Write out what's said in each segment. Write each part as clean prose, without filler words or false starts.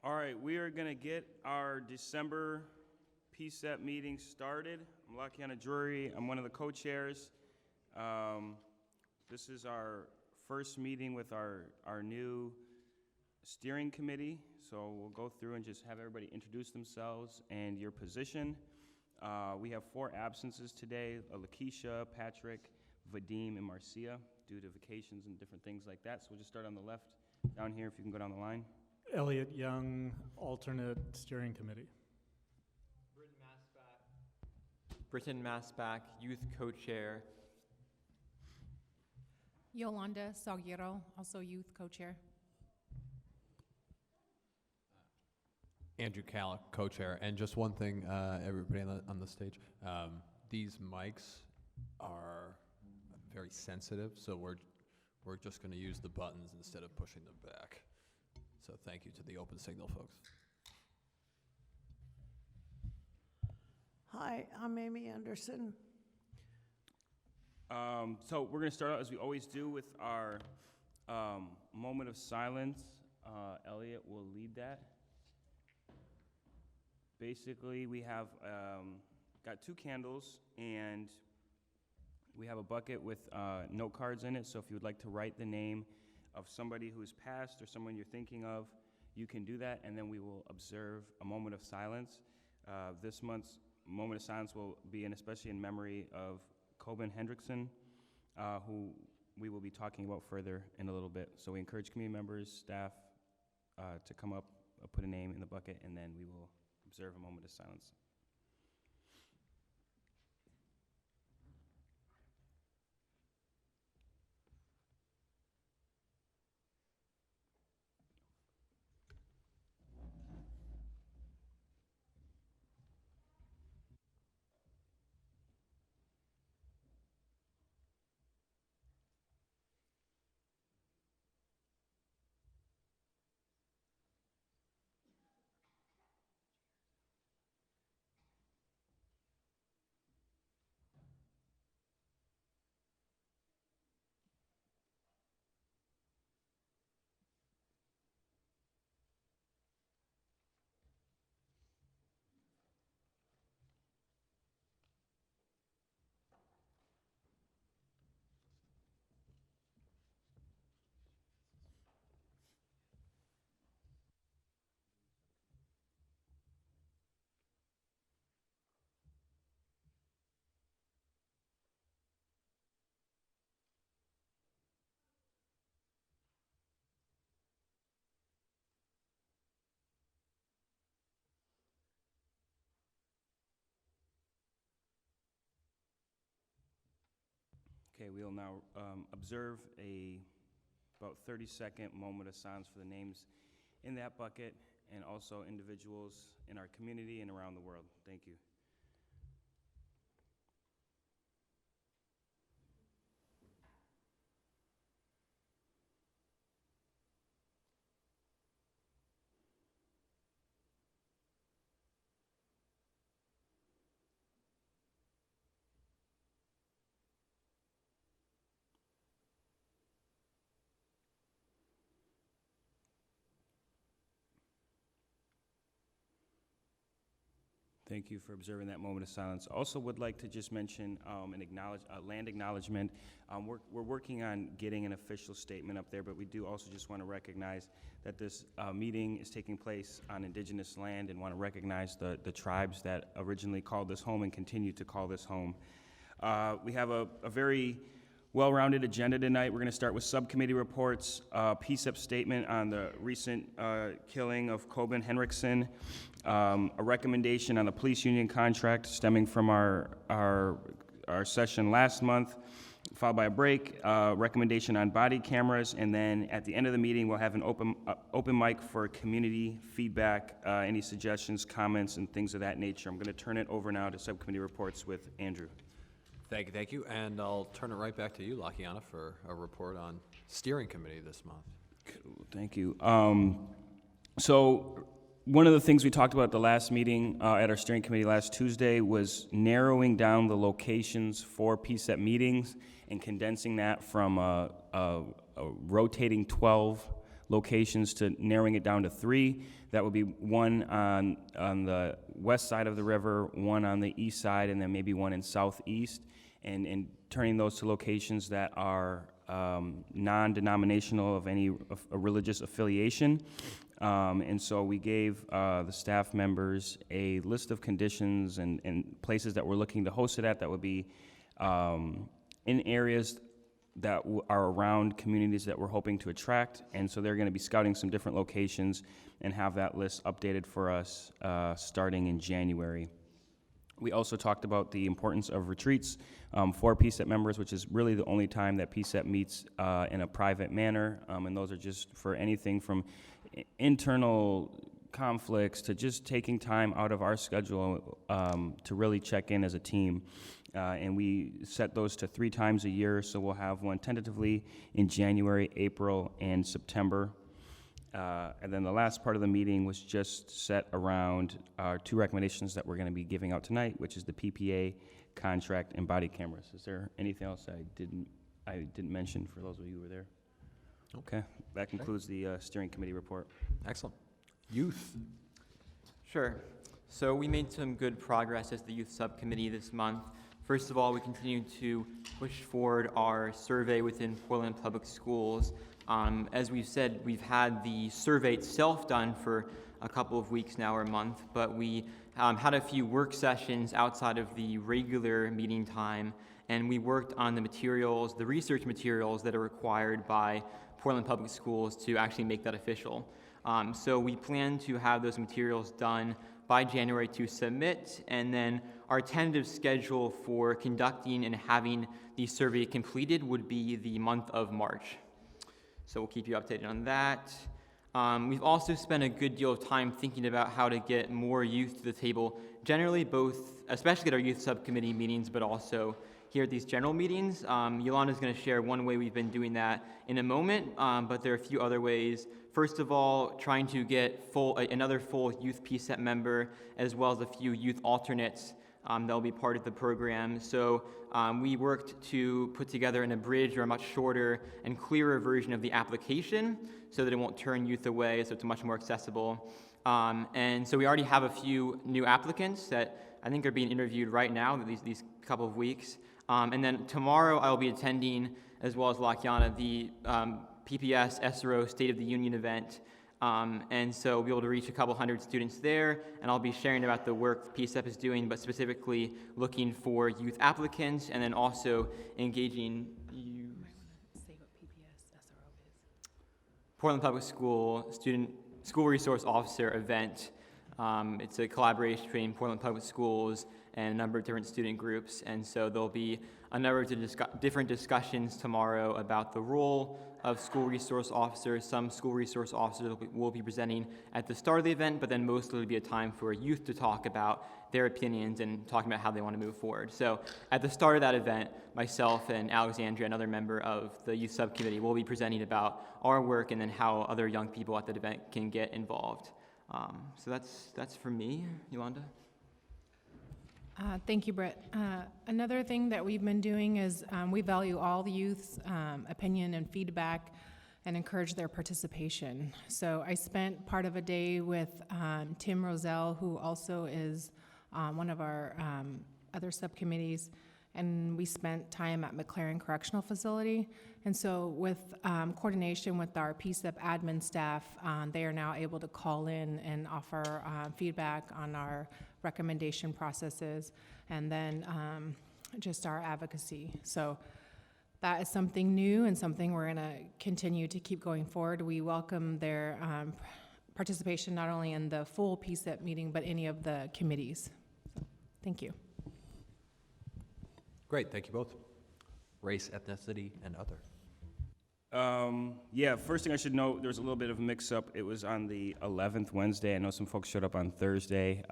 All right, we are going to get our December PCCEP meeting started. I'm Lakiana Drury. I'm one of the co-chairs. This is our first meeting with our new steering committee. So we'll go through and just have everybody introduce themselves and your position. We have 4 absences today: Lakeisha, Patrick, Vadim, and Marcia, due to vacations and different things like that. So we'll just start on the left down here, if you can go down the line. Elliot Young, alternate steering committee. Britton Masbach, youth co-chair. Yolanda Salguero, also youth co-chair. Andrew Calick, co-chair. And just one thing, everybody on the stage, these mics are very sensitive, so we're just going to use the buttons instead of pushing them back. So thank you to the Open Signal folks. Hi, I'm Amy Anderson. So we're going to start out, as we always do, with our moment of silence. Elliot will lead that. Basically, we have got 2 candles, and we have a bucket with note cards in it. So if you would like to write the name of somebody who has passed or someone you're thinking of, you can do that, and then we will observe a moment of silence. This month's moment of silence will be, especially in memory of Coben Hendrickson, who we will be talking about further in a little bit. So we encourage community members, staff, to come up, put a name in the bucket, and then we will observe a moment of silence. Okay, we'll now observe about 30-second moment of silence for the names in that bucket and also individuals in our community and around the world. Thank you. Thank you for observing that moment of silence. Also would like to just mention land acknowledgement. We're working on getting an official statement up there, but we do also just want to recognize that this meeting is taking place on Indigenous land, and want to recognize the tribes that originally called this home and continue to call this home. We have a very well-rounded agenda tonight. We're going to start with subcommittee reports, PCCEP statement on the recent killing of Coben Hendrickson, a recommendation on the police union contract stemming from our session last month, followed by a break, recommendation on body cameras, and then at the end of the meeting, we'll have an open mic for community feedback, any suggestions, comments, and things of that nature. I'm going to turn it over now to subcommittee reports with Andrew. Thank you. And I'll turn it right back to you, Lakiana, for a report on steering committee this month. Cool, thank you. So one of the things we talked about at the last meeting at our steering committee last Tuesday was narrowing down the locations for PCCEP meetings and condensing that from a rotating 12 locations to narrowing it down to 3. That would be one on the west side of the river, one on the east side, and then maybe one in southeast, and turning those to locations that are non-denominational of any religious affiliation. And so we gave the staff members a list of conditions and places that we're looking to host it at that would be in areas that are around communities that we're hoping to attract. And so they're going to be scouting some different locations and have that list updated for us starting in January. We also talked about the importance of retreats for PCCEP members, which is really the only time that PCCEP meets in a private manner. And those are just for anything from internal conflicts to just taking time out of our schedule to really check in as a team. And we set those to 3 times a year, so we'll have one tentatively in January, April, and September. And then the last part of the meeting was just set around our 2 recommendations that we're going to be giving out tonight, which is the PPA contract and body cameras. Is there anything else I didn't mention for those of you who were there? Okay, that concludes the steering committee report. Excellent. Youth. Sure. So we made some good progress as the youth subcommittee this month. First of all, we continue to push forward our survey within Portland Public Schools. As we've said, we've had the survey itself done for a couple of weeks now or a month, but we had a few work sessions outside of the regular meeting time, and we worked on the materials, the research materials that are required by Portland Public Schools to actually make that official. So we plan to have those materials done by January to submit, and then our tentative schedule for conducting and having the survey completed would be the month of March. So we'll keep you updated on that. We've also spent a good deal of time thinking about how to get more youth to the table, generally both, especially at our youth subcommittee meetings, but also here at these general meetings. Yolanda's going to share one way we've been doing that in a moment, but there are a few other ways. First of all, trying to get another full youth PCCEP member, as well as a few youth alternates that will be part of the program. So we worked to put together an abridged or a much shorter and clearer version of the application so that it won't turn youth away, so it's much more accessible. And so we already have a few new applicants that I think are being interviewed right now, these couple of weeks. And then tomorrow I will be attending, as well as Lakyana, the PPS SRO State of the Union event. And so we'll be able to reach a couple hundred students there, and I'll be sharing about the work PCCEP is doing, but specifically looking for youth applicants, and then also engaging youth. Say what PPS SRO is. Portland Public School Resource Officer event. It's a collaboration between Portland Public Schools and a number of different student groups, and so there'll be a number of different discussions tomorrow about the role of school resource officers. Some school resource officers will be presenting at the start of the event, but then mostly it'll be a time for youth to talk about their opinions and talking about how they want to move forward. So at the start of that event, myself and Alexandria, another member of the youth subcommittee, will be presenting about our work and then how other young people at that event can get involved. So that's for me. Yolanda? Thank you, Brett. Another thing that we've been doing is we value all the youth's opinion and feedback and encourage their participation. So I spent part of a day with Tim Roselle, who also is one of our other subcommittees, and we spent time at McLaren Correctional Facility. And so with coordination with our PCCEP admin staff, they are now able to call in and offer feedback on our recommendation processes, and then just our advocacy. So that is something new and something we're going to continue to keep going forward. We welcome their participation not only in the full PCCEP meeting, but any of the committees. So, thank you. Great, thank you both. Race, ethnicity, and other. Yeah, first thing I should note, there was a little bit of a mix-up. It was on the 11th Wednesday. I know some folks showed up on Thursday.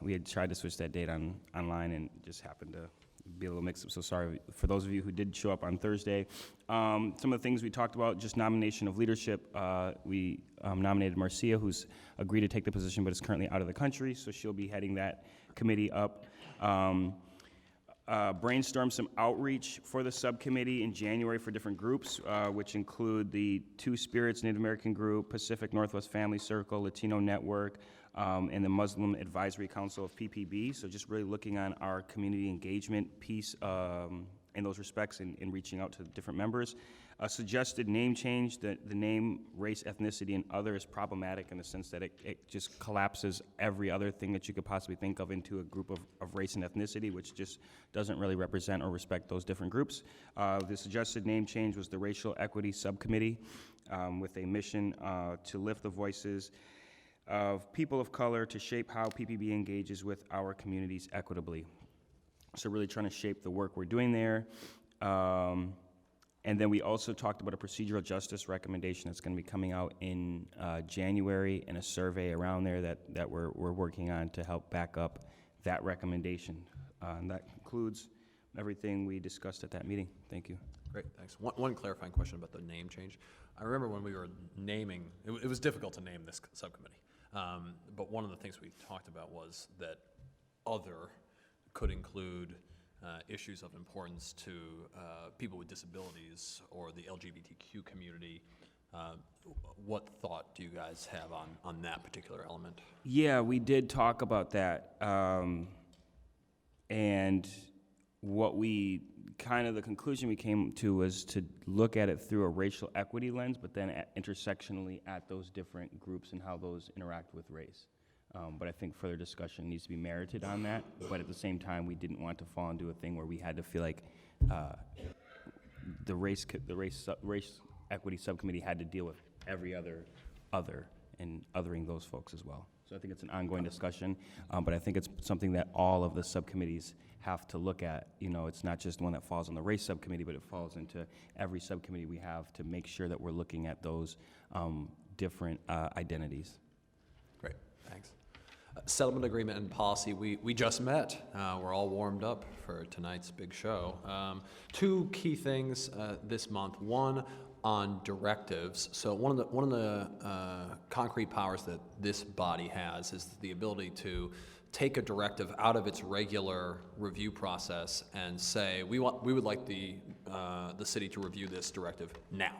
We had tried to switch that date online and it just happened to be a little mix-up, so sorry for those of you who did show up on Thursday. Some of the things we talked about, just nomination of leadership. We nominated Marcia, who's agreed to take the position but is currently out of the country, so she'll be heading that committee up. brainstormed some outreach for the subcommittee in January for different groups, which include the Two Spirits Native American Group, Pacific Northwest Family Circle, Latino Network, and the Muslim Advisory Council of PPB. So just really looking on our community engagement piece in those respects and reaching out to different members. A suggested name change, the name race, ethnicity, and other is problematic in the sense that it just collapses every other thing that you could possibly think of into a group of race and ethnicity, which just doesn't really represent or respect those different groups. The suggested name change was the Racial Equity Subcommittee, with a mission to lift the voices of people of color to shape how PPB engages with our communities equitably. So really trying to shape the work we're doing there. And then we also talked about a procedural justice recommendation that's going to be coming out in January, and a survey around there that we're working on to help back up that recommendation. And that concludes everything we discussed at that meeting. Thank you. Great, thanks. One clarifying question about the name change. I remember when we were naming, it was difficult to name this subcommittee, but one of the things we talked about was that other could include issues of importance to people with disabilities or the LGBTQ community. What thought do you guys have on that particular element? Yeah, we did talk about that. And what we the conclusion we came to was to look at it through a racial equity lens, but then intersectionally at those different groups and how those interact with race. But I think further discussion needs to be merited on that. But at the same time, we didn't want to fall into a thing where we had to feel like the race equity subcommittee had to deal with every other and othering those folks as well. So I think it's an ongoing discussion, but I think it's something that all of the subcommittees have to look at. You know, it's not just one that falls on the race subcommittee, but it falls into every subcommittee we have to make sure that we're looking at those different identities. Great, thanks. Settlement agreement and policy, we just met. We're all warmed up for tonight's big show. Two key things this month. One, on directives. So one of the concrete powers that this body has is the ability to take a directive out of its regular review process and say, we would like the city to review this directive now.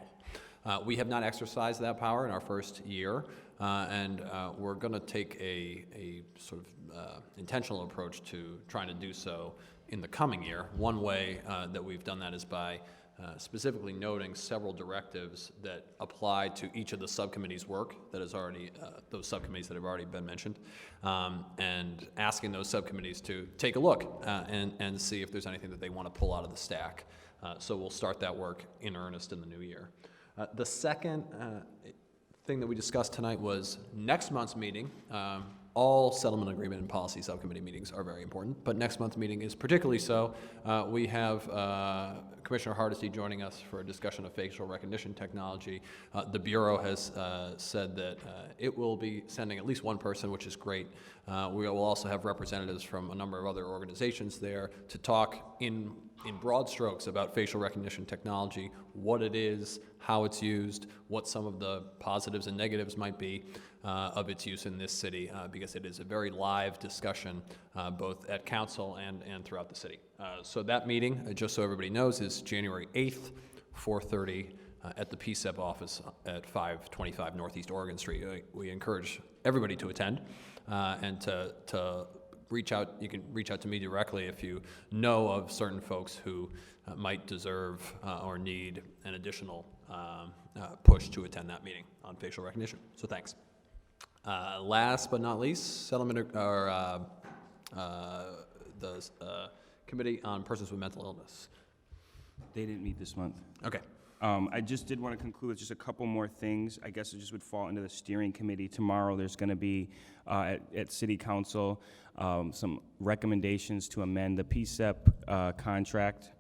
We have not exercised that power in our first year, and we're going to take a sort of intentional approach to trying to do so in the coming year. One way that we've done that is by specifically noting several directives that apply to each of the subcommittees' work that is already, those subcommittees that have already been mentioned, and asking those subcommittees to take a look and see if there's anything that they want to pull out of the stack. So we'll start that work in earnest in the new year. The second thing that we discussed tonight was next month's meeting. All settlement agreement and policy subcommittee meetings are very important, but next month's meeting is particularly so. We have Commissioner Hardesty joining us for a discussion of facial recognition technology. The Bureau has said that it will be sending at least one person, which is great. We will also have representatives from a number of other organizations there to talk in broad strokes about facial recognition technology, what it is, how it's used, what some of the positives and negatives might be of its use in this city, because it is a very live discussion both at council and throughout the city. So that meeting, just so everybody knows, is January 8th, 4:30 at the PCCEP office at 525 Northeast Oregon Street. We encourage everybody to attend and to reach out. You can reach out to me directly if you know of certain folks who might deserve or need an additional push to attend that meeting on facial recognition. So thanks. Last but not least, settlement or the Committee on Persons with Mental Illness. They didn't meet this month. Okay. I just did want to conclude with just a couple more things. I guess it just would fall into the steering committee. Tomorrow there's going to be at City Council some recommendations to amend the PCCEP contract,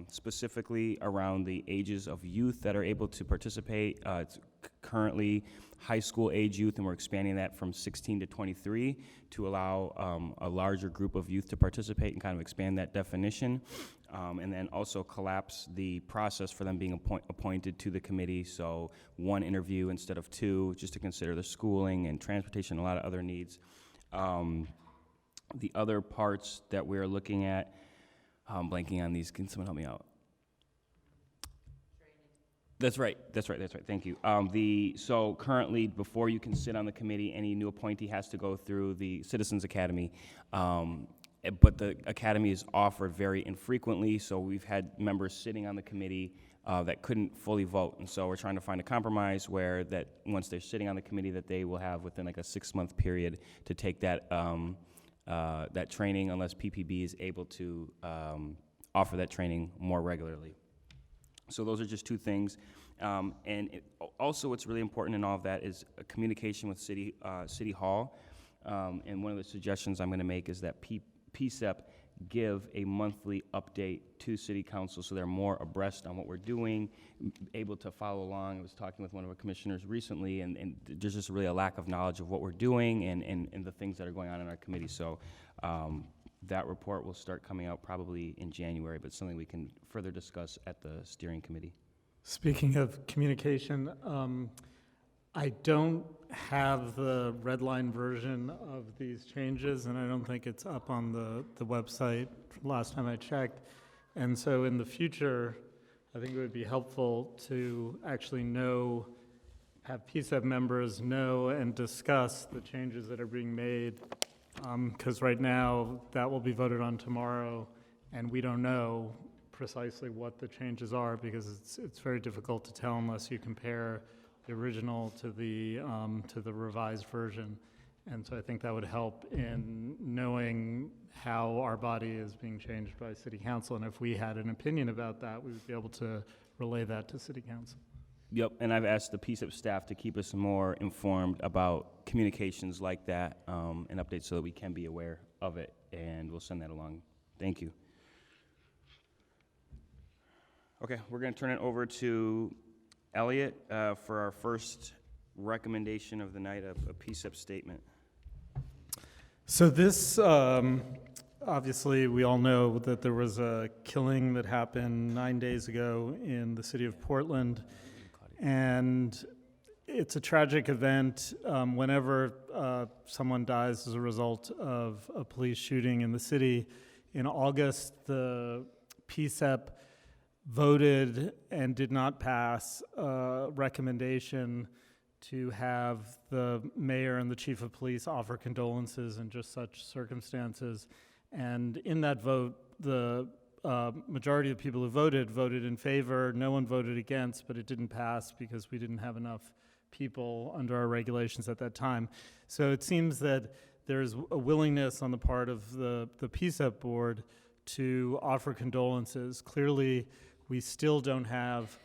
specifically around the ages of youth that are able to participate. It's currently high school age youth, and we're expanding that from 16 to 23 to allow a larger group of youth to participate and kind of expand that definition. And then also collapse the process for them being appointed to the committee. So one interview instead of two, just to consider the schooling and transportation, a lot of other needs. The other parts that we're looking at, I'm blanking on these. Can someone help me out? That's right. Thank you. So currently, before you can sit on the committee, any new appointee has to go through the Citizens Academy. But the academy is offered very infrequently, so we've had members sitting on the committee that couldn't fully vote. And so we're trying to find a compromise where that once they're sitting on the committee, that they will have within like a 6-month period to take that that training, unless PPB is able to offer that training more regularly. So those are just two things. Also what's really important in all of that is a communication with City Hall. And one of the suggestions I'm going to make is that PCCEP give a monthly update to City Council so they're more abreast on what we're doing, able to follow along. I was talking with one of our commissioners recently, and there's just really a lack of knowledge of what we're doing and the things that are going on in our committee. So that report will start coming out probably in January, but something we can further discuss at the steering committee. Speaking of communication, I don't have the red line version of these changes, and I don't think it's up on the website last time I checked. And so in the future, I think it would be helpful to actually have PCCEP members know and discuss the changes that are being made, because right now that will be voted on tomorrow, and we don't know precisely what the changes are, because it's very difficult to tell unless you compare the original to the revised version. And so I think that would help in knowing how our body is being changed by City Council, and if we had an opinion about that, we would be able to relay that to City Council. Yep, and I've asked the PCCEP staff to keep us more informed about communications like that and updates so that we can be aware of it, and we'll send that along. Thank you. Okay, we're going to turn it over to Elliot for our first recommendation of the night, a PCCEP statement. So this, obviously, we all know that there was a killing that happened 9 days ago in the city of Portland, and it's a tragic event whenever someone dies as a result of a police shooting in the city. In August, the PCCEP voted and did not pass a recommendation to have the mayor and the chief of police offer condolences in just such circumstances. And in that vote, the majority of people who voted in favor. No one voted against, but it didn't pass because we didn't have enough people under our regulations at that time. So it seems that there's a willingness on the part of the PCCEP board to offer condolences. Clearly, we still don't have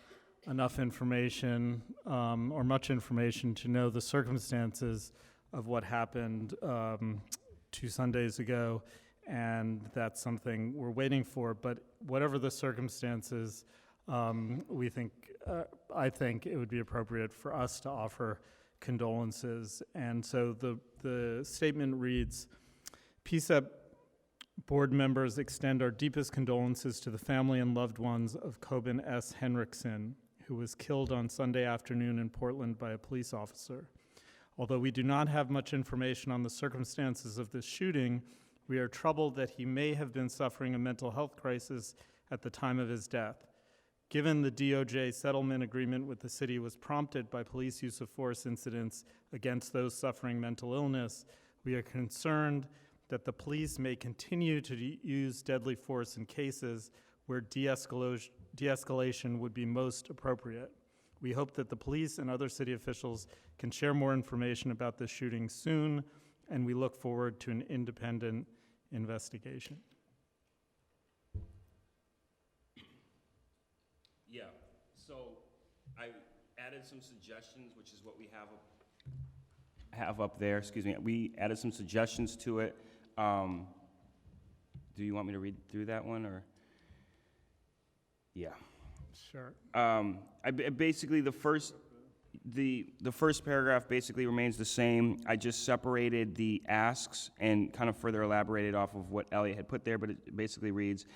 enough information or much information to know the circumstances of what happened 2 Sundays ago, and that's something we're waiting for. But whatever the circumstances, I think it would be appropriate for us to offer condolences. And so the statement reads, PCCEP board members extend our deepest condolences to the family and loved ones of Coben S. Henriksen, who was killed on Sunday afternoon in Portland by a police officer. Although we do not have much information on the circumstances of this shooting, we are troubled that he may have been suffering a mental health crisis at the time of his death. Given the DOJ settlement agreement with the city was prompted by police use of force incidents against those suffering mental illness, we are concerned that the police may continue to use deadly force in cases where de-escalation would be most appropriate. We hope that the police and other city officials can share more information about this shooting soon, and we look forward to an independent investigation. Yeah, so I added some suggestions, which is what we have up there. Excuse me. We added some suggestions to it. Do you want me to read through that one, or? Yeah. Sure. Basically, the first paragraph basically remains the same. I just separated the asks and kind of further elaborated off of what Elliot had put there, but it basically reads,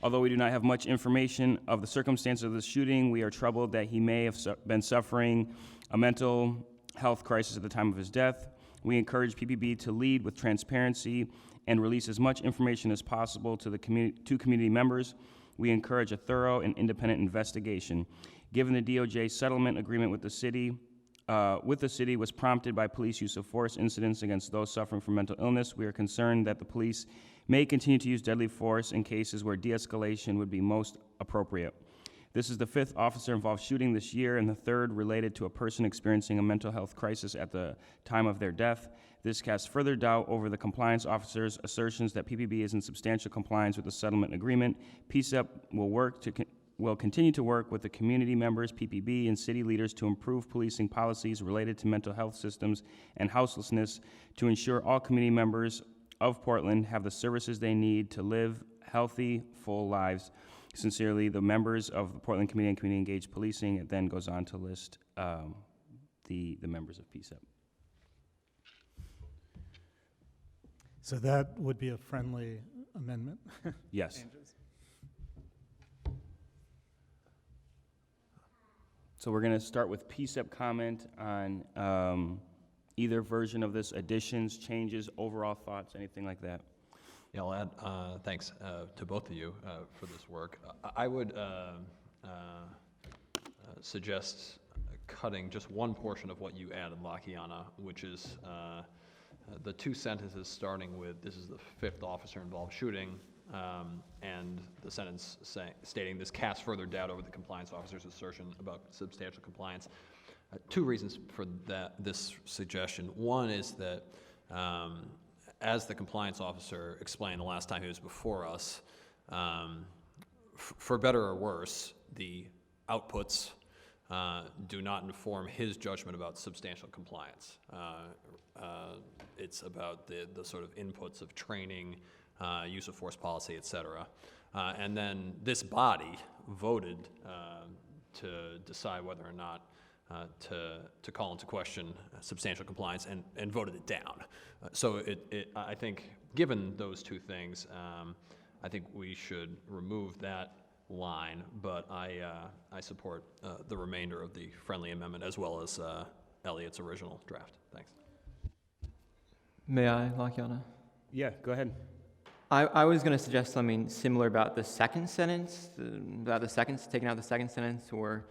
although we do not have much information of the circumstances of the shooting, we are troubled that he may have been suffering a mental health crisis at the time of his death. We encourage PPB to lead with transparency and release as much information as possible to community members. We encourage a thorough and independent investigation. Given the DOJ settlement agreement with the city was prompted by police use of force incidents against those suffering from mental illness, we are concerned that the police may continue to use deadly force in cases where de-escalation would be most appropriate. This is the 5th officer-involved shooting this year and the 3rd related to a person experiencing a mental health crisis at the time of their death. This casts further doubt over the compliance officer's assertions that PPB is in substantial compliance with the settlement agreement. PCCEP will continue to work with the community members, PPB, and city leaders to improve policing policies related to mental health systems and houselessness to ensure all community members of Portland have the services they need to live healthy, full lives. Sincerely, the members of the Portland Community and Community Engaged Policing. It then goes on to list the members of PCCEP. So that would be a friendly amendment? Yes. Changes. So we're going to start with PCCEP comment on either version of this, additions, changes, overall thoughts, anything like that. Yeah, I'll add, thanks to both of you for this work. I would suggest cutting just one portion of what you added, Lakiana, which is the 2 sentences starting with, this is the 5th officer-involved shooting, and the sentence stating, this casts further doubt over the compliance officer's assertion about substantial compliance. 2 reasons for this suggestion. One is that as the compliance officer explained the last time he was before us, for better or worse, the outputs do not inform his judgment about substantial compliance. It's about the sort of inputs of training, use of force policy, et cetera. And then this body voted to decide whether or not to call into question substantial compliance and voted it down. So I think, given those 2 things, I think we should remove that line, but I support the remainder of the friendly amendment as well as Elliot's original draft. Thanks. May I, Lakiana? Yeah, go ahead. I was going to suggest something similar about the second sentence, taking out the second sentence, or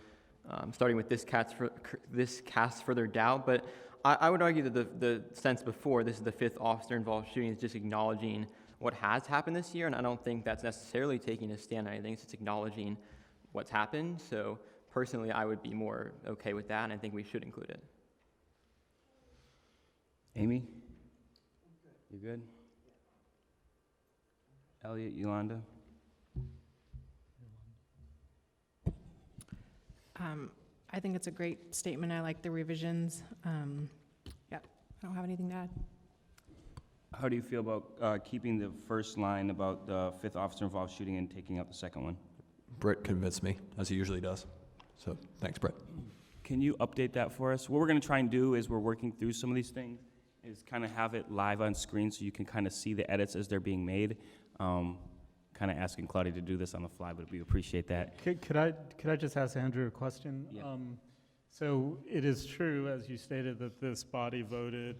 starting with this casts further doubt. But I would argue that the sentence before, this is the 5th officer-involved shooting, is just acknowledging what has happened this year, and I don't think that's necessarily taking a stand on anything. It's just acknowledging what's happened. So personally, I would be more okay with that, and I think we should include it. Amy? You good? Elliot, Yolanda? I think it's a great statement. I like the revisions. Yeah, I don't have anything to add. How do you feel about keeping the first line about the 5th officer-involved shooting and taking out the second one? Britt convinced me, as he usually does. So thanks, Britt. Can you update that for us? What we're going to try and do is we're working through some of these things, is kind of have it live on screen so you can kind of see the edits as they're being made. Kind of asking Claudia to do this on the fly, but we appreciate that. Could I just ask Andrew a question? Yeah. So it is true, as you stated, that this body voted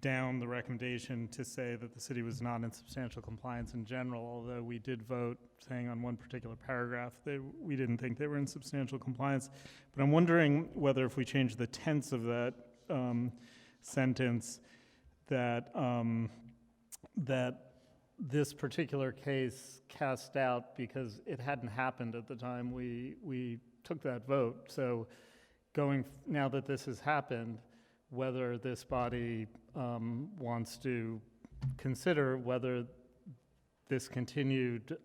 down the recommendation to say that the city was not in substantial compliance in general, although we did vote saying on one particular paragraph that we didn't think they were in substantial compliance. But I'm wondering whether if we change the tense of that sentence, that this particular case cast out because it hadn't happened at the time we took that vote. So now that this has happened, whether this body wants to consider whether this continued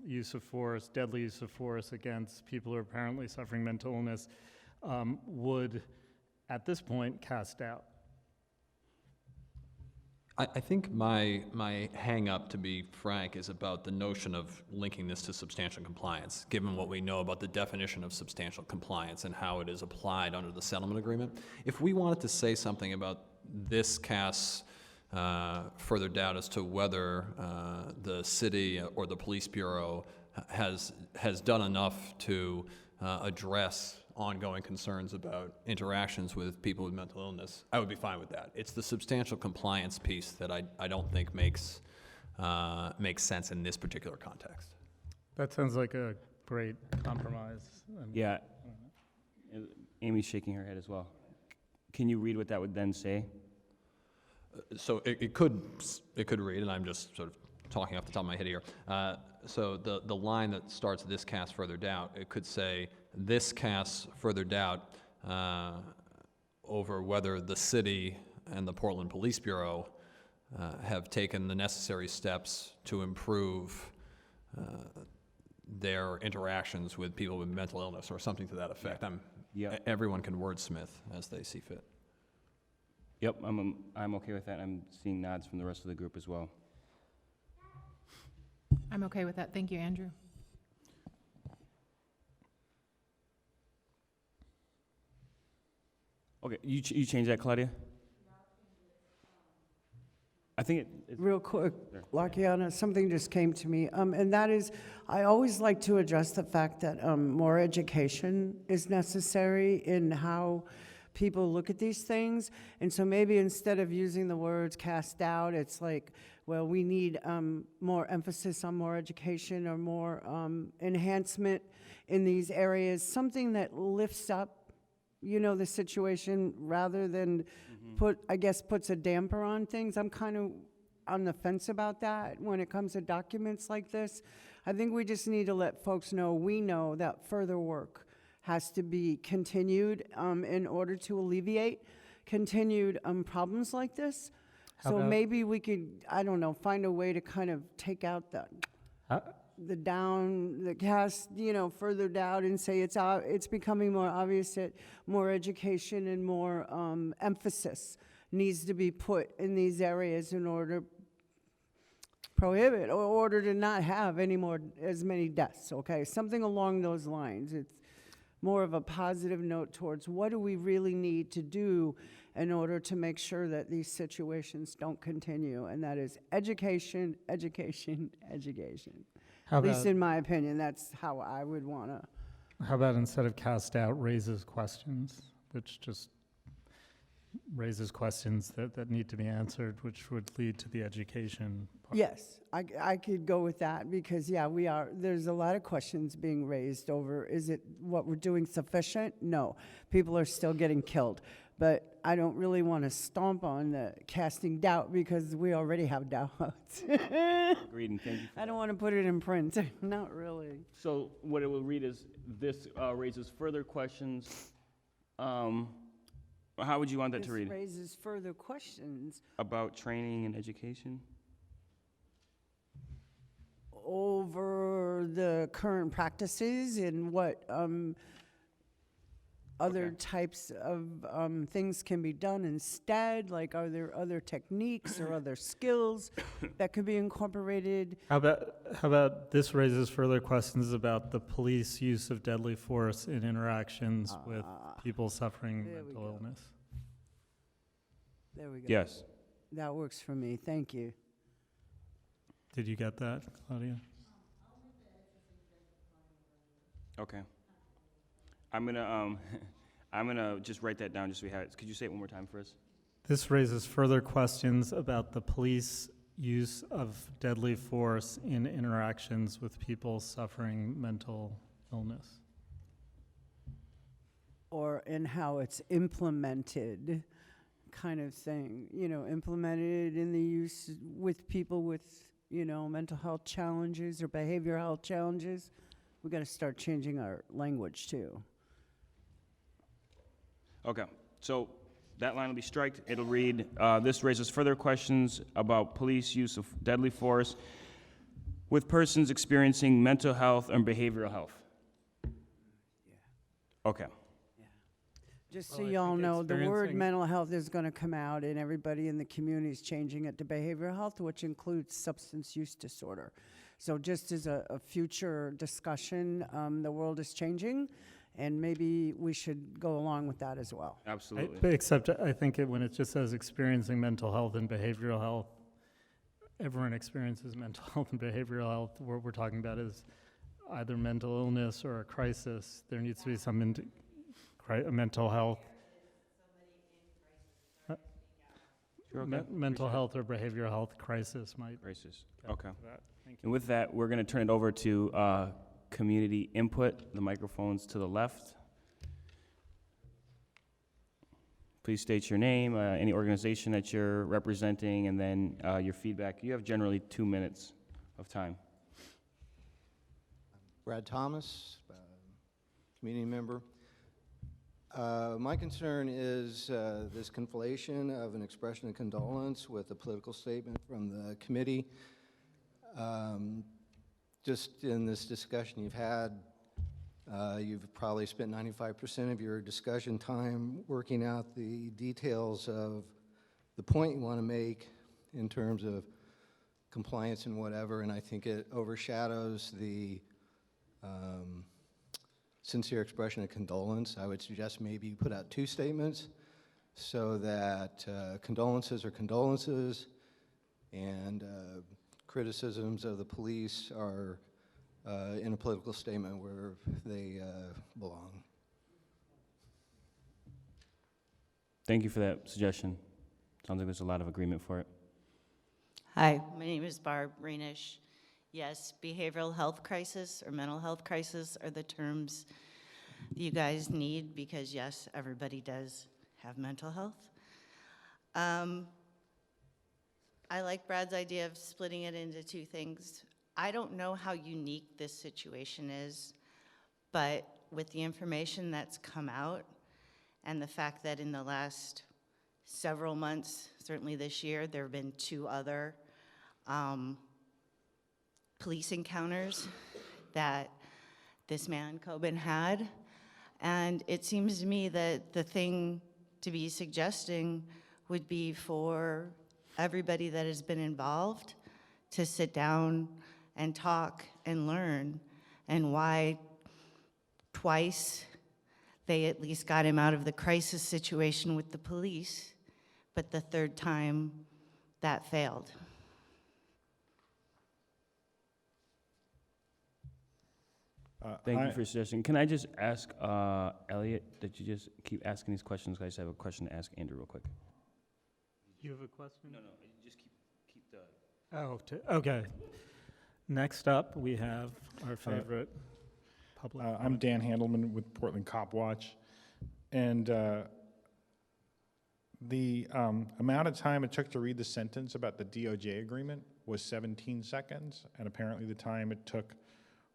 use of force, deadly use of force against people who are apparently suffering mental illness would, at this point, cast out. I think my hang-up, to be frank, is about the notion of linking this to substantial compliance, given what we know about the definition of substantial compliance and how it is applied under the settlement agreement. If we wanted to say something about this casts further doubt as to whether the city or the police bureau has done enough to address ongoing concerns about interactions with people with mental illness, I would be fine with that. It's the substantial compliance piece that I don't think makes sense in this particular context. That sounds like a great compromise. Yeah. Amy's shaking her head as well. Can you read what that would then say? So it could read, and I'm just sort of talking off the top of my head here. So the line that starts "this casts further doubt," it could say, "This casts further doubt over whether the city and the Portland Police Bureau have taken the necessary steps to improve their interactions with people with mental illness," or something to that effect. Yep. Everyone can wordsmith as they see fit. Yep, I'm okay with that. I'm seeing nods from the rest of the group as well. I'm okay with that. Thank you, Andrew. Okay, you changed that, Claudia? I think it's Real quick, Sure. Lakiana, something just came to me, and that is, I always like to address the fact that more education is necessary in how people look at these things. And so maybe instead of using the words cast doubt, it's like, well, we need more emphasis on more education or more enhancement in these areas, something that lifts up, the situation rather than puts a damper on things. I'm kind of on the fence about that when it comes to documents like this. I think we just need to let folks know, we know that further work has to be continued in order to alleviate continued problems like this. How So about- maybe we could, I don't know, find a way to kind of take out the cast, further down and say it's becoming more obvious that more education and more emphasis needs to be put in these areas in order to prohibit or order to not have as many deaths, okay? Something along those lines. It's more of a positive note towards what do we really need to do in order to make sure that these situations don't continue, and that is education, education, education. How At least about, in my opinion, that's how I would want to. how about instead of cast out, raises questions, which just raises questions that need to be answered, which would lead to the education part. Yes, I could go with that because, there's a lot of questions being raised over, is it what we're doing sufficient? No, people are still getting killed. But I don't really want to stomp on the casting doubt because we already have doubts. agreed, and thank you for I don't want to put it in print, not really. So what it will read is, this raises further questions. How would you want that to This read? raises further questions About training and education? over the current practices and what other Okay. types of things can be done instead? Like, are there other techniques or other skills that could be incorporated? How about this raises further questions about the police use of deadly force in interactions with people suffering there we mental go. illness? There we go. Yes. That works for me. Thank you. Did you get that, Claudia? Okay. I'm gonna just write that down just so we have it. Could you say it one more time for us? This raises further questions about the police use of deadly force in interactions with people suffering mental illness. Or in how it's implemented, kind of thing. Implemented in the use with people with, mental health challenges or behavioral health challenges. We got to start changing our language too. Okay, so that line will be striked. It'll read, this raises further questions about police use of deadly force with persons experiencing mental health and behavioral health. Okay. Just so Well, I y'all think know, the word experiencing- mental health is going to come out, and everybody in the community is changing it to behavioral health, which includes substance use disorder. So just as a future discussion, the world is changing, and maybe we should go along with that as well. Absolutely. Except I think when it just says experiencing mental health and behavioral health, everyone experiences mental health and behavioral health. What we're talking about is either mental illness or a crisis. There needs to be some mental health. You're okay? Mental health or behavioral health crisis might. Crisis. get Okay. to that. Thank you. And with that, we're going to turn it over to community input. The microphone's to the left. Please state your name, any organization that you're representing, and then your feedback. You have generally 2 minutes of time. Brad Thomas, community member. My concern is this conflation of an expression of condolence with a political statement from the committee. Just in this discussion you've had, you've probably spent 95% of your discussion time working out the details of the point you want to make in terms of compliance and whatever, and I think it overshadows the sincere expression of condolence. I would suggest maybe you put out 2 statements so that condolences are condolences and criticisms of the police are in a political statement where they belong. Thank you for that suggestion. Sounds like there's a lot of agreement for it. Hi, my name is Barb Rainish. Yes, behavioral health crisis or mental health crisis are the terms you guys need because, yes, everybody does have mental health. I like Brad's idea of splitting it into 2 things. I don't know how unique this situation is, but with the information that's come out and the fact that in the last several months, certainly this year, there have been 2 other police encounters that this man, Coben, had. And it seems to me that the thing to be suggesting would be for everybody that has been involved to sit down and talk and learn, and why twice they at least got him out of the crisis situation with the police, but the 3rd time that failed. Thank you for your suggestion. Can I just ask Elliot that you just keep asking these questions? I just have a question to ask Andrew real quick. You have a question? No, just keep the... Oh, okay. Next up, we have our favorite public. I'm Dan Handelman with Portland Cop Watch, and the amount of time it took to read the sentence about the DOJ agreement was 17 seconds, and apparently the time it took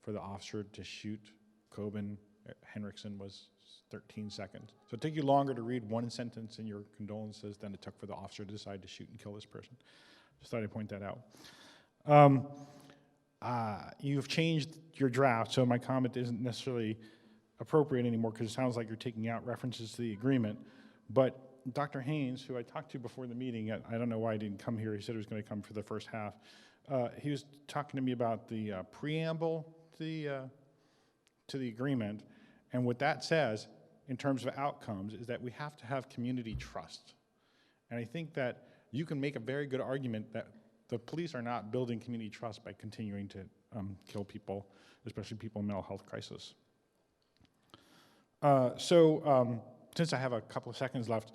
for the officer to shoot Coben Henriksen was 13 seconds. So it took you longer to read one sentence in your condolences than it took for the officer to decide to shoot and kill this person. Just thought I'd point that out. You've changed your draft, so my comment isn't necessarily appropriate anymore because it sounds like you're taking out references to the agreement. But Dr. Haynes, who I talked to before the meeting, I don't know why he didn't come here. He said he was going to come for the first half. He was talking to me about the preamble to the agreement, and what that says in terms of outcomes is that we have to have community trust. And I think that you can make a very good argument that the police are not building community trust by continuing to kill people, especially people in mental health crisis. Since I have a couple of seconds left,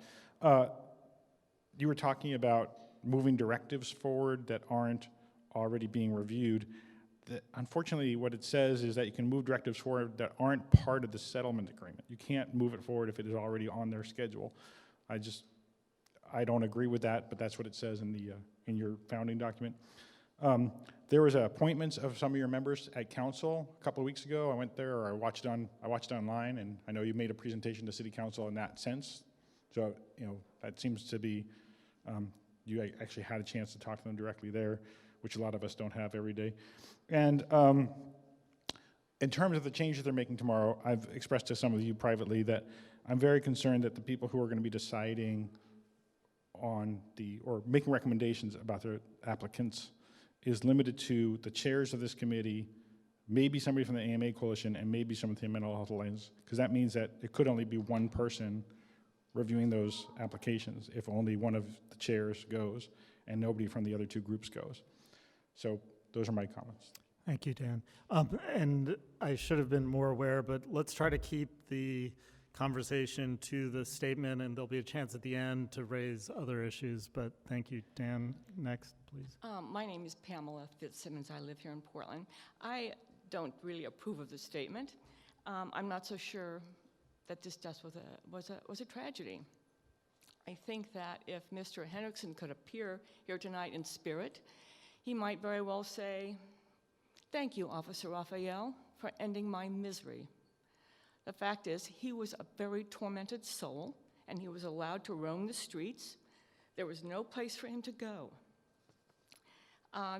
you were talking about moving directives forward that aren't already being reviewed. Unfortunately, what it says is that you can move directives forward that aren't part of the settlement agreement. You can't move it forward if it is already on their schedule. I don't agree with that, but that's what it says in your founding document. There was appointments of some of your members at council a couple of weeks ago. I went there, or I watched online, and I know you made a presentation to City Council in that sense. So that seems to be you actually had a chance to talk to them directly there, which a lot of us don't have every day. And in terms of the changes they're making tomorrow, I've expressed to some of you privately that I'm very concerned that the people who are going to be deciding on or making recommendations about their applicants is limited to the chairs of this committee, maybe somebody from the AMA Coalition, and maybe someone from the Mental Health Alliance, because that means that it could only be one person reviewing those applications if only one of the chairs goes and nobody from the other 2 groups goes. So those are my comments. Thank you, Dan. And I should have been more aware, but let's try to keep the conversation to the statement, and there'll be a chance at the end to raise other issues, but thank you. Dan, next, please. My name is Pamela Fitzsimmons. I live here in Portland. I don't really approve of the statement. I'm not so sure that this death was a tragedy. I think that if Mr. Henriksen could appear here tonight in spirit, he might very well say, "Thank you, Officer Raphael, for ending my misery." The fact is, he was a very tormented soul, and he was allowed to roam the streets. There was no place for him to go.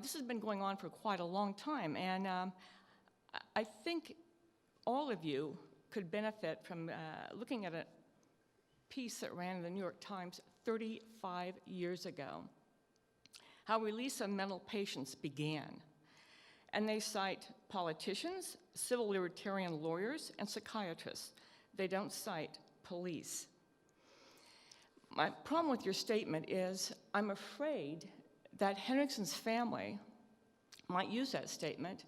This has been going on for quite a long time, and I think all of you could benefit from looking at a piece that ran in the New York Times 35 years ago, how release of mental patients began. And they cite politicians, civil libertarian lawyers, and psychiatrists. They don't cite police. My problem with your statement is I'm afraid that Henriksen's family might use that statement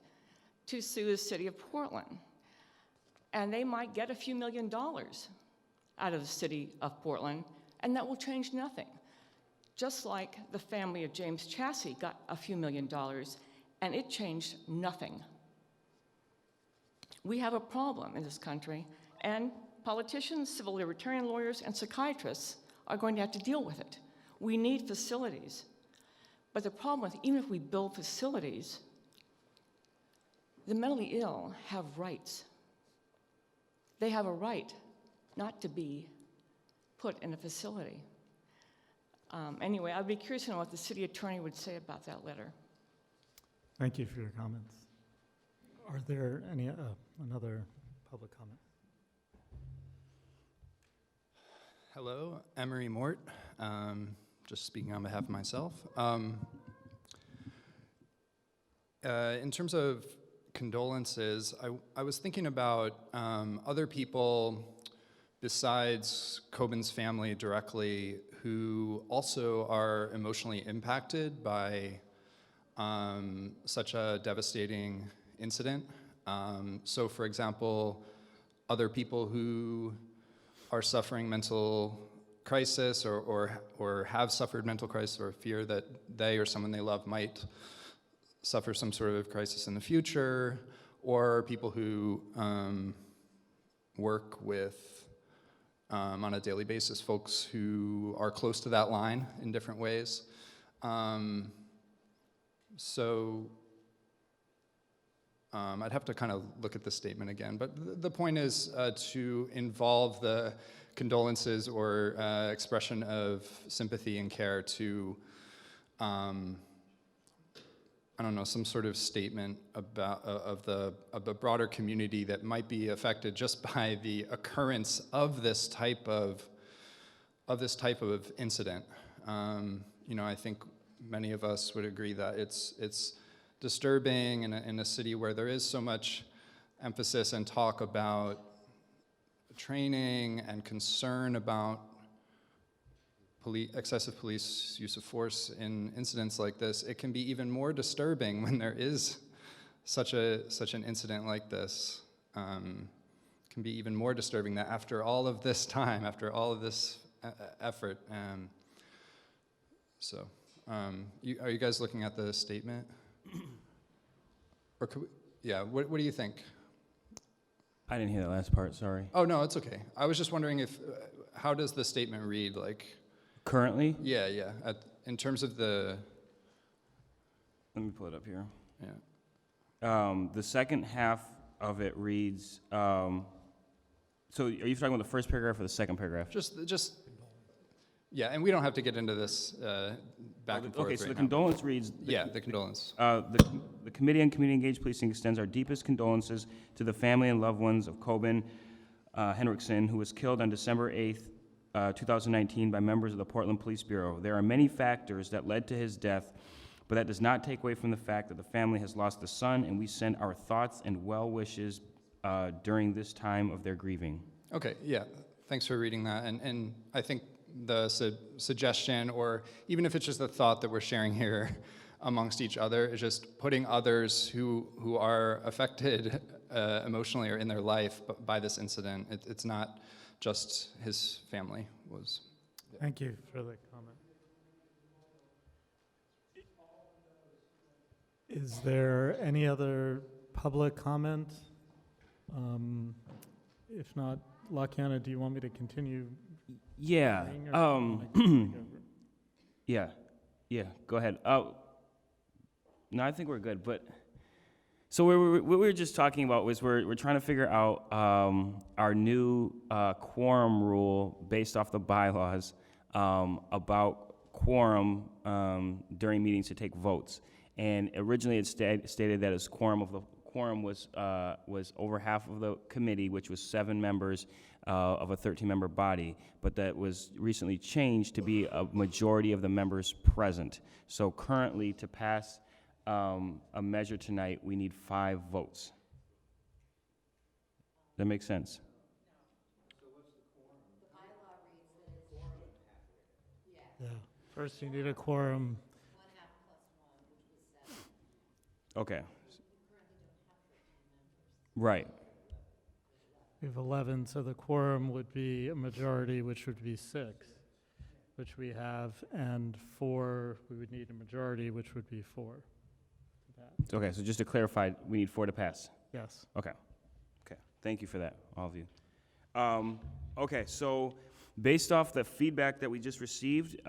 to sue the city of Portland. And they might get a few $1 million out of the city of Portland, and that will change nothing. Just like the family of James Chassie got a few $1 million, and it changed nothing. We have a problem in this country, and politicians, civil libertarian lawyers, and psychiatrists are going to have to deal with it. We need facilities. But the problem with, even if we build facilities, the mentally ill have rights. They have a right not to be put in a facility. Anyway, I'd be curious to know what the city attorney would say about that letter. Thank you for your comments. Are there any another public comment? Hello, Emery Mort. Just speaking on behalf of myself. In terms of condolences, I was thinking about other people besides Coben's family directly who also are emotionally impacted by such a devastating incident. So for example, other people who are suffering mental crisis or have suffered mental crisis or fear that they or someone they love might suffer some sort of crisis in the future, or people who work with, on a daily basis, folks who are close to that line in different ways. So I'd have to kind of look at the statement again, but the point is to involve the condolences or expression of sympathy and care to, I don't know, some sort of statement about of the broader community that might be affected just by the occurrence of this type of incident. You know, I think many of us would agree that it's disturbing in a city where there is so much emphasis and talk about training and concern about excessive police use of force in incidents like this. It can be even more disturbing when there is such an incident like this. It can be even more disturbing that after all of this time, after all of this effort. Are you guys looking at the statement? Or could we, yeah, what do you think? I didn't hear that last part, sorry. Oh, no, it's okay. I was just wondering if, how does the statement read, like? Currently? Yeah, in terms of the... Let me pull it up here. Yeah. The second half of it reads, so are you talking about the first paragraph or the second paragraph? Just, yeah, and we don't have to get into this back and forth Okay, so right the now. condolence reads... Yeah, the condolence. The Committee on Community Engaged Policing extends our deepest condolences to the family and loved ones of Coben Henriksen, who was killed on December 8th, 2019 by members of the Portland Police Bureau. There are many factors that led to his death, but that does not take away from the fact that the family has lost a son, and we send our thoughts and well wishes during this time of their grieving. Okay, yeah, thanks for reading that. And I think the suggestion, or even if it's just a thought that we're sharing here amongst each other, is just putting others who are affected emotionally or in their life by this incident. It's not just his family was. Thank you for the comment. Is there any other public comment? If not, LaKiana, do you want me to continue? Yeah, reading, or do you wanna take over? yeah, go ahead. No, I think we're good, but, so what we were just talking about was we're trying to figure out our new quorum rule based off the bylaws about quorum during meetings to take votes. And originally it stated that quorum was over half of the committee, which was 7 members of a 13-member body, but that was recently changed to be a majority of the members present. So currently, to pass a measure tonight, we need 5 votes. That makes sense? Yeah. First, you need a quorum. Okay. Right. We have 11, so the quorum would be a majority, which would be 6, which we have, and 4, we would need a majority, which would be 4. Okay, so just to clarify, we need 4 to pass. Yes. Okay. Okay. Thank you for that, all of you. Okay, so based off the feedback that we just received,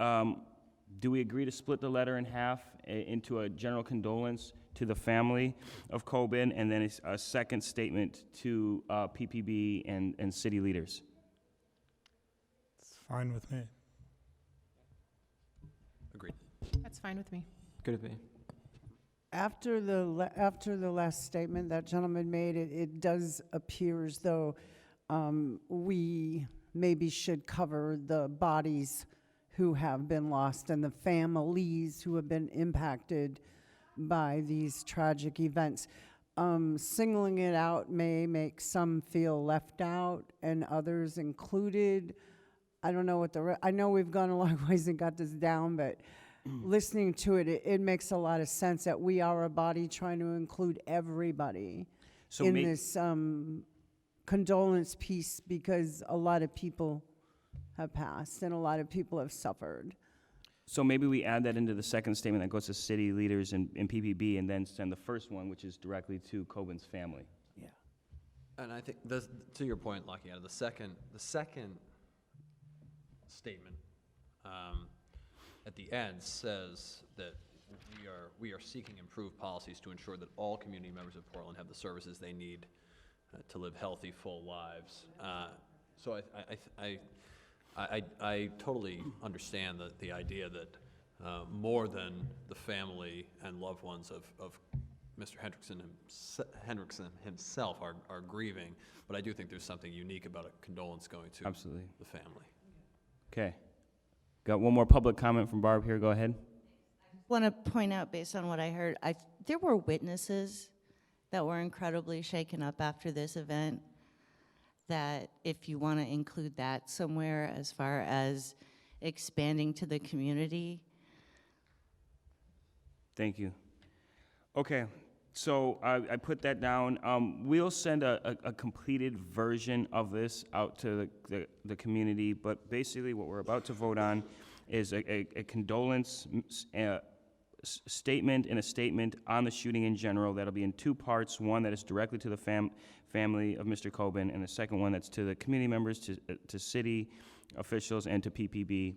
do we agree to split the letter in half into a general condolence to the family of Coben, and then a second statement to PPB and city leaders? It's fine with me. Agreed. That's fine with me. Good of me. After the last statement that gentleman made, it does appear as though we maybe should cover the bodies who have been lost and the families who have been impacted by these tragic events. Singling it out may make some feel left out and others included. I don't know what I know we've gone a long ways and got this down, but listening to it, it makes a lot of sense that we are a body trying to include everybody So in this condolence piece, because a lot of people have passed and a lot of people have suffered. So maybe we add that into the second statement that goes to city leaders and PPB, and then send the first one, which is directly to Coben's family. Yeah. And I think, to your point, LaKiana, the second statement at the end says that we are seeking improved policies to ensure that all community members of Portland have the services they need to live healthy, full lives. So I totally understand the idea that more than the family and loved ones of Mr. Hendrickson himself are grieving, but I do think there's something unique about a condolence going to Absolutely. the family. Okay. Got one more public comment from Barb here. Go ahead. I want to point out, based on what I heard, there were witnesses that were incredibly shaken up after this event, that if you want to include that somewhere as far as expanding to the community. Thank you. Okay, so I put that down. We'll send a completed version of this out to the community, but basically what we're about to vote on is a condolence statement and a statement on the shooting in general. That'll be in 2 parts, one that is directly to the family of Mr. Coben, and the second one that's to the community members, to city officials, and to PPB.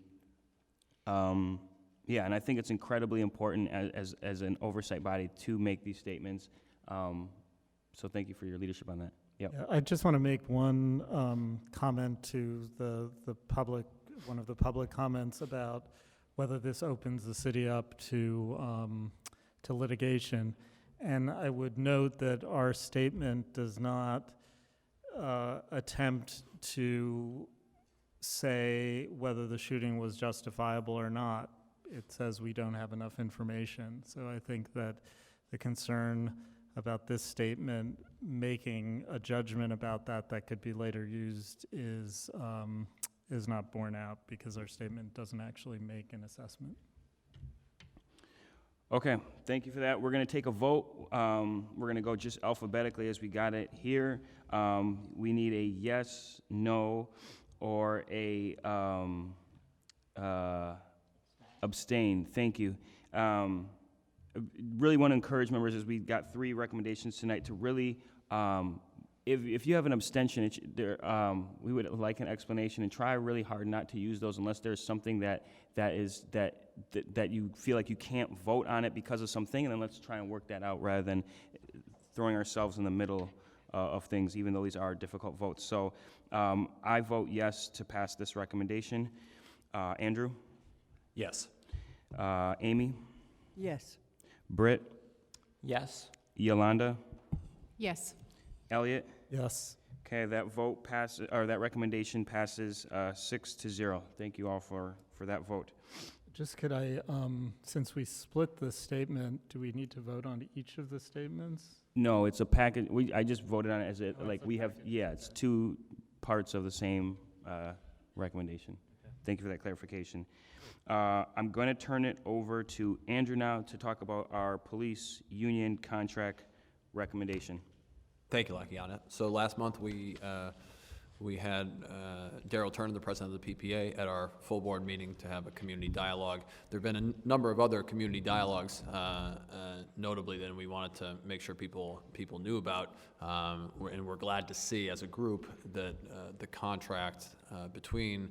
Yeah, and I think it's incredibly important as an oversight body to make these statements. So thank you for your leadership on that. Yep. Yeah, I just want to make one comment to the public, one of the public comments about whether this opens the city up to litigation. And I would note that our statement does not attempt to say whether the shooting was justifiable or not. It says we don't have enough information. So I think that the concern about this statement making a judgment about that could be later used is not borne out, because our statement doesn't actually make an assessment. Okay, thank you for that. We're going to take a vote. We're going to go just alphabetically as we got it here. We need a yes, no, or a abstain. Thank you. Really want to encourage members, as we got 3 recommendations tonight, to really, if you have an abstention, we would like an explanation, and try really hard not to use those unless there's something that you feel like you can't vote on it because of something, and then let's try and work that out rather than throwing ourselves in the middle of things, even though these are difficult votes. So I vote yes to pass this recommendation. Andrew? Yes. Amy? Yes. Britt? Yes. Yolanda? Yes. Elliot? Yes. Okay, that vote passes, or that recommendation passes 6-0. Thank you all for that vote. Just could I, since we split the statement, do we need to vote on each of the statements? No, it's a package. I just voted on it as we have, it's 2 parts of the same recommendation. Thank you for that clarification. I'm going to turn it over to Andrew now to talk about our police union contract recommendation. Thank you, Lakiana. So last month, we had Daryl Turner, the president of the PPA, at our full board meeting to have a community dialogue. There have been a number of other community dialogues, notably that we wanted to make sure people knew about, and we're glad to see as a group that the contract between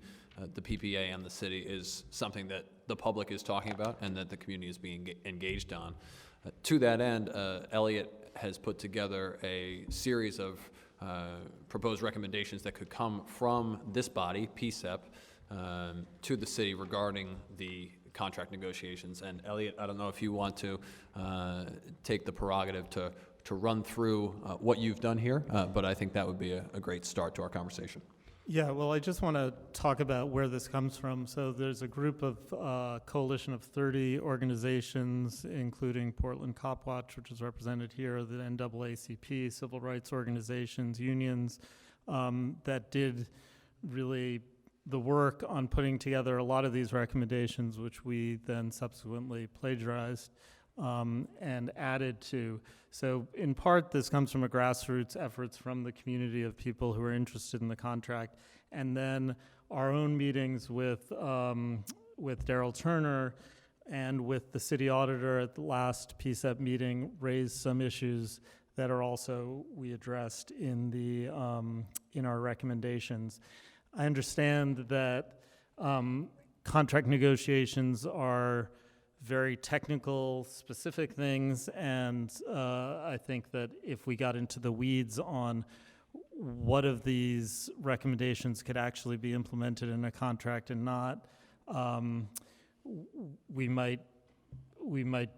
the PPA and the city is something that the public is talking about and that the community is being engaged on. To that end, Elliot has put together a series of proposed recommendations that could come from this body, PCCEP, to the city regarding the contract negotiations. And Elliot, I don't know if you want to take the prerogative to run through what you've done here, but I think that would be a great start to our conversation. Yeah, well, I just want to talk about where this comes from. So there's a group of coalition of 30 organizations, including Portland Cop Watch, which is represented here, the NAACP, civil rights organizations, unions, that did really the work on putting together a lot of these recommendations, which we then subsequently plagiarized and added to. So in part, this comes from a grassroots efforts from the community of people who are interested in the contract. And then our own meetings with Daryl Turner and with the city auditor at the last PCCEP meeting raised some issues that are also we addressed in the in our recommendations. I understand that contract negotiations are very technical, specific things, and I think that if we got into the weeds on what of these recommendations could actually be implemented in a contract and not, we might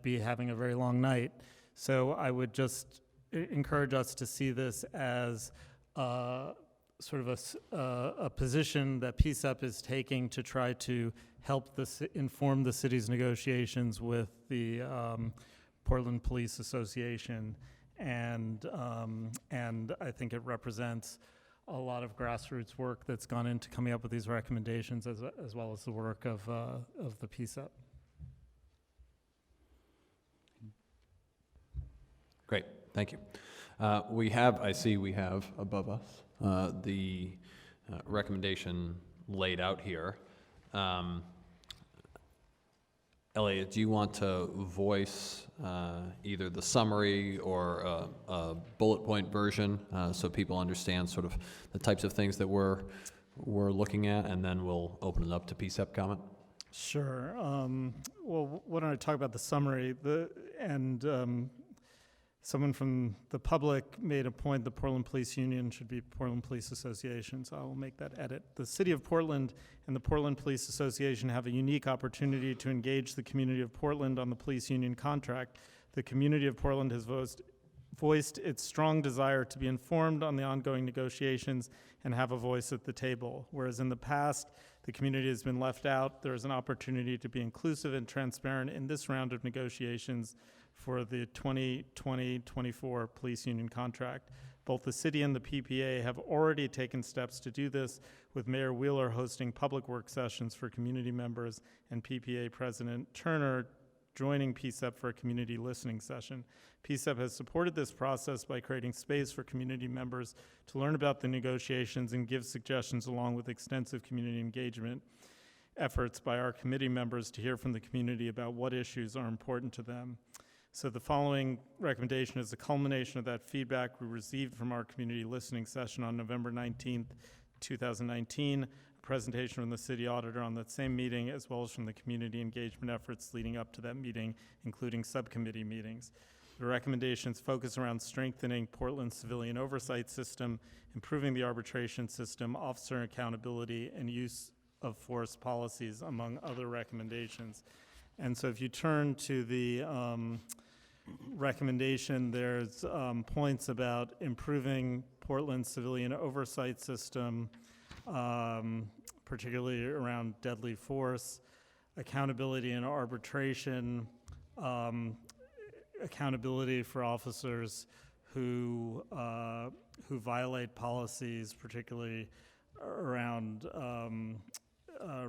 be having a very long night. So I would just encourage us to see this as sort of a position that PCCEP is taking to try to help inform the city's negotiations with the Portland Police Association, and I think it represents a lot of grassroots work that's gone into coming up with these recommendations, as well as the work of the PCCEP. Great, thank you. I see we have above us the recommendation laid out here. Elliot, do you want to voice either the summary or a bullet point version so people understand sort of the types of things that we're looking at, and then we'll open it up to PCCEP comment? Sure. Well, why don't I talk about the summary? Someone from the public made a point the Portland Police Union should be Portland Police Association, so I will make that edit. The City of Portland and the Portland Police Association have a unique opportunity to engage the community of Portland on the police union contract. The community of Portland has voiced its strong desire to be informed on the ongoing negotiations and have a voice at the table. Whereas in the past, the community has been left out, there is an opportunity to be inclusive and transparent in this round of negotiations for the 2020-24 police union contract. Both the city and the PPA have already taken steps to do this, with Mayor Wheeler hosting public work sessions for community members and PPA President Turner joining PCCEP for a community listening session. PCCEP has supported this process by creating space for community members to learn about the negotiations and give suggestions, along with extensive community engagement efforts by our committee members to hear from the community about what issues are important to them. So the following recommendation is a culmination of that feedback we received from our community listening session on November 19th, 2019, a presentation from the city auditor on that same meeting, as well as from the community engagement efforts leading up to that meeting, including subcommittee meetings. The recommendations focus around strengthening Portland's civilian oversight system, improving the arbitration system, officer accountability, and use of force policies, among other recommendations. And so if you turn to the recommendation, there's points about improving Portland's civilian oversight system, particularly around deadly force, accountability and arbitration, accountability for officers who violate policies, particularly around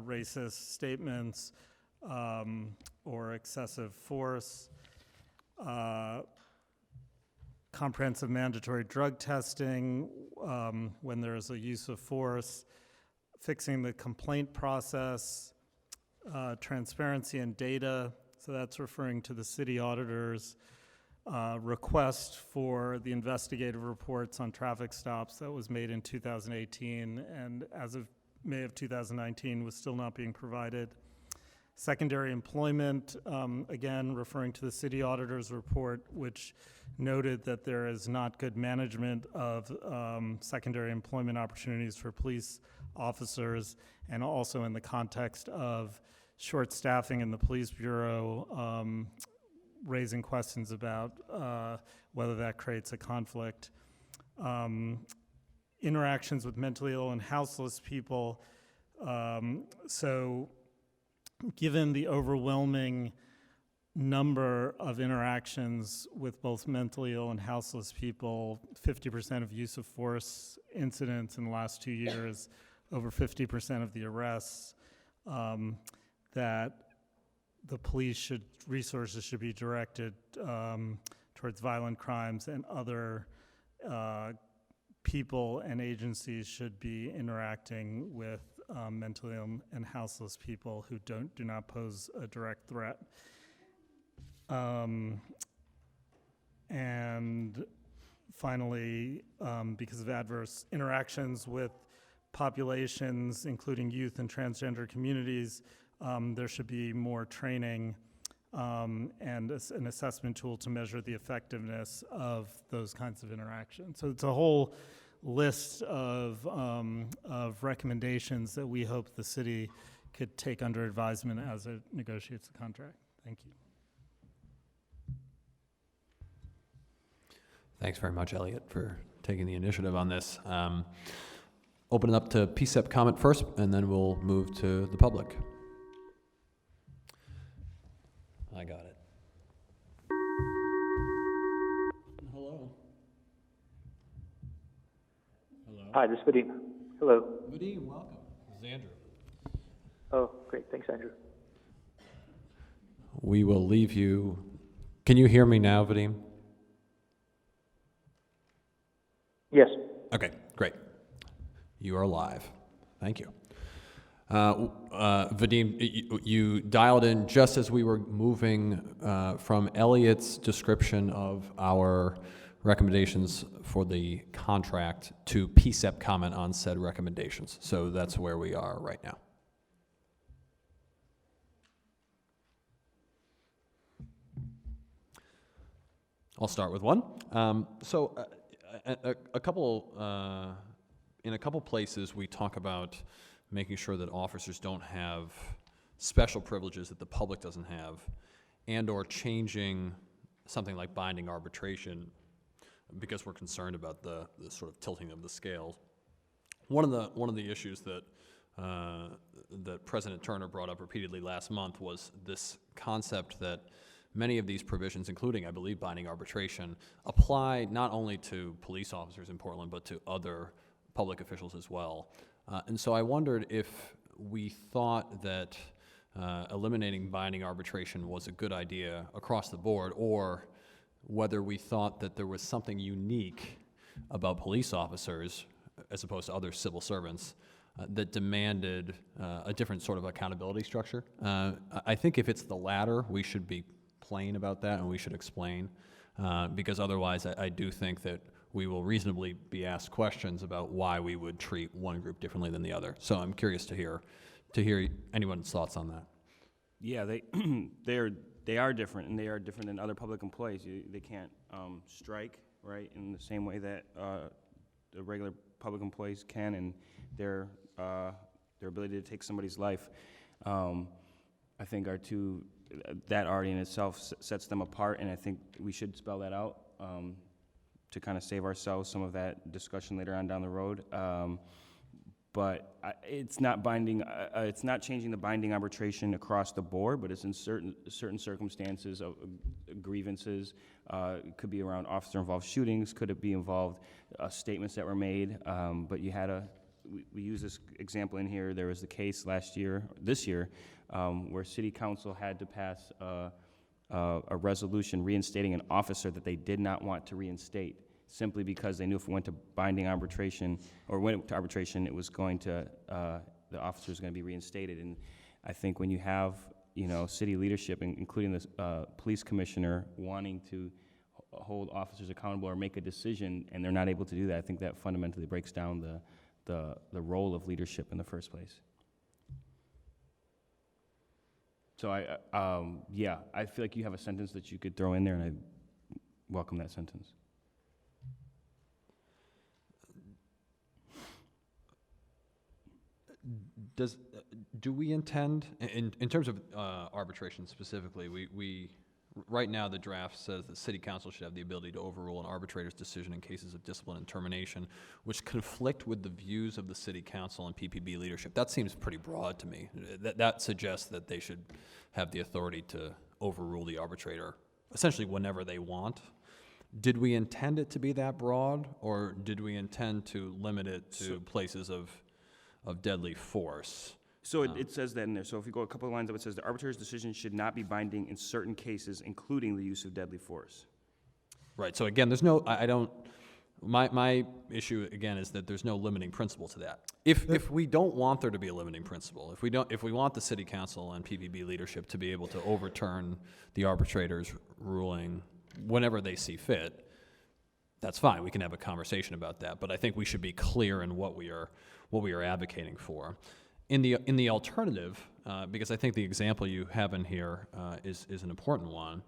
racist statements or excessive force, comprehensive mandatory drug testing when there is a use of force, fixing the complaint process, transparency and data. So that's referring to the city auditor's request for the investigative reports on traffic stops that was made in 2018, and as of May of 2019 was still not being provided. Secondary employment, again, referring to the city auditor's report, which noted that there is not good management of secondary employment opportunities for police officers, and also in the context of short staffing in the police bureau, raising questions about whether that creates a conflict. Interactions with mentally ill and houseless people. So given the overwhelming number of interactions with both mentally ill and houseless people, 50% of use of force incidents in the last 2 years, over 50% of the arrests, that the police resources should be directed towards violent crimes, and other people and agencies should be interacting with mentally ill and houseless people who do not pose a direct threat. And finally, because of adverse interactions with populations, including youth and transgender communities, there should be more training and an assessment tool to measure the effectiveness of those kinds of interactions. So it's a whole list of recommendations that we hope the city could take under advisement as it negotiates the contract. Thank you. Thanks very much, Elliot, for taking the initiative on this. Open it up to PCCEP comment first, and then we'll move to the public. I got it. Hello. Hello. Hi, this is Vadim. Hello. Vadim, welcome. This is Andrew. Oh, great. Thanks, Andrew. We will leave you. Can you hear me now, Vadim? Yes. Okay, great. You are live. Thank you. Vadim, you dialed in just as we were moving from Elliot's description of our recommendations for the contract to PCCEP comment on said recommendations. So that's where we are right now. I'll start with one. In a couple places, we talk about making sure that officers don't have special privileges that the public doesn't have, and or changing something like binding arbitration because we're concerned about the sort of tilting of the scales. One of the issues that that President Turner brought up repeatedly last month was this concept that many of these provisions, including, I believe, binding arbitration, apply not only to police officers in Portland, but to other public officials as well. And so I wondered if we thought that eliminating binding arbitration was a good idea across the board, or whether we thought that there was something unique about police officers as opposed to other civil servants that demanded a different sort of accountability structure. I think if it's the latter, we should be plain about that and we should explain, because otherwise I do think that we will reasonably be asked questions about why we would treat one group differently than the other. So I'm curious to hear anyone's thoughts on that. Yeah, they are different, and they are different than other public employees. They can't strike, right, in the same way that the regular public employees can, and their ability to take somebody's life, I think that already in itself sets them apart, and I think we should spell that out to kind of save ourselves some of that discussion later on down the road. But it's not binding. It's not changing the binding arbitration across the board, but it's in certain circumstances of grievances. It could be around officer-involved shootings. Could it be involved statements that were made? But you had we use this example in here. There was the case this year, where City Council had to pass a resolution reinstating an officer that they did not want to reinstate, simply because they knew if it went to binding arbitration, or went to arbitration, it was going to, the officer was going to be reinstated. And I think when you have, city leadership, including the police commissioner, wanting to hold officers accountable or make a decision, and they're not able to do that, I think that fundamentally breaks down the role of leadership in the first place. So I feel like you have a sentence that you could throw in there, and I welcome that sentence. Do we intend, in terms of arbitration specifically, we right now the draft says that City Council should have the ability to overrule an arbitrator's decision in cases of discipline and termination, which conflict with the views of the City Council and PPB leadership. That seems pretty broad to me. That suggests that they should have the authority to overrule the arbitrator essentially whenever they want. Did we intend it to be that broad, or did we intend to limit it to places of deadly force? So it says that in there. So if you go a couple of lines up, it says the arbitrator's decision should not be binding in certain cases, including the use of deadly force. Right. So again, my issue again is that there's no limiting principle to that. If we don't want there to be a limiting principle, if we want the City Council and PPB leadership to be able to overturn the arbitrator's ruling whenever they see fit, that's fine. We can have a conversation about that. But I think we should be clear in what we are advocating for. In the alternative, because I think the example you have in here is an important one.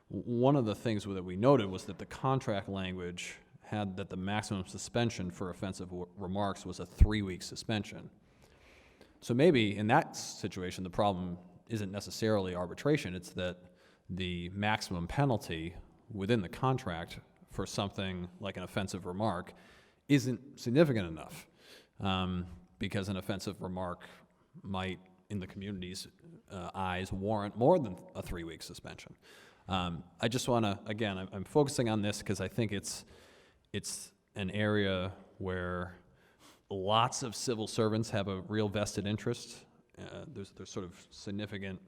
One of the things that we noted was that the contract language had that the maximum suspension for offensive remarks was a 3-week suspension. So maybe in that situation, the problem isn't necessarily arbitration. It's that the maximum penalty within the contract for something like an offensive remark isn't significant enough. Because an offensive remark might, in the community's eyes, warrant more than a 3-week suspension. I just want to, again, I'm focusing on this because I think it's an area where lots of civil servants have a real vested interest. There's sort of significant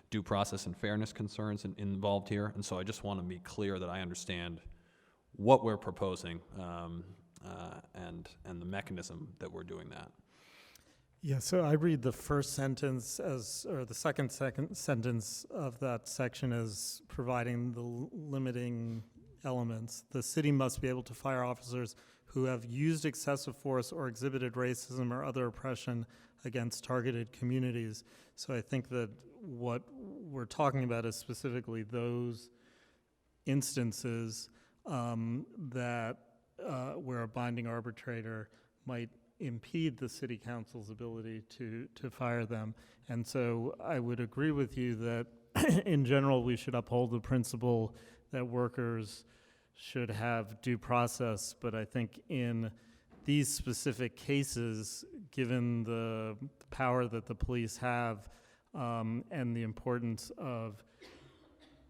due process and fairness concerns involved here, and so I just want to be clear that I understand what we're proposing and the mechanism that we're doing that. Yeah, so I read the first sentence or the second sentence of that section as providing the limiting elements. The city must be able to fire officers who have used excessive force or exhibited racism or other oppression against targeted communities. So I think that what we're talking about is specifically those instances that where a binding arbitrator might impede the City Council's ability to fire them. And so I would agree with you that in general we should uphold the principle that workers should have due process, but I think in these specific cases, given the power that the police have and the importance of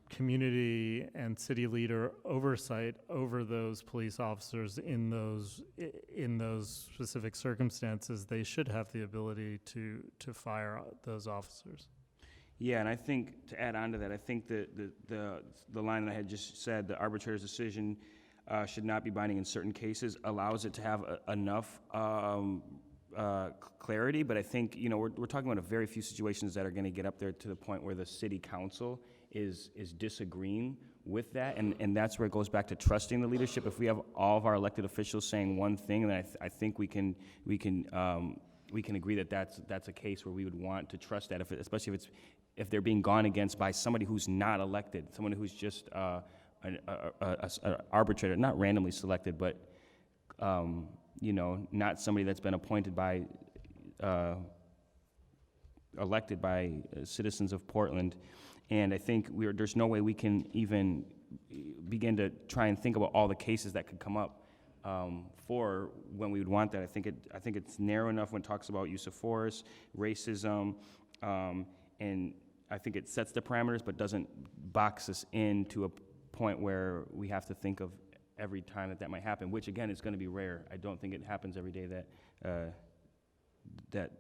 community and city leader oversight over those police officers in those specific circumstances, they should have the ability to fire those officers. Yeah, and I think, to add on to that, I think the line that I had just said, the arbitrator's decision should not be binding in certain cases, allows it to have enough clarity, but I think, you know, we're talking about a very few situations that are gonna get up there to the point where the city council is disagreeing with that, and that's where it goes back to trusting the leadership. If we have all of our elected officials saying one thing, then I think we can agree that that's a case where we would want to trust that, especially if they're being gone against by somebody who's not elected, someone who's just an arbitrator, not randomly selected, but you know, not somebody that's been appointed by, elected by citizens of Portland. And I think there's no way we can even begin to try and think about all the cases that could come up for when we would want that. I think it's narrow enough when it talks about use of force, racism, and I think it sets the parameters, but doesn't box us into a point where we have to think of every time that might happen, which again is going to be rare. I don't think it happens every day that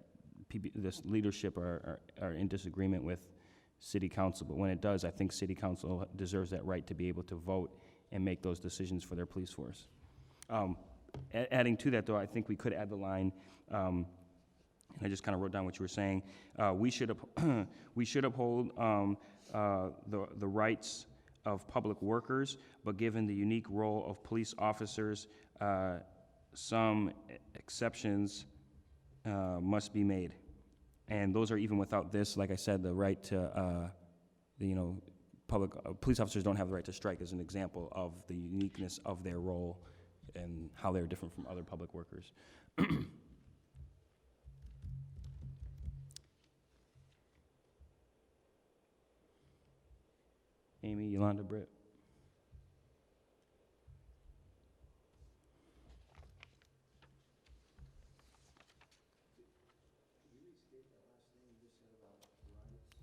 this leadership are in disagreement with city council. But when it does, I think city council deserves that right to be able to vote and make those decisions for their police force. Adding to that, though, I think we could add the line, and I just kind of wrote down what you were saying. We should uphold the rights of public workers, but given the unique role of police officers, some exceptions must be made. And those are even without this, like I said, the right to, police officers don't have the right to strike as an example of the uniqueness of their role and how they're different from other public workers. Amy, Yolanda, Britt.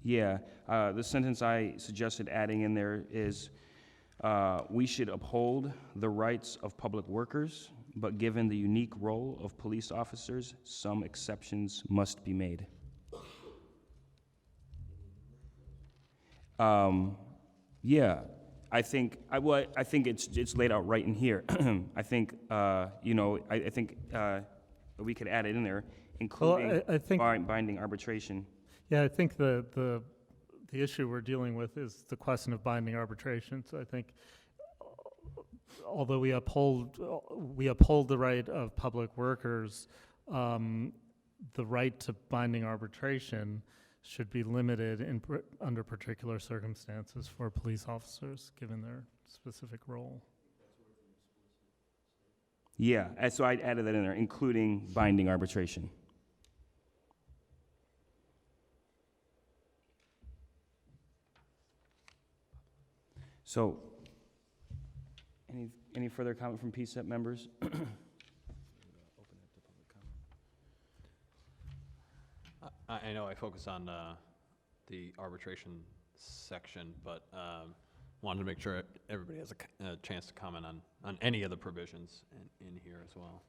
Yeah, the sentence I suggested adding in there is, we should uphold the rights of public workers, but given the unique role of police officers, some exceptions must be made. Yeah, I think it's laid out right in here. I think I think we could add it in there, including I think binding arbitration. Yeah, I think the issue we're dealing with is the question of binding arbitration. So I think, although we uphold the right of public workers, the right to binding arbitration should be limited under particular circumstances for police officers, given their specific role. Yeah, and so I added that in there, including binding arbitration. So, any further comment from PCCEP members? I know I focus on the arbitration section, but wanted to make sure everybody has a chance to comment on any of the provisions in here as well.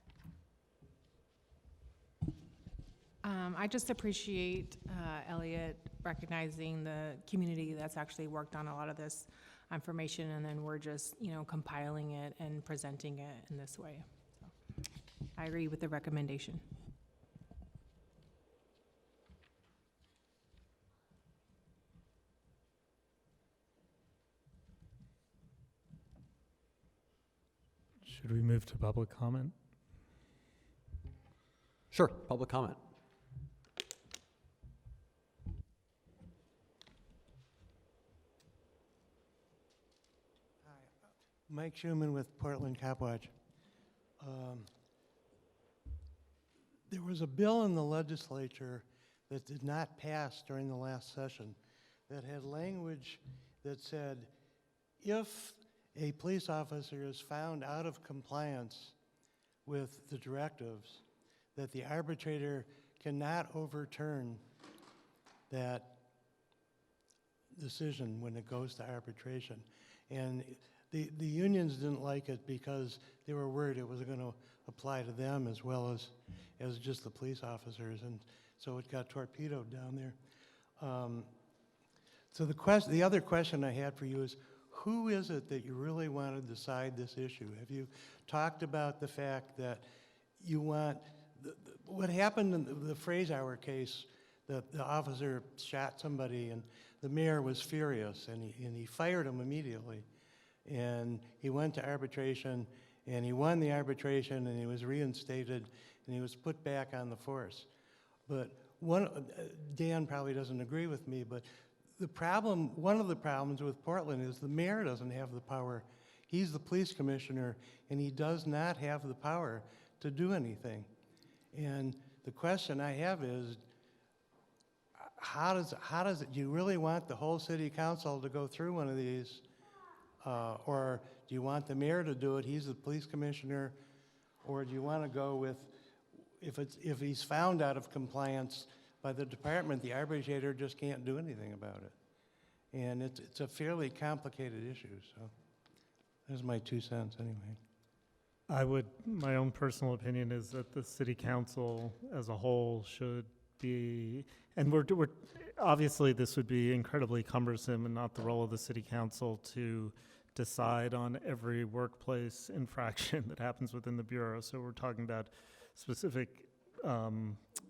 I just appreciate Elliot recognizing the community that's actually worked on a lot of this information, and then we're just, compiling it and presenting it in this way. So, I agree with the recommendation. Should we move to public comment? Sure, public comment. Mike Schuman with Portland Cop Watch. There was a bill in the legislature that did not pass during the last session that had language that said, if a police officer is found out of compliance with the directives, that the arbitrator cannot overturn that decision when it goes to arbitration. And the unions didn't like it because they were worried it was going to apply to them as well as just the police officers, and so it got torpedoed down there. So the other question I had for you is, who is it that you really want to decide this issue? Have you talked about the fact that you want, what happened in the Fraser case, the officer shot somebody and the mayor was furious and he fired him immediately. And he went to arbitration and he won the arbitration and he was reinstated and he was put back on the force. But Dan probably doesn't agree with me, but one of the problems with Portland is the mayor doesn't have the power. He's the police commissioner, and he does not have the power to do anything. And the question I have is, how does it, do you really want the whole city council to go through one of these? Or do you want the mayor to do it? He's the police commissioner. Or do you want to go with, if he's found out of compliance by the department, the arbitrator just can't do anything about it. And it's a fairly complicated issue, so there's my 2 cents anyway. My own personal opinion is that the city council as a whole should be, and we're obviously this would be incredibly cumbersome and not the role of the city council to decide on every workplace infraction that happens within the Bureau. So we're talking about specific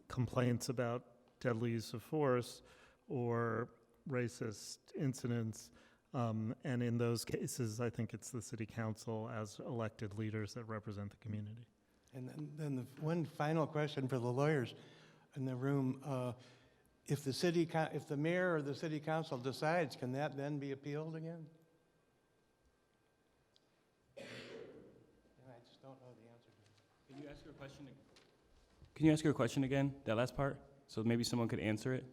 complaints about deadly use of force or racist incidents. And in those cases, I think it's the city council as elected leaders that represent the community. And then the one final question for the lawyers in the room, if the mayor or the city council decides, can that then be appealed again? I just don't know the answer to that. Can you ask her a question again? Can you ask her a question again, that last part? So maybe someone could answer it?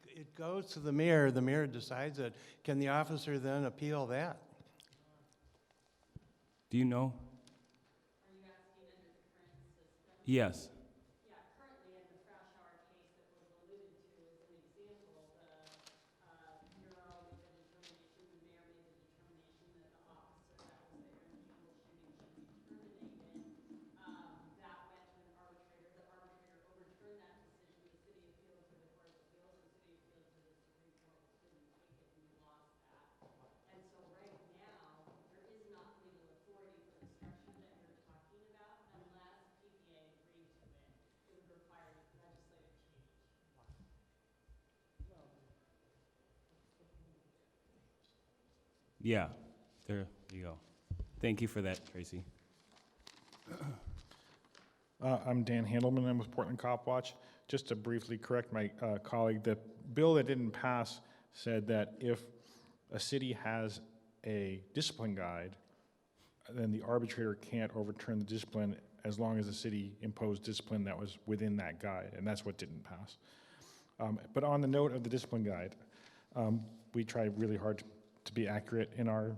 It goes to the mayor decides it. Can the officer then appeal that? Do you know? Are you asking under the current system? Yes. Yeah, currently in the Frashauer case that was alluded to as an example, the Bureau made the determination, the mayor made the determination that the officer that was there in the Campbell shooting should be terminated. That went to an arbitrator. The arbitrator overturned that decision. The city appealed to the Court of Appeals. The city appealed to the Supreme Court. Didn't take it, and we lost that. And so right now, there is not legal authority for the structure that you're talking about unless PPA agreed to it. It would require legislative change. Yeah, there you go. Thank you for that, Tracy. I'm Dan Handelman. I'm with Portland Cop Watch. Just to briefly correct my colleague, the bill that didn't pass said that if a city has a discipline guide, then the arbitrator can't overturn the discipline as long as the city imposed discipline that was within that guide, and that's what didn't pass. But on the note of the discipline guide, we try really hard to be accurate in our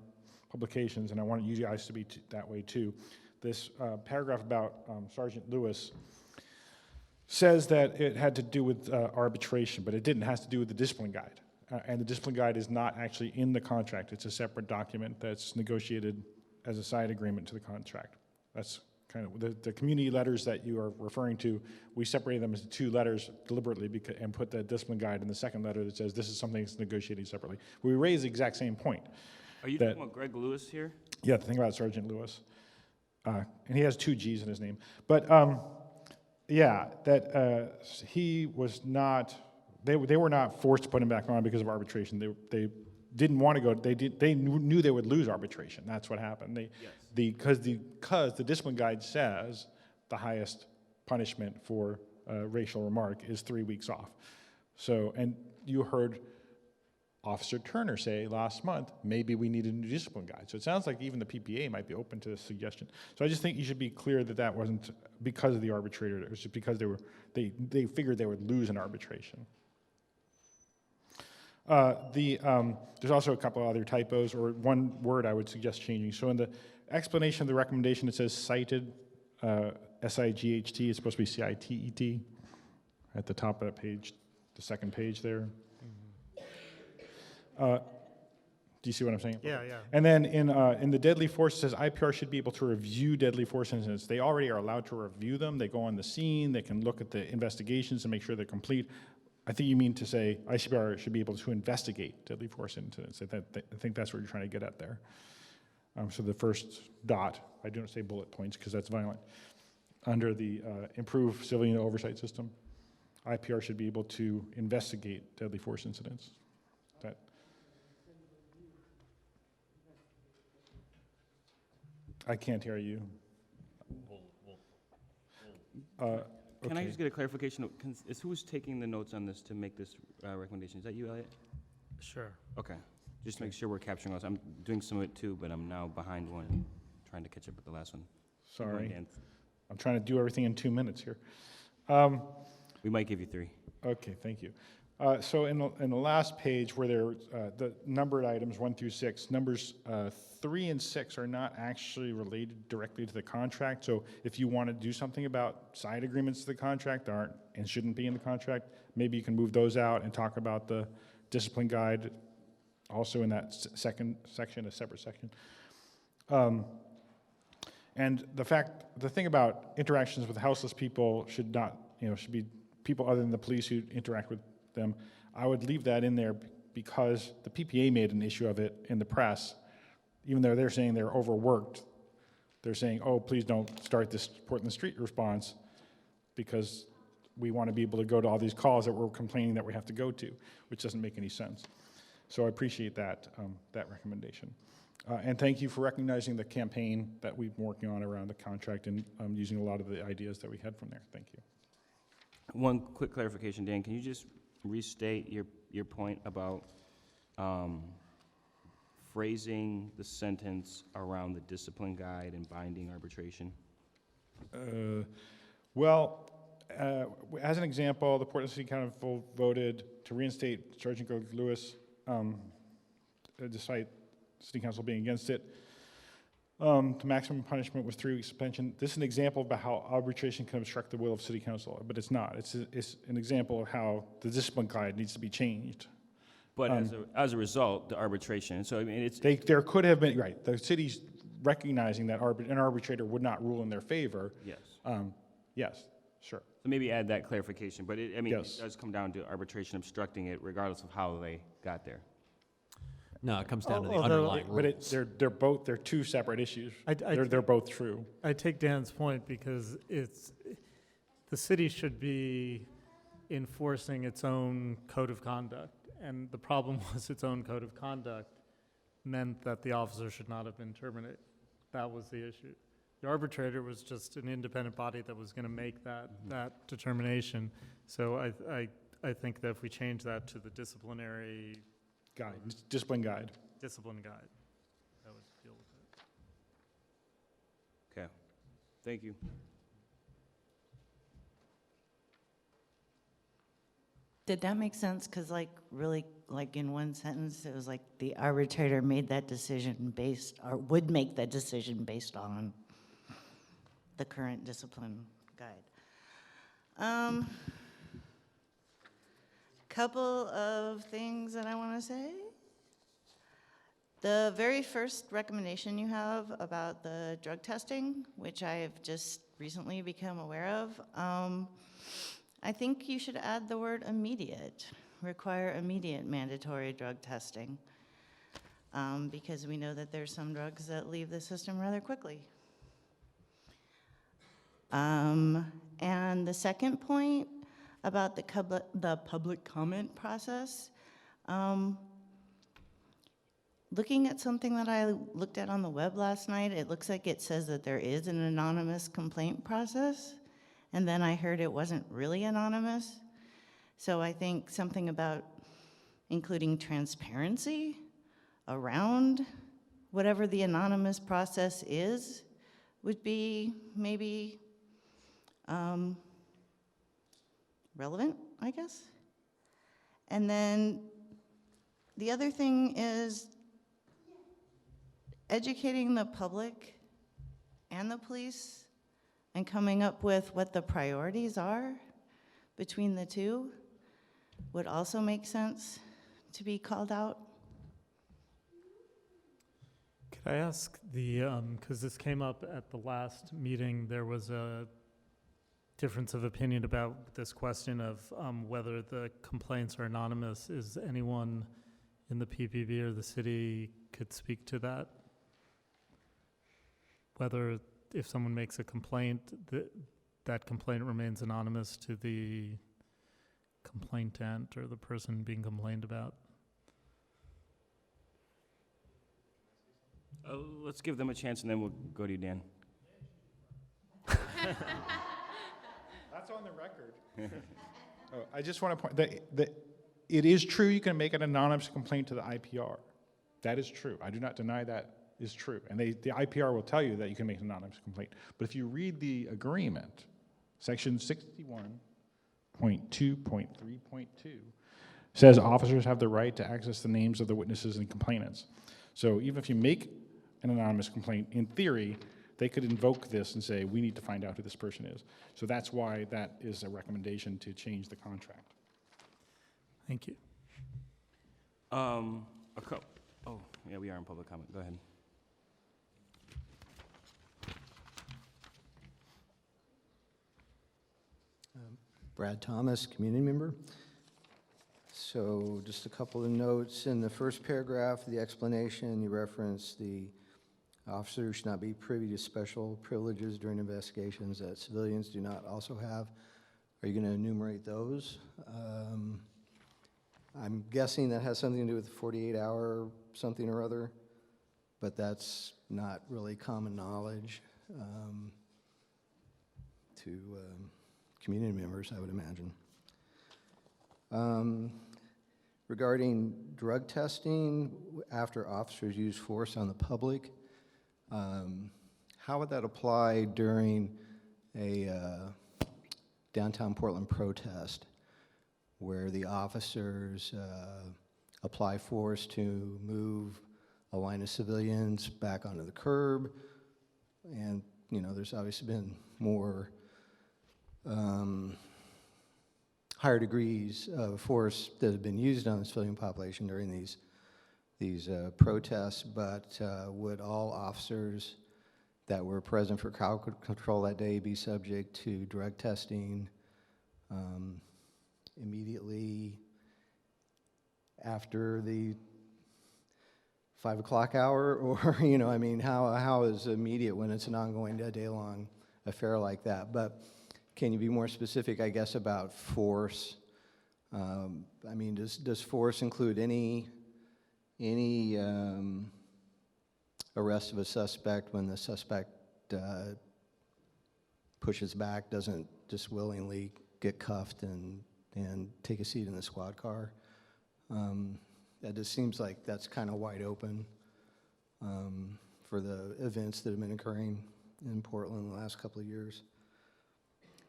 publications, and I want you guys to be that way too. This paragraph about Sergeant Lewis says that it had to do with arbitration, but it didn't. It has to do with the discipline guide. And the discipline guide is not actually in the contract. It's a separate document that's negotiated as a side agreement to the contract. That's kind of the community letters that you are referring to. We separated them into 2 letters deliberately and put the discipline guide in the second letter that says this is something that's negotiated separately. We raise the exact same point. Are you talking about Greg Lewis here? Yeah, the thing about Sergeant Lewis. And he has 2 G's in his name. But yeah, that he was not, they were not forced to put him back on because of arbitration. They didn't want to go, they knew they would lose arbitration. That's what happened. Because the discipline guide says the highest punishment for racial remark is 3 weeks off. So, and you heard Officer Turner say last month, maybe we need a new discipline guide. So it sounds like even the PPA might be open to this suggestion. So I just think you should be clear that that wasn't because of the arbitrator. It was just because they figured they would lose an arbitration. There's also a couple other typos, or one word I would suggest changing. So in the explanation of the recommendation, it says cited, S-I-G-H-T. It's supposed to be C-I-T-E-T at the top of that page, the second page there. Do you see what I'm saying? Yeah, yeah. And then in the deadly force, it says IPR should be able to review deadly force incidents. They already are allowed to review them. They go on the scene. They can look at the investigations and make sure they're complete. I think you mean to say ICBR should be able to investigate deadly force incidents. I think that's what you're trying to get at there. So the first dot, I don't say bullet points because that's violent. Under the improve civilian oversight system, IPR should be able to investigate deadly force incidents. That. I can't hear you. Can I Okay. just get a clarification? Who's taking the notes on this to make this recommendation? Is that you, Elliot? Sure. Okay. Just make sure we're capturing us. I'm doing some of it too, but I'm now behind one, trying to catch up with the last one. Sorry. Dan. I'm trying to do everything in 2 minutes here. We might give you 3. Okay, thank you. So in the last page where there the numbered items 1 through 6, numbers 3 and 6 are not actually related directly to the contract. So if you want to do something about side agreements to the contract that aren't and shouldn't be in the contract, maybe you can move those out and talk about the discipline guide also in that second section, a separate section. And the thing about interactions with houseless people should not, should be people other than the police who interact with them. I would leave that in there because the PPA made an issue of it in the press. Even though they're saying they're overworked, they're saying, oh, please don't start this Portland Street response because we want to be able to go to all these calls that we're complaining that we have to go to, which doesn't make any sense. So I appreciate that, that recommendation. And thank you for recognizing the campaign that we've been working on around the contract and using a lot of the ideas that we had from there. Thank you. One quick clarification, Dan. Can you just restate your point about phrasing the sentence around the discipline guide and binding arbitration? As an example, the Portland City Council voted to reinstate Sergeant Greg Lewis, despite City Council being against it. The maximum punishment was 3 weeks suspension. This is an example about how arbitration can obstruct the will of City Council, but it's not. It's an example of how the discipline guide needs to be changed. But as a result, the arbitration. So I mean, there could have been right. The city's recognizing that an arbitrator would not rule in their favor. Yes. Yes. Sure. So maybe add that clarification. But Yes. It does come down to arbitration obstructing it, regardless of how they got there. No, it comes down to the Although- underlying rules. But they're two separate issues. They're both true. I take Dan's point because the city should be enforcing its own code of conduct, and the problem was its own code of conduct meant that the officer should not have been terminated. That was the issue. The arbitrator was just an independent body that was going to make that determination. So I think that if we change that to the disciplinary guide, discipline guide, that would deal with it. Okay. Thank you. Did that make sense? Because really, in one sentence, it was like the arbitrator made that decision would make that decision based on the current discipline guide. Couple of things that I want to say. The very first recommendation you have about the drug testing, which I have just recently become aware of, I think you should add the word immediate, require immediate mandatory drug testing, because we know that there's some drugs that leave the system rather quickly. And the second point about the public comment process, looking at something that I looked at on the web last night, it looks like it says that there is an anonymous complaint process. And then I heard it wasn't really anonymous. So I think something about including transparency around whatever the anonymous process is would be maybe relevant, I guess. And then the other thing is educating the public and the police and coming up with what the priorities are between the two would also make sense to be called out. Could I ask because this came up at the last meeting, there was difference of opinion about this question of whether the complaints are anonymous. Is anyone in the PPB or the city could speak to that? Whether if someone makes a complaint, that complaint remains anonymous to the complainant or the person being complained about? Let's give them a chance, and then we'll go to you, Dan. That's on the record. I just want to point that it is true you can make an anonymous complaint to the IPR. That is true. I do not deny that is true. And the IPR will tell you that you can make an anonymous complaint. But if you read the agreement, section 61.2.3.2 says officers have the right to access the names of the witnesses and complainants. So even if you make an anonymous complaint, in theory, they could invoke this and say, we need to find out who this person is. So that's why that is a recommendation to change the contract. Thank you. Oh, yeah, we are in public comment. Go ahead. Brad Thomas, community member. So just a couple of notes. In the first paragraph of the explanation, you reference the officer should not be privy to special privileges during investigations that civilians do not also have. Are you going to enumerate those? I'm guessing that has something to do with the 48-hour something or other, but that's not really common knowledge to community members, I would imagine. Regarding drug testing, after officers use force on the public, how would that apply during a downtown Portland protest where the officers apply force to move a line of civilians back onto the curb? And, you know, there's obviously been more higher degrees of force that have been used on the civilian population during these protests, but would all officers that were present for crowd control that day be subject to drug testing immediately after the 5 o'clock hour? Or, you know, I mean, how is immediate when it's an ongoing day-long affair like that? But can you be more specific, I guess, about force? I mean, does force include any arrest of a suspect when the suspect pushes back, doesn't just willingly get cuffed and take a seat in the squad car? That just seems like that's kind of wide open for the events that have been occurring in Portland in the last couple of years.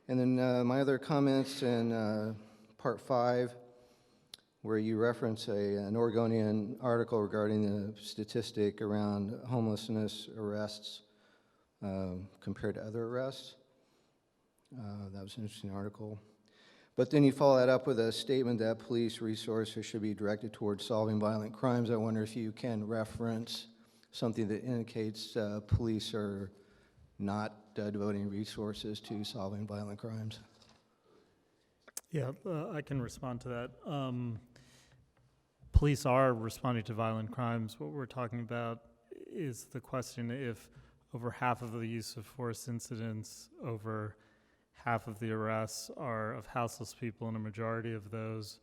And then my other comments in part 5, where you reference an Oregonian article regarding the statistic around homelessness arrests compared to other arrests. That was an interesting article. But then you follow that up with a statement that police resources should be directed towards solving violent crimes. I wonder if you can reference something that indicates police are not devoting resources to solving violent crimes. Yeah, I can respond to that. Police are responding to violent crimes. What we're talking about is the question if over half of the use of force incidents, over half of the arrests are of houseless people, and a majority of those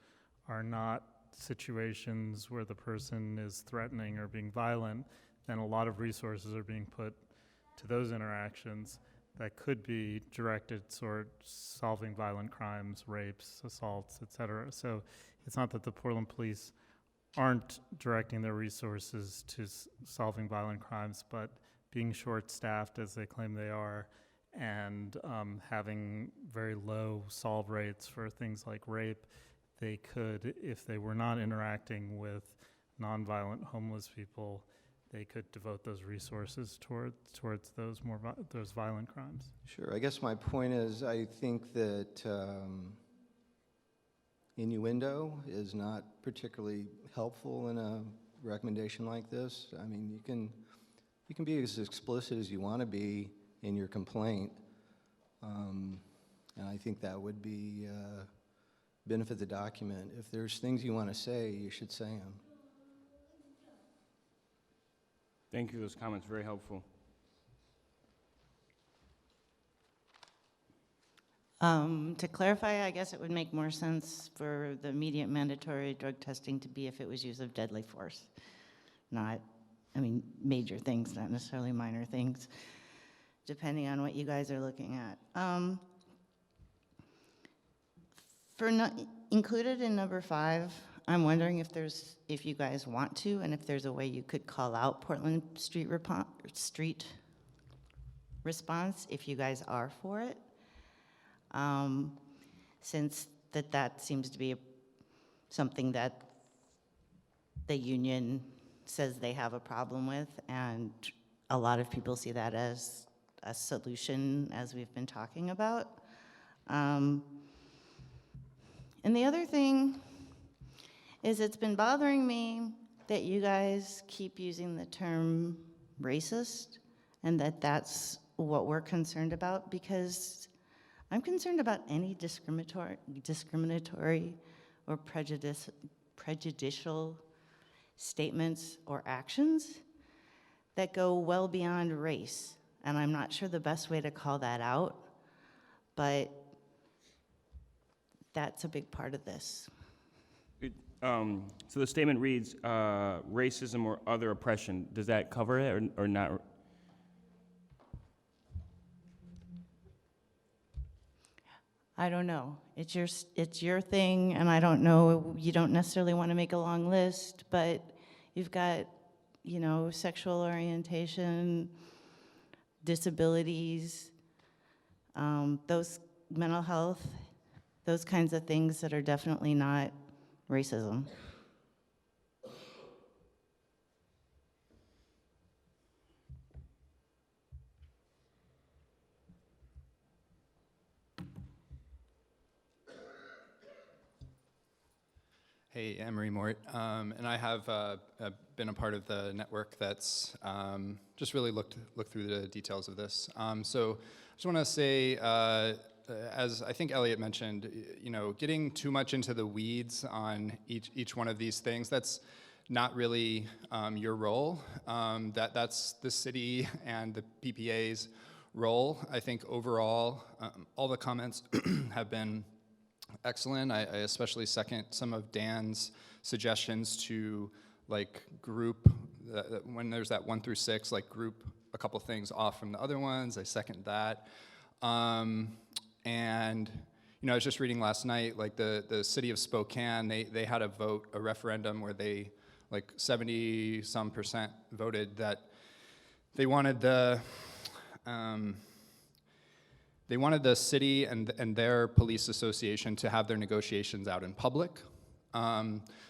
are not situations where the person is threatening or being violent, then a lot of resources are being put to those interactions that could be directed toward solving violent crimes, rapes, assaults, etc. So it's not that the Portland police aren't directing their resources to solving violent crimes, but being short-staffed as they claim they are, and having very low solve rates for things like rape, they could, if they were not interacting with nonviolent homeless people, they could devote those resources towards those those violent crimes. Sure. I guess my point is, I think that innuendo is not particularly helpful in a recommendation like this. I mean, you can be as explicit as you want to be in your complaint. And I think that would be benefit the document. If there's things you want to say, you should say them. Thank you for those comments, very helpful. To clarify, I guess it would make more sense for the immediate mandatory drug testing to be if it was use of deadly force. Not, I mean, major things, not necessarily minor things, depending on what you guys are looking at. Included in number 5, I'm wondering if you guys want to, and if there's a way you could call out Portland street response if you guys are for it. Since that seems to be something that the union says they have a problem with, and a lot of people see that as a solution, as we've been talking about. And the other thing is, it's been bothering me that you guys keep using the term racist, and that's what we're concerned about, because I'm concerned about any discriminatory or prejudicial statements or actions that go well beyond race. And I'm not sure the best way to call that out, but that's a big part of this. So the statement reads, racism or other oppression. Does that cover it or not? I don't know. It's your thing, and I don't know. You don't necessarily want to make a long list, but you've got, sexual orientation, disabilities, those mental health, those kinds of things that are definitely not racism. Hey, Emery Mort, and I have been a part of the network that's just really looked through the details of this. So I just want to say, as I think Elliot mentioned, getting too much into the weeds on each one of these things, that's not really your role. That's the city and the PPA's role. I think overall, all the comments have been excellent. I especially second some of Dan's suggestions to group, when there's that 1 through 6, group a couple things off from the other ones. I second that. And I was just reading last night, the city of Spokane, they had a referendum where they 70-some% voted that they wanted the city and their police association to have their negotiations out in public.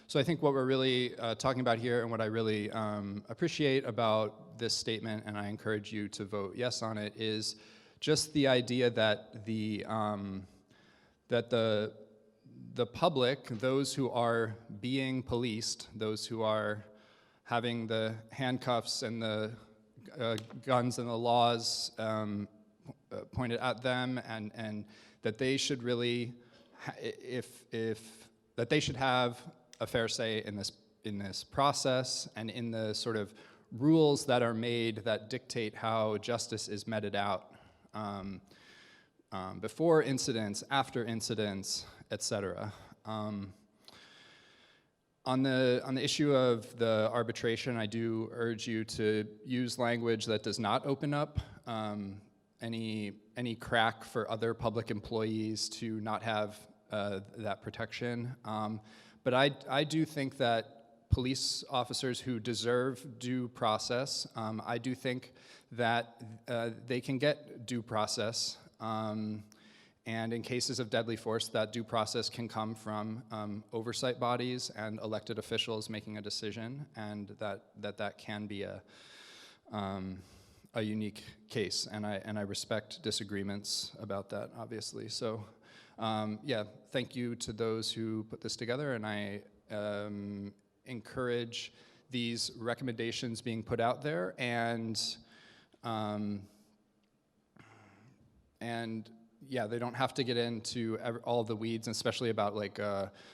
So I think what we're really talking about here, and what I really appreciate about this statement, and I encourage you to vote yes on it, is just the idea that the public, those who are being policed, those who are having the handcuffs and the guns and the laws pointed at them, and that they should really, that they should have a fair say in this process, and in the sort of rules that are made that dictate how justice is meted out before incidents, after incidents, etc. On the issue of the arbitration, I do urge you to use language that does not open up any crack for other public employees to not have that protection. But I do think that police officers who deserve due process, I do think that they can get due process. And in cases of deadly force, that due process can come from oversight bodies and elected officials making a decision, and that can be a unique case, and I respect disagreements about that, obviously. So, yeah, thank you to those who put this together, and I encourage these recommendations being put out there, and yeah, they don't have to get into all of the weeds, especially about like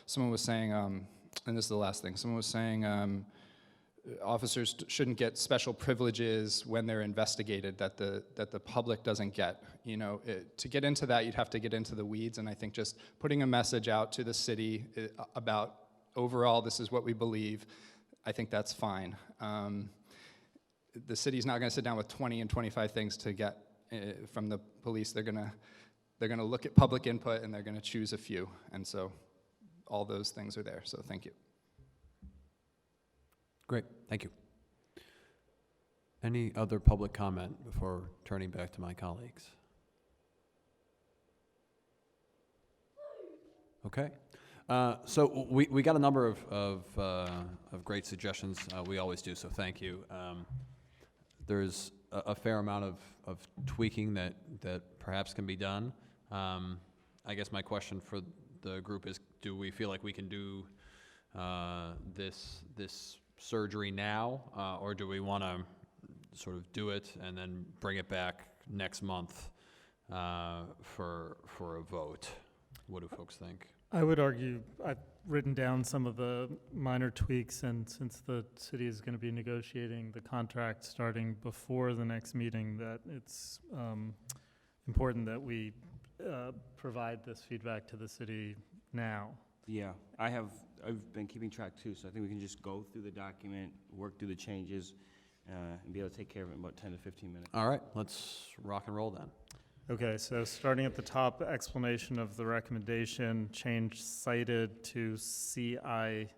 someone was saying, and this is the last thing. Someone was saying officers shouldn't get special privileges when they're investigated that the public doesn't get. You know, to get into that, you'd have to get into the weeds, and I think just putting a message out to the city about overall this is what we believe, I think that's fine. The city's not going to sit down with 20 and 25 things to get from the police. They're going to look at public input and they're going to choose a few, and so all those things are there. So thank you. Great, thank you. Any other public comment before turning back to my colleagues? Okay. So we got a number of great suggestions. We always do, so thank you. There's a fair amount of tweaking that perhaps can be done. I guess my question for the group is, do we feel like we can do this surgery now, or do we want to sort of do it and then bring it back next month for a vote? What do folks think? I would argue, I've written down some of the minor tweaks, and since the city is going to be negotiating the contract starting before the next meeting, that it's important that we provide this feedback to the city now. Yeah, I've been keeping track too, so I think we can just go through the document, work through the changes, and be able to take care of it in about 10 to 15 minutes. All right, let's rock and roll then. Okay, so starting at the top, explanation of the recommendation, change cited to CITED,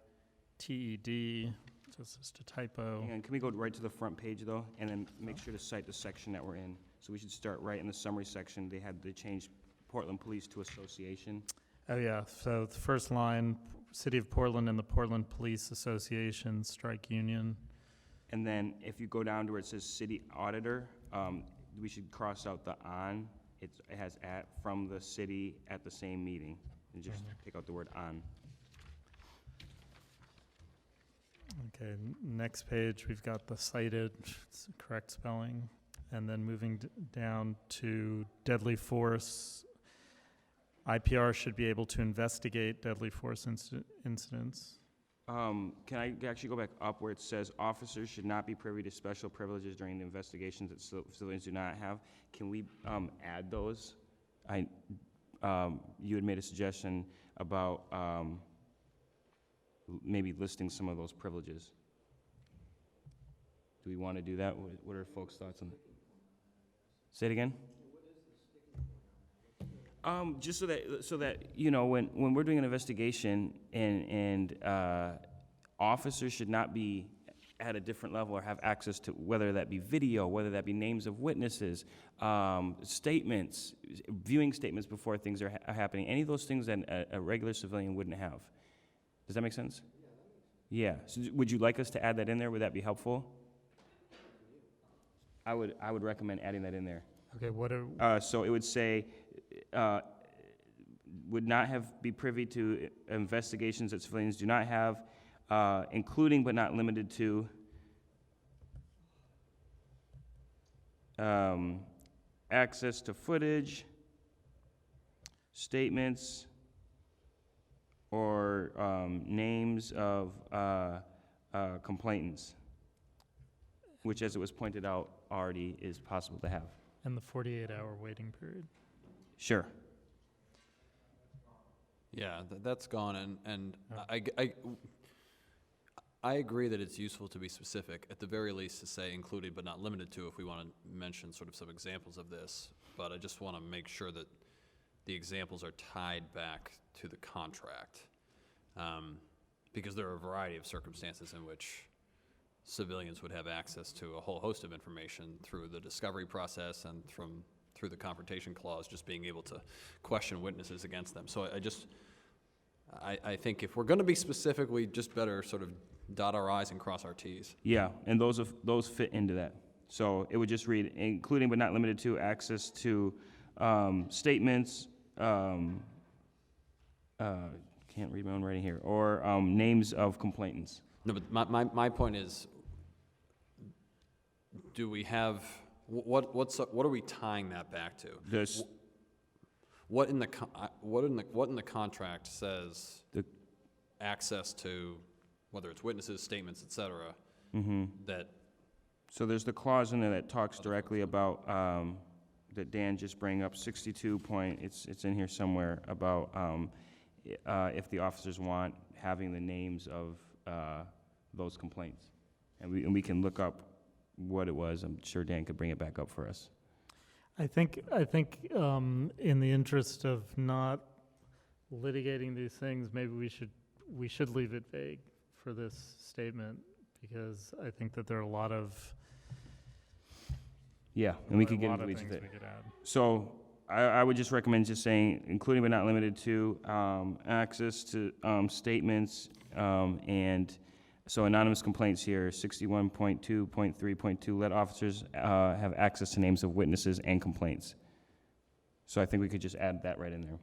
just a typo. Hang on, can we go right to the front page though, and then make sure to cite the section that we're in? So we should start right in the summary section. They changed Portland Police to Association. Oh yeah, so the first line, City of Portland and the Portland Police Association strike union. And then if you go down to where it says City Auditor, we should cross out the on. It has at from the city at the same meeting, and just take out the word on. Okay, next page, we've got the cited, it's correct spelling, and then moving down to deadly force. IPR should be able to investigate deadly force incidents. Can I actually go back up where it says officers should not be privy to special privileges during the investigations that civilians do not have? Can we add those? You had made a suggestion about maybe listing some of those privileges. Do we want to do that? What are folks' thoughts on that? Say it again. Just so that you know, when we're doing an investigation and officers should not be at a different level or have access to, whether that be video, whether that be names of witnesses, statements, viewing statements before things are happening, any of those things that a regular civilian wouldn't have. Does that make sense? Yeah. So would you like us to add that in there? Would that be helpful? I would recommend adding that in there. Okay, what are... So it would say, would not be privy to investigations that civilians do not have, including but not limited to access to footage, statements, or names of complainants, which, as it was pointed out, already is possible to have. And the 48-hour waiting period. Sure. Yeah, that's gone, and I agree that it's useful to be specific, at the very least to say included but not limited to, if we want to mention sort of some examples of this, but I just want to make sure that the examples are tied back to the contract, because there are a variety of circumstances in which civilians would have access to a whole host of information through the discovery process and through the confrontation clause, just being able to question witnesses against them. So I think if we're going to be specific, we just better sort of dot our I's and cross our T's. Yeah, and those fit into that. So it would just read, including but not limited to access to statements, can't read my own writing here, or names of complainants. No, but my point is, do we have, what are we tying that back to? what in the contract says access to, whether it's witnesses, statements, et cetera, that, So there's the clause in there that talks directly about, that Dan just bring up, 62 point, it's in here somewhere, about if the officers want having the names of those complaints. And we can look up what it was. I'm sure Dan could bring it back up for us. I think in the interest of not litigating these things, maybe we should leave it vague for this statement, because I think that there are a lot of And we could get into the weeds with it. So I would just recommend just saying, including but not limited to, access to statements, and so anonymous complaints here, 61.2.3.2, let officers have access to names of witnesses and complaints. So I think we could just add that right in there.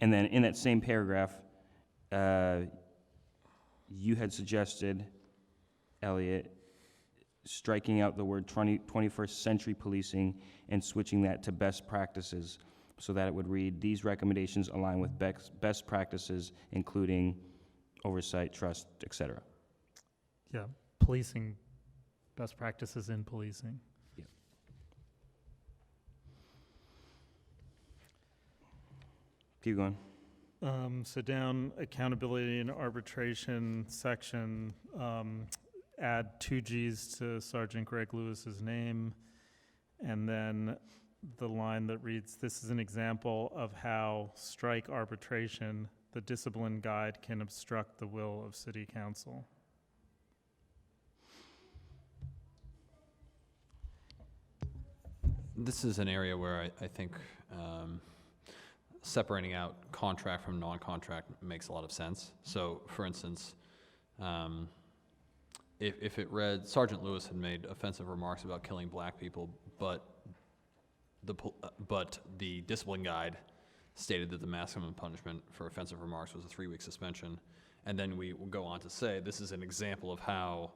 And then in that same paragraph, you had suggested, Elliot, striking out the word 21st century policing and switching that to best practices, so that it would read, these recommendations align with best practices, including oversight, trust, etc. Yeah, policing, best practices in policing. Yeah. Keep going. So down accountability and arbitration section, add 2 Gs to Sergeant Greg Lewis's name, and then the line that reads, this is an example of how strike arbitration, the discipline guide, can obstruct the will of City Council. this is an area where I think separating out contract from non-contract makes a lot of sense. So, for instance, if it read, Sergeant Lewis had made offensive remarks about killing black people, but the discipline guide stated that the maximum punishment for offensive remarks was a 3-week suspension, and then we will go on to say this is an example of how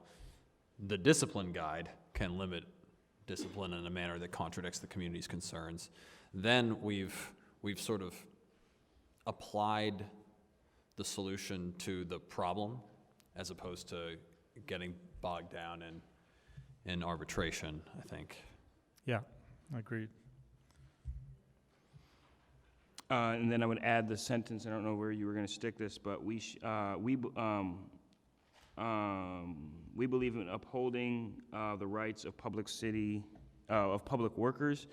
the discipline guide can limit discipline in a manner that contradicts the community's concerns. Then we've sort of applied the solution to the problem as opposed to getting bogged down in arbitration, I think. Yeah, agreed. And then I would add the sentence, I don't know where you were going to stick this, but we believe in upholding the rights of public workers,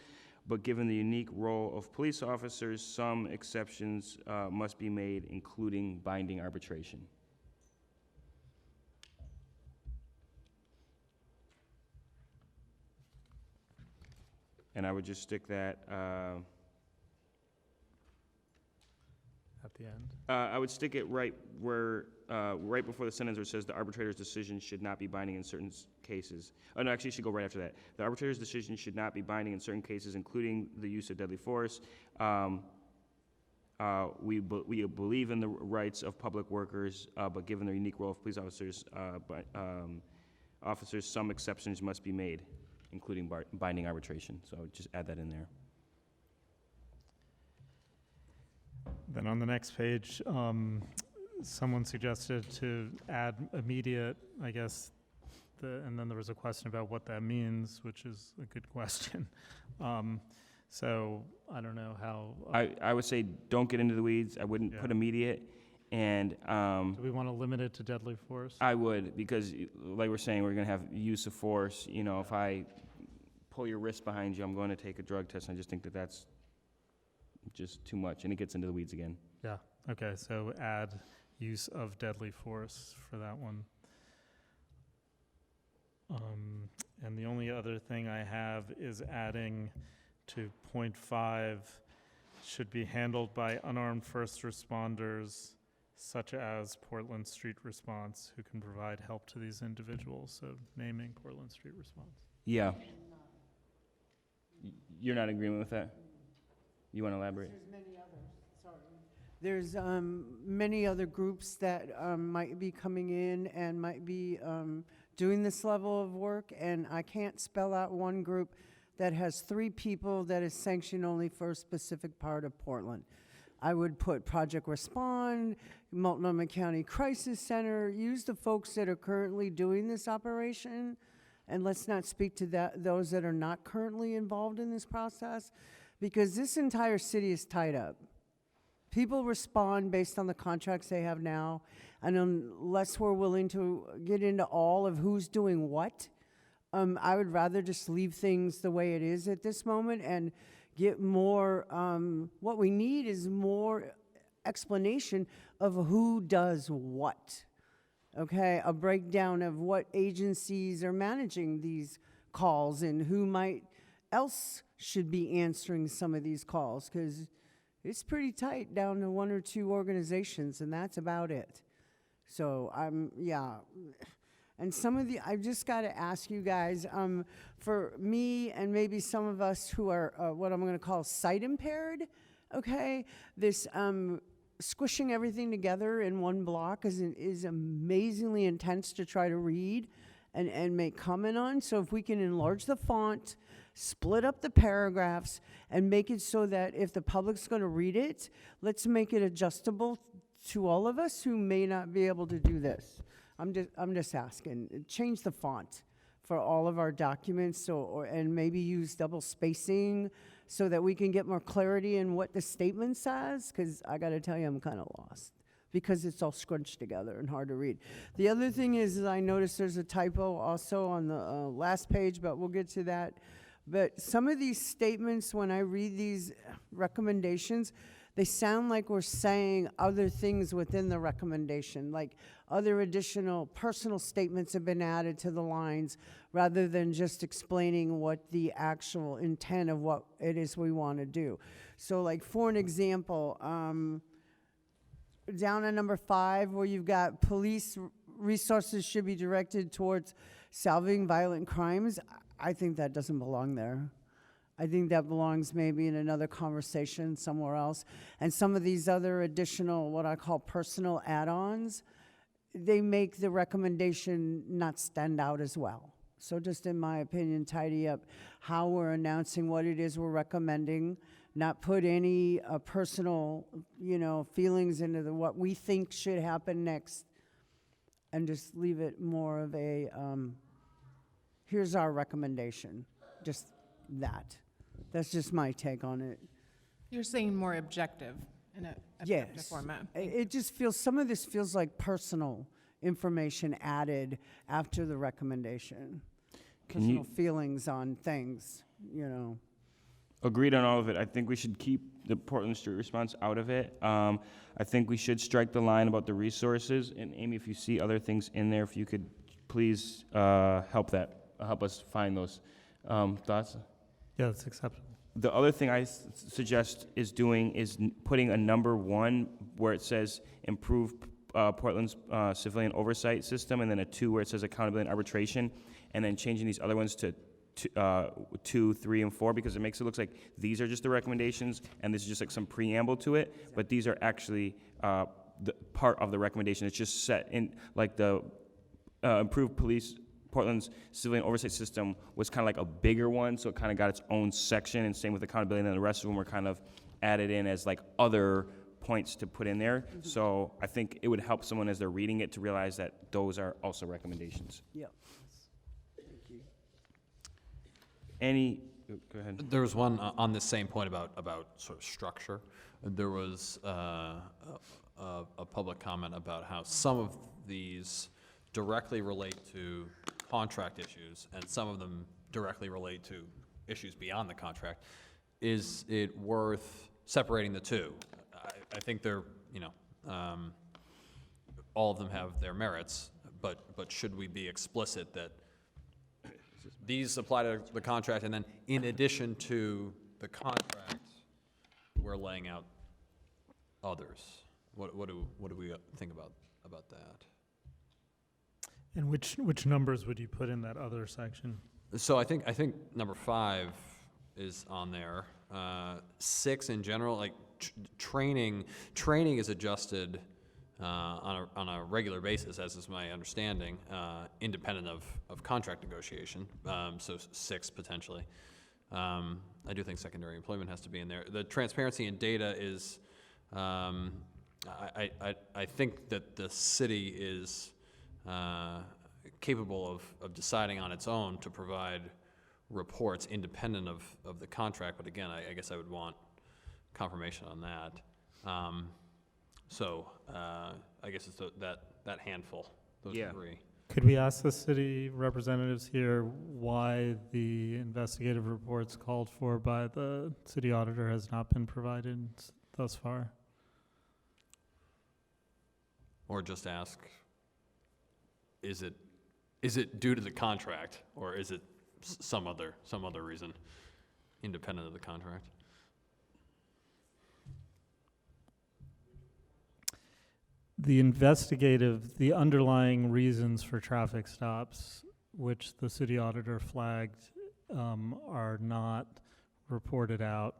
but given the unique role of police officers, some exceptions must be made, including binding arbitration. And I would just stick that At the end. I would stick it right where, right before the sentence where it says the arbitrator's decision should not be binding in certain cases. Oh, no, actually, it should go right after that. The arbitrator's decision should not be binding in certain cases, including the use of deadly force. We believe in the rights of public workers, but given their unique role of police officers, some exceptions must be made, including binding arbitration. So just add that in there. Then on the next page, someone suggested to add immediate, I guess, and then there was a question about what that means, which is a good question. So I don't know how. I would say don't get into the weeds. I wouldn't put immediate. And do we want to limit it to deadly force? I would, because like we're saying, we're going to have use of force. You know, if I pull your wrist behind you, I'm going to take a drug test. I just think that that's just too much, and it gets into the weeds again. Yeah, okay, so add use of deadly force for that one. And the only other thing I have is adding to point 5, should be handled by unarmed first responders, such as Portland Street Response, who can provide help to these individuals, so naming Portland Street Response. Yeah. You're not in agreement with that? You want to elaborate? There's many others, sorry. There's many other groups that might be coming in and might be doing this level of work, and I can't spell out one group that has 3 people that is sanctioned only for a specific part of Portland. I would put Project Respond, Multnomah County Crisis Center, use the folks that are currently doing this operation, and let's not speak to those that are not currently involved in this process, because this entire city is tied up. People respond based on the contracts they have now, and unless we're willing to get into all of who's doing what, I would rather just leave things the way it is at this moment and get more, what we need is more explanation of who does what, okay? A breakdown of what agencies are managing these calls and who might else should be answering some of these calls, because it's pretty tight down to 1 or 2 organizations, and that's about it. So yeah. And some of I've just got to ask you guys, for me and maybe some of us who are what I'm going to call sight impaired, okay, this squishing everything together in one block is amazingly intense to try to read and make comment on. So if we can enlarge the font, split up the paragraphs, and make it so that if the public's going to read it, let's make it adjustable to all of us who may not be able to do this. I'm just asking. Change the font for all of our documents, and maybe use double spacing so that we can get more clarity in what the statement says, because I got to tell you, I'm kind of lost because it's all scrunched together and hard to read. The other thing is I noticed there's a typo also on the last page, but we'll get to that. But some of these statements, when I read these recommendations, they sound like we're saying other things within the recommendation, like other additional personal statements have been added to the lines rather than just explaining what the actual intent of what it is we want to do. So like for an example, down at number 5 where you've got police resources should be directed towards solving violent crimes, I think that doesn't belong there. I think that belongs maybe in another conversation somewhere else. And some of these other additional, what I call personal add-ons, they make the recommendation not stand out as well. So just in my opinion, tidy up how we're announcing what it is we're recommending, not put any personal, feelings into what we think should happen next, and just leave it more of a, here's our recommendation, just that. That's just my take on it. You're saying more objective in a objective format. It just feels, some of this feels like personal information added after the recommendation. Personal feelings on things, Agreed on all of it. I think we should keep the Portland Street response out of it. I think we should strike the line about the resources. And Amy, if you see other things in there, if you could please help us find those thoughts. Yeah, that's acceptable. The other thing I suggest is putting a number 1 where it says improve Portland's civilian oversight system, and then a 2 where it says accountability and arbitration, and then changing these other ones to 2, 3, and 4, because it makes it look like these are just the recommendations and this is just like some preamble to it, but these are actually the part of the recommendation. It's just set in like the improved Portland's civilian oversight system was kind of like a bigger one, so it kind of got its own section, and same with accountability, and then the rest of them were kind of added in as like other points to put in there. Mm-hmm. So I think it would help someone as they're reading it to realize that those are also recommendations. Yep. Thank you. Go ahead. There was one on the same point about sort of structure. There was a public comment about how some of these directly relate to contract issues, and some of them directly relate to issues beyond the contract. Is it worth separating the two? I think they're, all of them have their merits, but should we be explicit that these apply to the contract, and then in addition to the contract, we're laying out others? What do we think about that? And which numbers would you put in that other section? So I think number 5 is on there. 6 in general, like training is adjusted on a regular basis, as is my understanding, independent of contract negotiation. So 6 potentially. I do think secondary employment has to be in there. The transparency in data is, I think that the city is capable of deciding on its own to provide reports independent of the contract, but again, I guess I would want confirmation on that. I guess it's that handful, those Yeah. three. Could we ask the city representatives here why the investigative reports called for by the city auditor has not been provided thus far? Or just ask, is it due to the contract, or is it some other reason independent of the contract? The underlying reasons for traffic stops, which the city auditor flagged, are not reported out.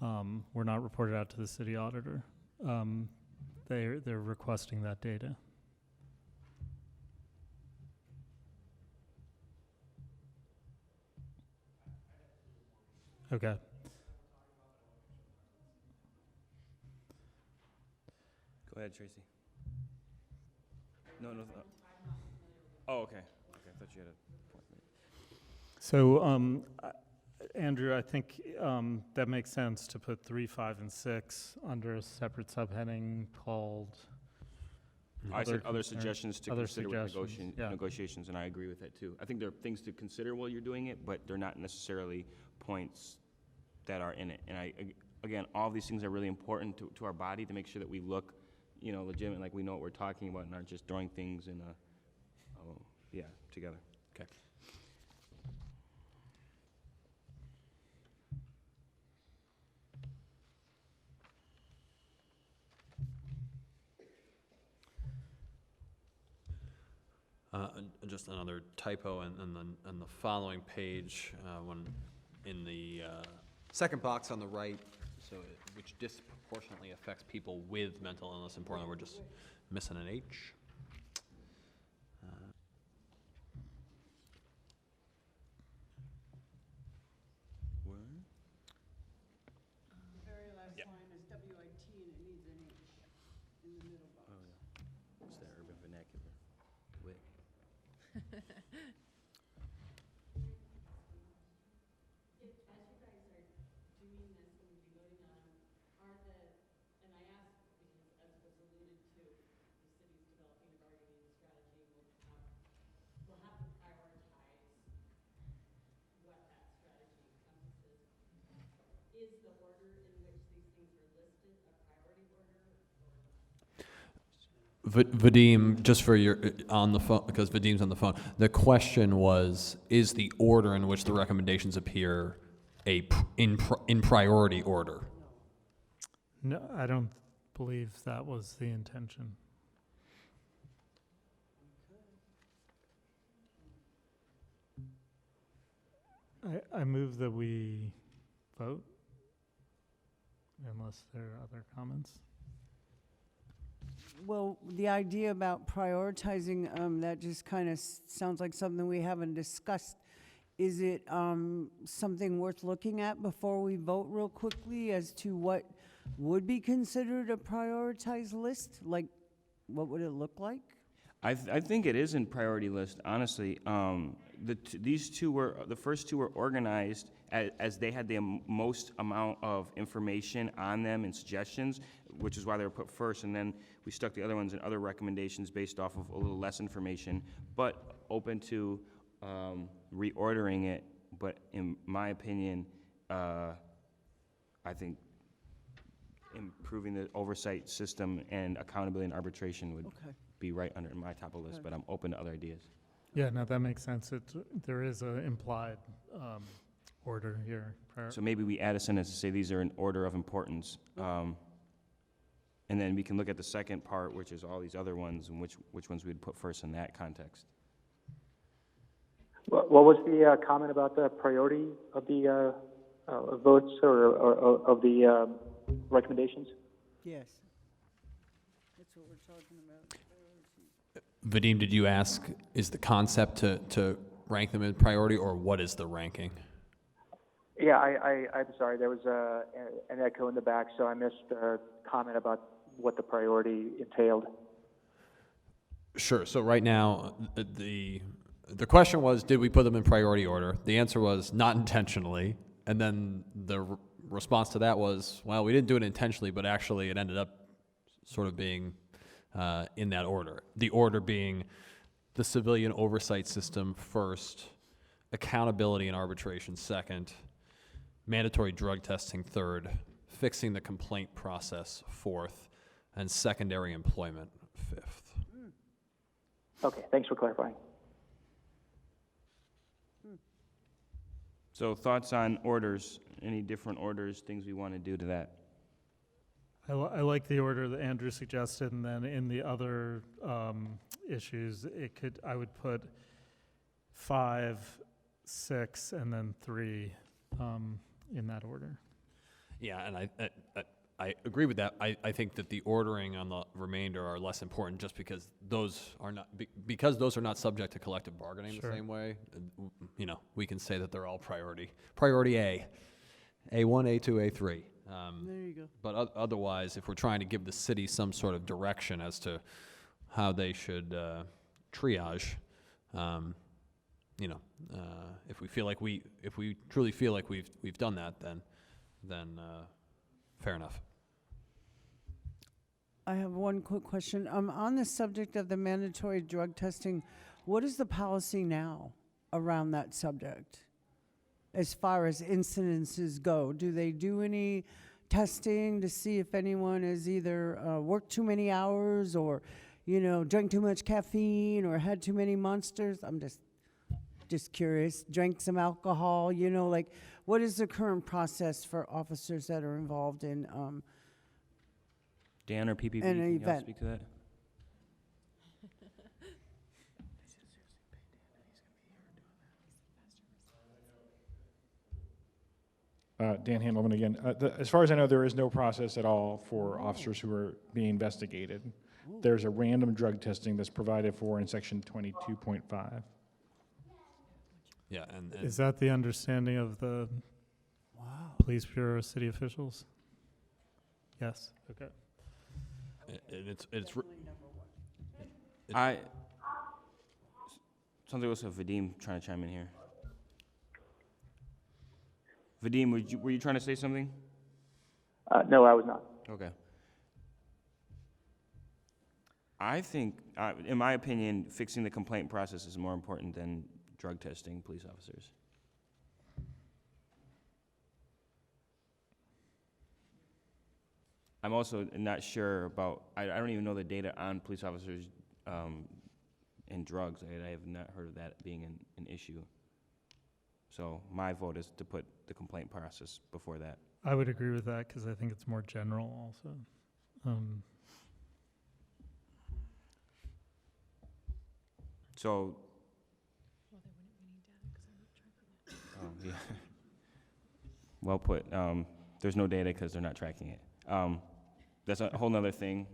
Were not reported out to the city auditor. They're requesting that data. Okay. Go ahead, Tracy. No. Oh, okay. Okay, I thought you had a point. So, Andrew, I think that makes sense to put 3, 5, and 6 under a separate subheading called. I said other concerns, suggestions to other consider with suggestions, yeah. negotiations, and I agree with that too. I think there are things to consider while you're doing it, but they're not necessarily points that are in it. And again, all these things are really important to our body to make sure that we look, legitimate, like we know what we're talking about and aren't just throwing things in together. Okay. Just another typo on the following page, when in the second box on the right, which disproportionately affects people with mental illness in Portland, we're just missing an H. The very last line is WIT and it needs an H in the middle box. Oh, yeah. It's the urban vernacular. Wit. Vadim, just for your, on the phone, because Vadim's on the phone, the question was, is the order in which the recommendations appear in priority order? No, I don't believe that was the intention. I move that we vote, unless there are other comments. Well, the idea about prioritizing, that just kind of sounds like something we haven't discussed. Is it something worth looking at before we vote real quickly as to what would be considered a prioritized list? Like, what would it look like? I think it is in priority list, honestly. The first two were organized as they had the most amount of information on them and suggestions, which is why they were put first, and then we stuck the other ones in other recommendations based off of a little less information, but open to reordering it. But in my opinion, I think improving the oversight system and accountability and arbitration would be right under my top of the list, but I'm open to other ideas. Yeah, no, that makes sense. There is an implied order here. So maybe we add a sentence to say these are in order of importance. And then we can look at the second part, which is all these other ones, and which ones we'd put first in that context. What was the comment about the priority of the votes or of the recommendations? Yes. That's what we're talking about. Vadim, did you ask, is the concept to rank them in priority, or what is the ranking? Yeah, I'm sorry, there was an echo in the back, so I missed the comment about what the priority entailed. Sure. So right now, the question was, did we put them in priority order? The answer was not intentionally. And then the response to that was, well, we didn't do it intentionally, but actually it ended up sort of being in that order. The order being the civilian oversight system first, accountability and arbitration second, mandatory drug testing third, fixing the complaint process fourth, and secondary employment fifth. Okay, thanks for clarifying. So thoughts on orders, any different orders, things we want to do to that? I like the order that Andrew suggested, and then in the other issues, I would put 5, 6, and then 3 in that order. Yeah, and I agree with that. I think that the ordering on the remainder are less important just because those are not subject to collective bargaining Sure. the same way. You know, we can say that they're all priority. Priority A, A1, A2, A3. There you go. But otherwise, if we're trying to give the city some sort of direction as to how they should triage, you know, if we truly feel like we've done that, then fair enough. I have one quick question. On the subject of the mandatory drug testing, what is the policy now around that subject? As far as incidences go, do they do any testing to see if anyone has either worked too many hours or, drank too much caffeine or had too many Monsters? I'm just curious. Drank some alcohol, what is the current process for officers that are involved in Dan or PPP, an can you event? speak to that? Dan Handelman again. As far as I know, there is no process at all for officers who are being investigated. There's a random drug testing that's provided for in section 22.5. Yeah, and Is that the understanding of the police bureau city officials? Yes. Okay. Something else with Vadim trying to chime in here. Vadim, were you trying to say something? No, I was not. Okay. I think, in my opinion, fixing the complaint process is more important than drug testing police officers. I'm also not sure about, I don't even know the data on police officers and drugs. I have not heard of that being an issue. So my vote is to put the complaint process before that. I would agree with that because I think it's more general also. So. Yeah. Well put. There's no data because they're not tracking it. That's a whole nother thing.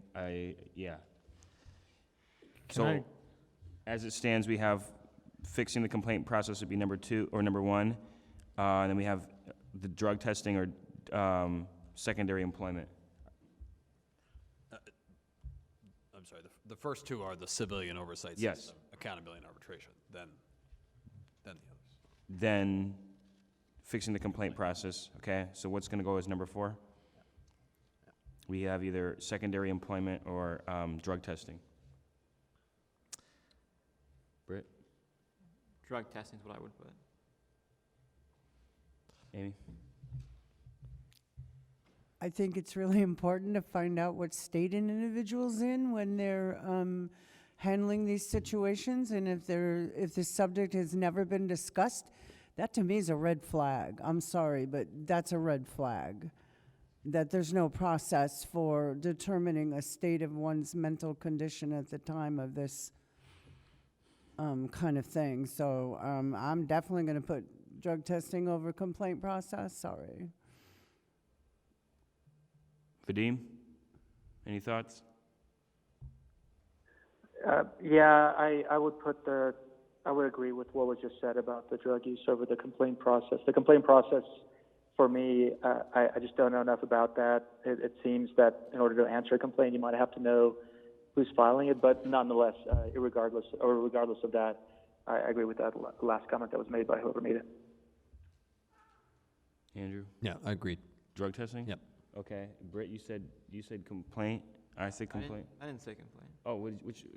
So, as it stands, we have fixing the complaint process would be number 2 or number 1, and then we have the drug testing or secondary employment. I'm sorry, the first 2 are the civilian oversight Yes. system, accountability and arbitration, then the others. Then fixing the complaint process, okay? So what's going to go as number 4? We have either secondary employment or drug testing. Britt? Drug testing is what I would put. Amy? I think it's really important to find out what state an individual's in when they're handling these situations, and if the subject has never been discussed, that to me is a red flag. I'm sorry, but that's a red flag. That there's no process for determining a state of one's mental condition at the time of this kind of thing. So I'm definitely going to put drug testing over complaint process. Sorry. Vadim? Any thoughts? Yeah, I would agree with what was just said about the drug use over the complaint process. The complaint process for me, I just don't know enough about that. It seems that in order to answer a complaint, you might have to know who's filing it, but nonetheless, regardless of that, I agree with that last comment that was made by whoever made it. Andrew? Yeah, I agreed. Drug testing? Yep. Okay. Britt, you said complaint. I said complaint. I didn't say complaint. Oh,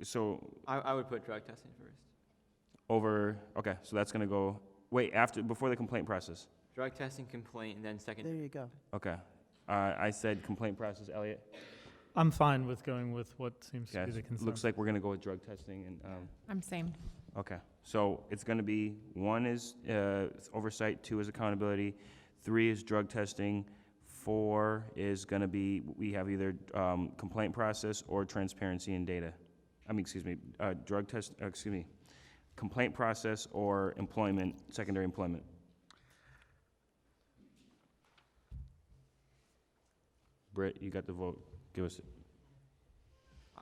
so I would put drug testing first. okay, so that's gonna go, before the complaint process. Drug testing, complaint, and then second. There you go. Okay. I said complaint process, Elliot. I'm fine with going with what seems to Okay. be the consensus. Looks like we're gonna go with drug testing and, I'm same. okay. So it's gonna be, 1 is, oversight, 2 is accountability, 3 is drug testing, 4 is gonna be, we have either, complaint process or transparency in data. Complaint process or employment, secondary employment. Britt, you got the vote. Give us it.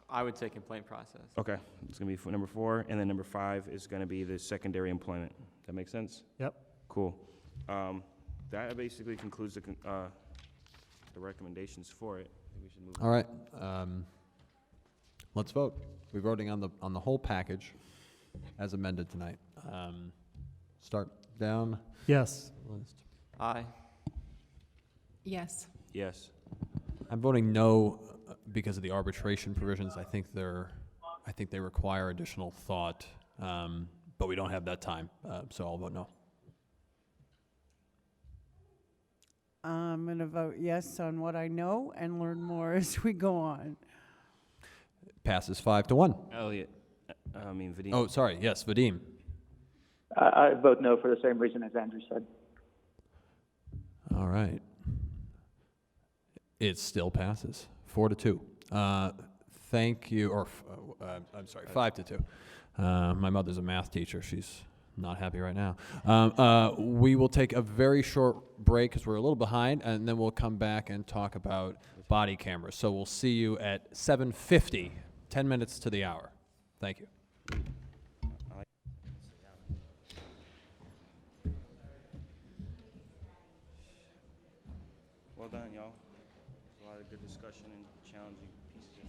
I would say complaint process. Okay, it's gonna be number 4, and then number 5 is gonna be the secondary employment. That make sense? Yep. Cool. That basically concludes the recommendations for it. I think we should move on. All right. Let's vote. We're voting on the whole package as amended tonight. Start down Yes. the list. Aye. Yes. Yes. I'm voting no because of the arbitration provisions. I think they require additional thought, but we don't have that time, so I'll vote no. I'm going to vote yes on what I know and learn more as we go on. Passes 5-1. Elliot, Vadim. Oh, sorry. Yes, Vadim. I vote no for the same reason as Andrew said. All right. It still passes 4-2. Thank you, or I'm sorry, 5-2. My mother's a math teacher. She's not happy right now. We will take a very short break because we're a little behind, and then we'll come back and talk about body cameras. So we'll see you at 7:50, 10 minutes to the hour. Thank you. Well done, y'all. A lot of good discussion and challenging pieces.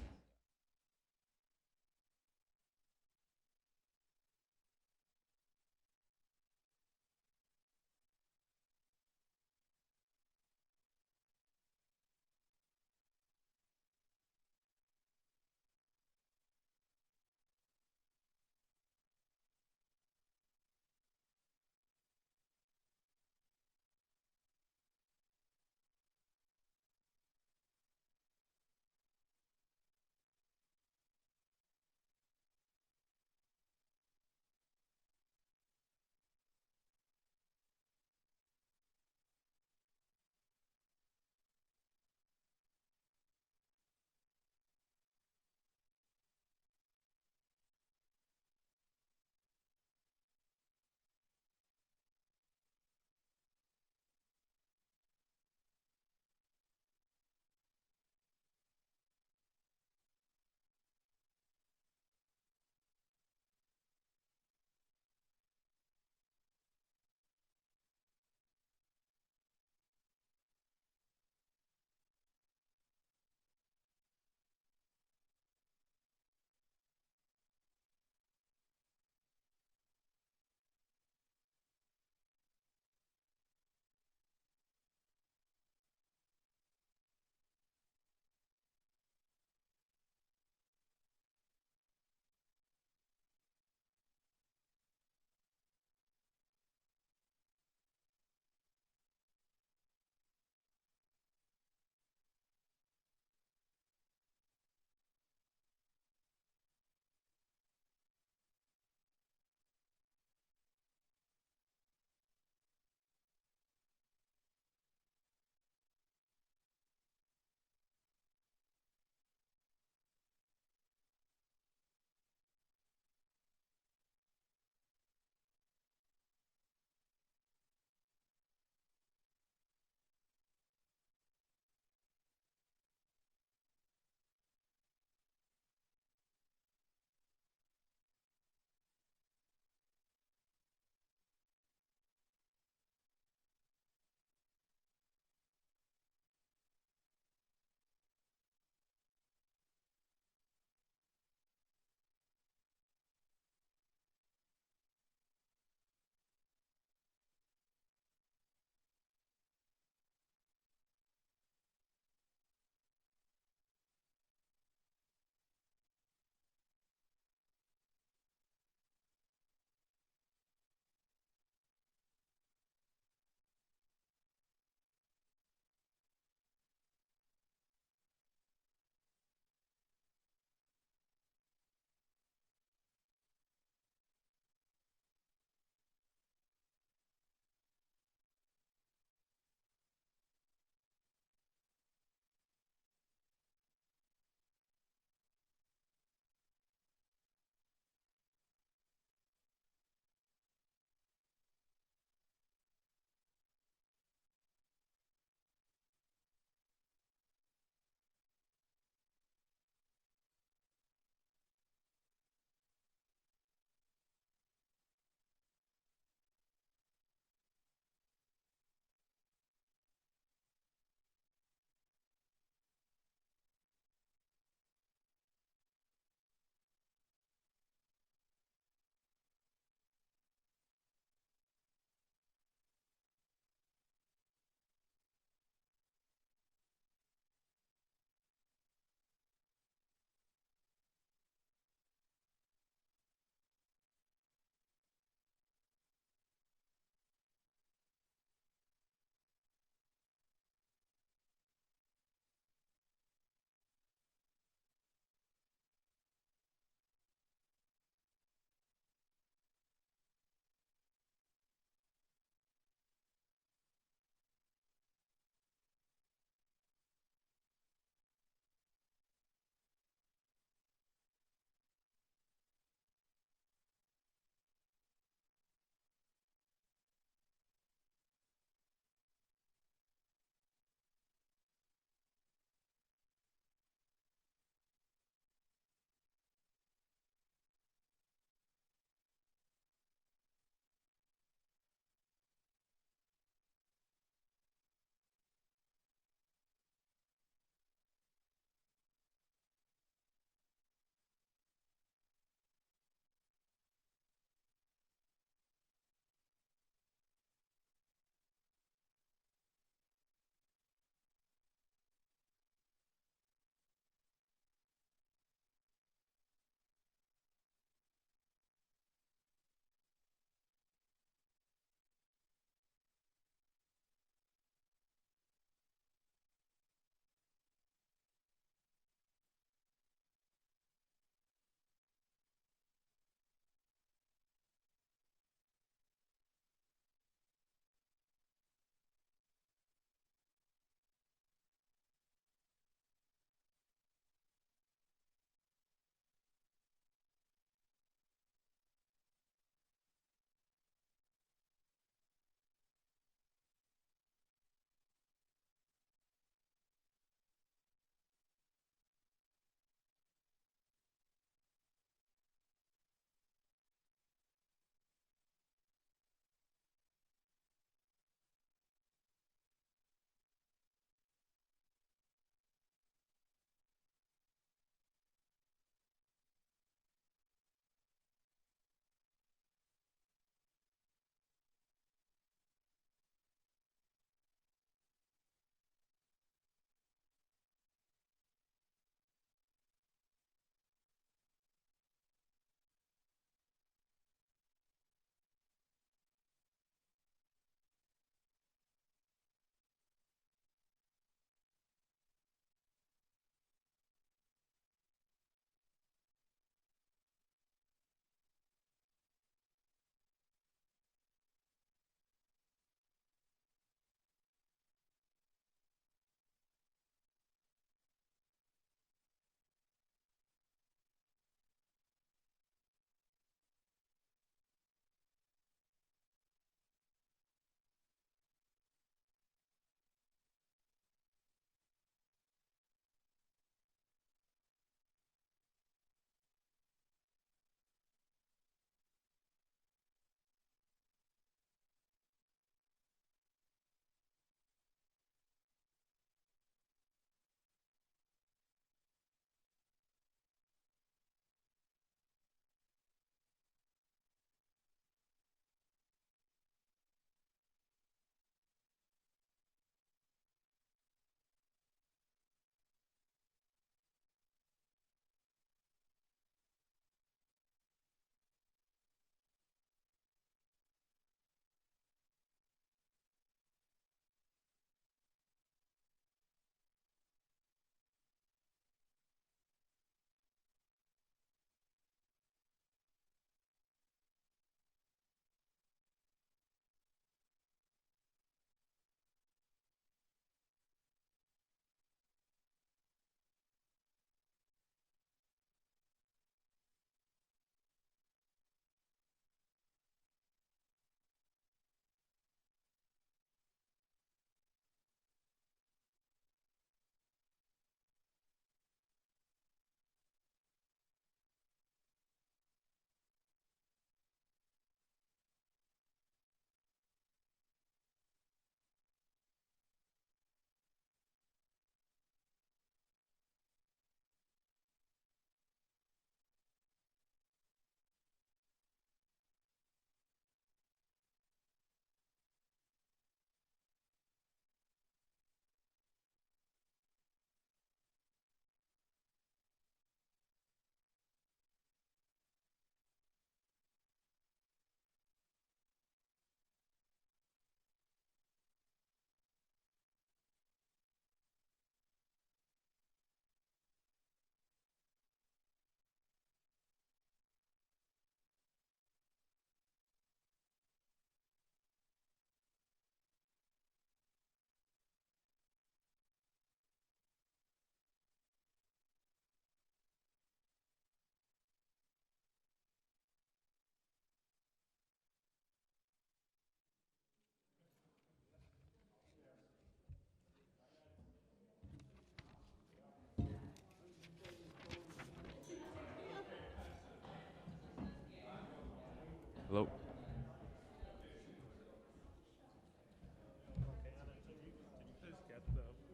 Hello?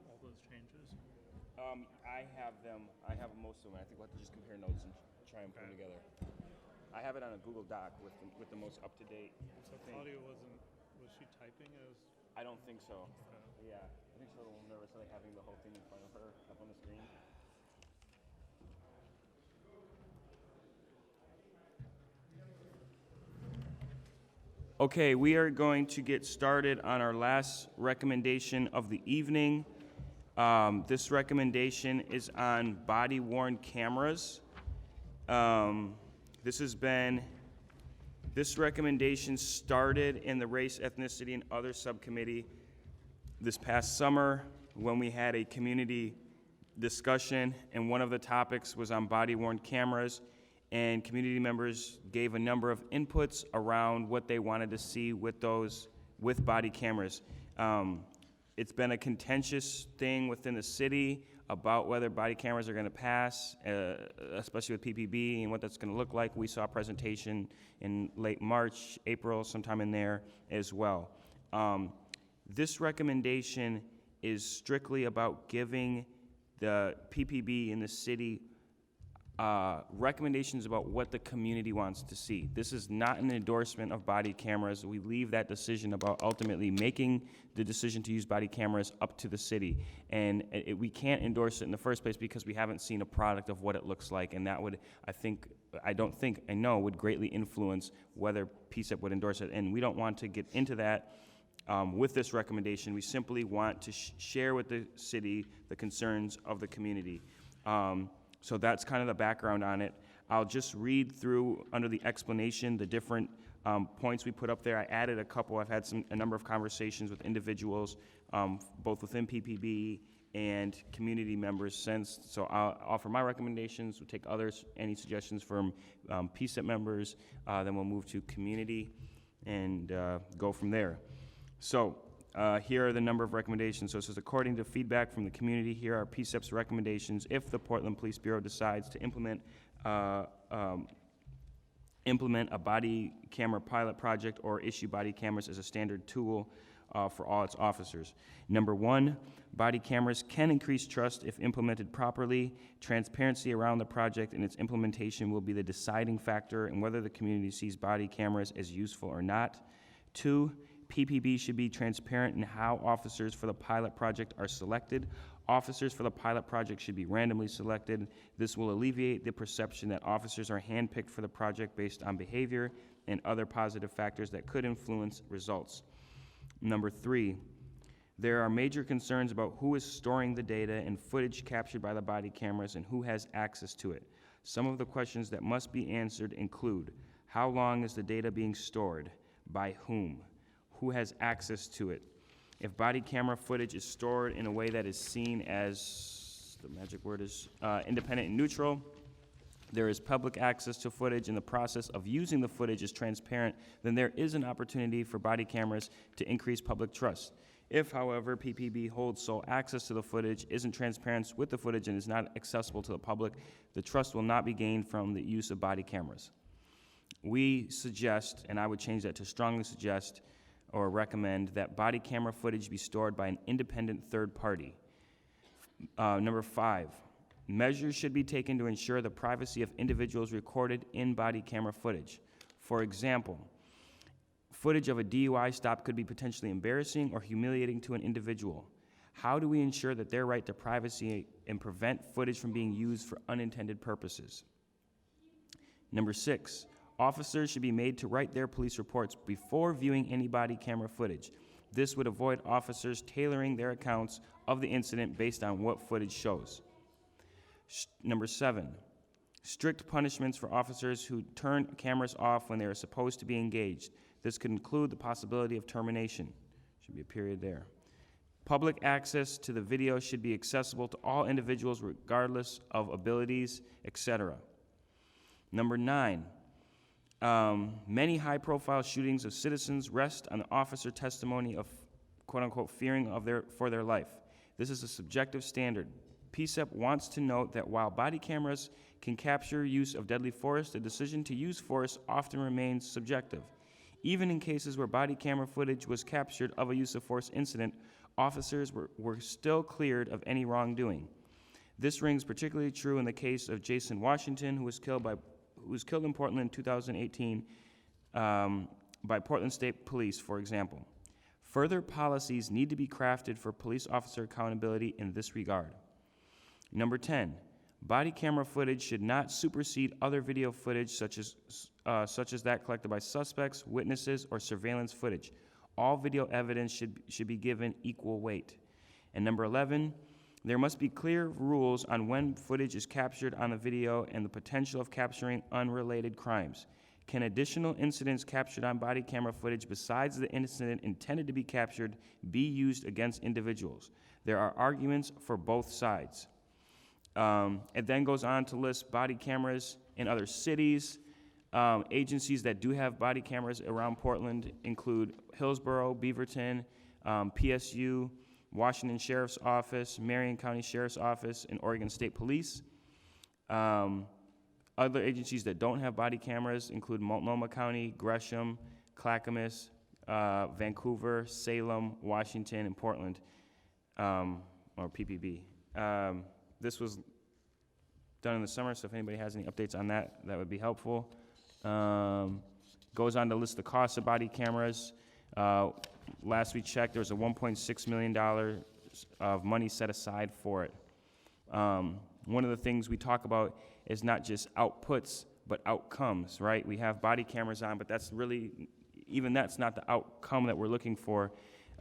all those changes? I have most of them. I think we'll have to just compare notes and try and put them together. I have it on a Google Doc with the most up-to-date So thing. Claudia was she typing as? I don't think so. Yeah, I think she's a little nervous like having the whole thing in front of her up on the screen. Okay, we are going to get started on our last recommendation of the evening. This recommendation is on body-worn cameras. This recommendation started in the Race, Ethnicity, and Other Subcommittee this past summer when we had a community discussion, and one of the topics was on body-worn cameras, and community members gave a number of inputs around what they wanted to see with body cameras. It's been a contentious thing within the city about whether body cameras are going to pass, especially with PPB and what that's going to look like. We saw a presentation in late March, April, sometime in there as well. This recommendation is strictly about giving the PPB in the city recommendations about what the community wants to see. This is not an endorsement of body cameras. We leave that decision about ultimately making the decision to use body cameras up to the city. And we can't endorse it in the first place because we haven't seen a product of what it looks like. And that would, I know would greatly influence whether PCCEP would endorse it. And we don't want to get into that with this recommendation. We simply want to share with the city the concerns of the community. So that's kind of the background on it. I'll just read through, under the explanation, the different points we put up there. I added a couple. I've had a number of conversations with individuals, both within PPB and community members since. So I'll offer my recommendations. We'll take others, any suggestions from PCCEP members. Then we'll move to community and go from there. So here are the number of recommendations. So it says, according to feedback from the community, here are PCCEP's recommendations if the Portland Police Bureau decides to implement a body camera pilot project or issue body cameras as a standard tool for all its officers. Number one, body cameras can increase trust if implemented properly. Transparency around the project and its implementation will be the deciding factor in whether the community sees body cameras as useful or not. Two, PPB should be transparent in how officers for the pilot project are selected. Officers for the pilot project should be randomly selected. This will alleviate the perception that officers are handpicked for the project based on behavior and other positive factors that could influence results. Number three, there are major concerns about who is storing the data and footage captured by the body cameras and who has access to it. Some of the questions that must be answered include, how long is the data being stored? By whom? Who has access to it? If body camera footage is stored in a way that is seen as, the magic word is, independent and neutral, there is public access to footage and the process of using the footage is transparent, then there is an opportunity for body cameras to increase public trust. If, however, PPB holds sole access to the footage, isn't transparent with the footage, and is not accessible to the public, the trust will not be gained from the use of body cameras. We suggest, and I would change that to strongly suggest, or recommend that body camera footage be stored by an independent third party. Number five, measures should be taken to ensure the privacy of individuals recorded in body camera footage. For example, footage of a DUI stop could be potentially embarrassing or humiliating to an individual. How do we ensure that their right to privacy and prevent footage from being used for unintended purposes? Number six, officers should be made to write their police reports before viewing any body camera footage. This would avoid officers tailoring their accounts of the incident based on what footage shows. Number seven, strict punishments for officers who turn cameras off when they are supposed to be engaged. This could include the possibility of termination. Should be a period there. Public access to the video should be accessible to all individuals regardless of abilities, etc. Number nine, many high-profile shootings of citizens rest on the officer testimony of, quote-unquote, fearing for their life. This is a subjective standard. PCCEP wants to note that while body cameras can capture use of deadly force, the decision to use force often remains subjective. Even in cases where body camera footage was captured of a use of force incident, officers were still cleared of any wrongdoing. This rings particularly true in the case of Jason Washington, who was killed in Portland in 2018 by Portland State Police, for example. Further policies need to be crafted for police officer accountability in this regard. Number 10, body camera footage should not supersede other video footage such as that collected by suspects, witnesses, or surveillance footage. All video evidence should be given equal weight. And number 11, there must be clear rules on when footage is captured on the video and the potential of capturing unrelated crimes. Can additional incidents captured on body camera footage besides the incident intended to be captured be used against individuals? There are arguments for both sides. It then goes on to list body cameras in other cities. Agencies that do have body cameras around Portland include Hillsborough, Beaverton, PSU, Washington Sheriff's Office, Marion County Sheriff's Office, and Oregon State Police. Other agencies that don't have body cameras include Multnomah County, Gresham, Clackamas, Vancouver, Salem, Washington, and Portland, or PPB. This was done in the summer, so if anybody has any updates on that, that would be helpful. Goes on to list the cost of body cameras. Last we checked, there was a $1.6 million of money set aside for it. One of the things we talk about is not just outputs, but outcomes, right? We have body cameras on, but that's really, even that's not the outcome that we're looking for.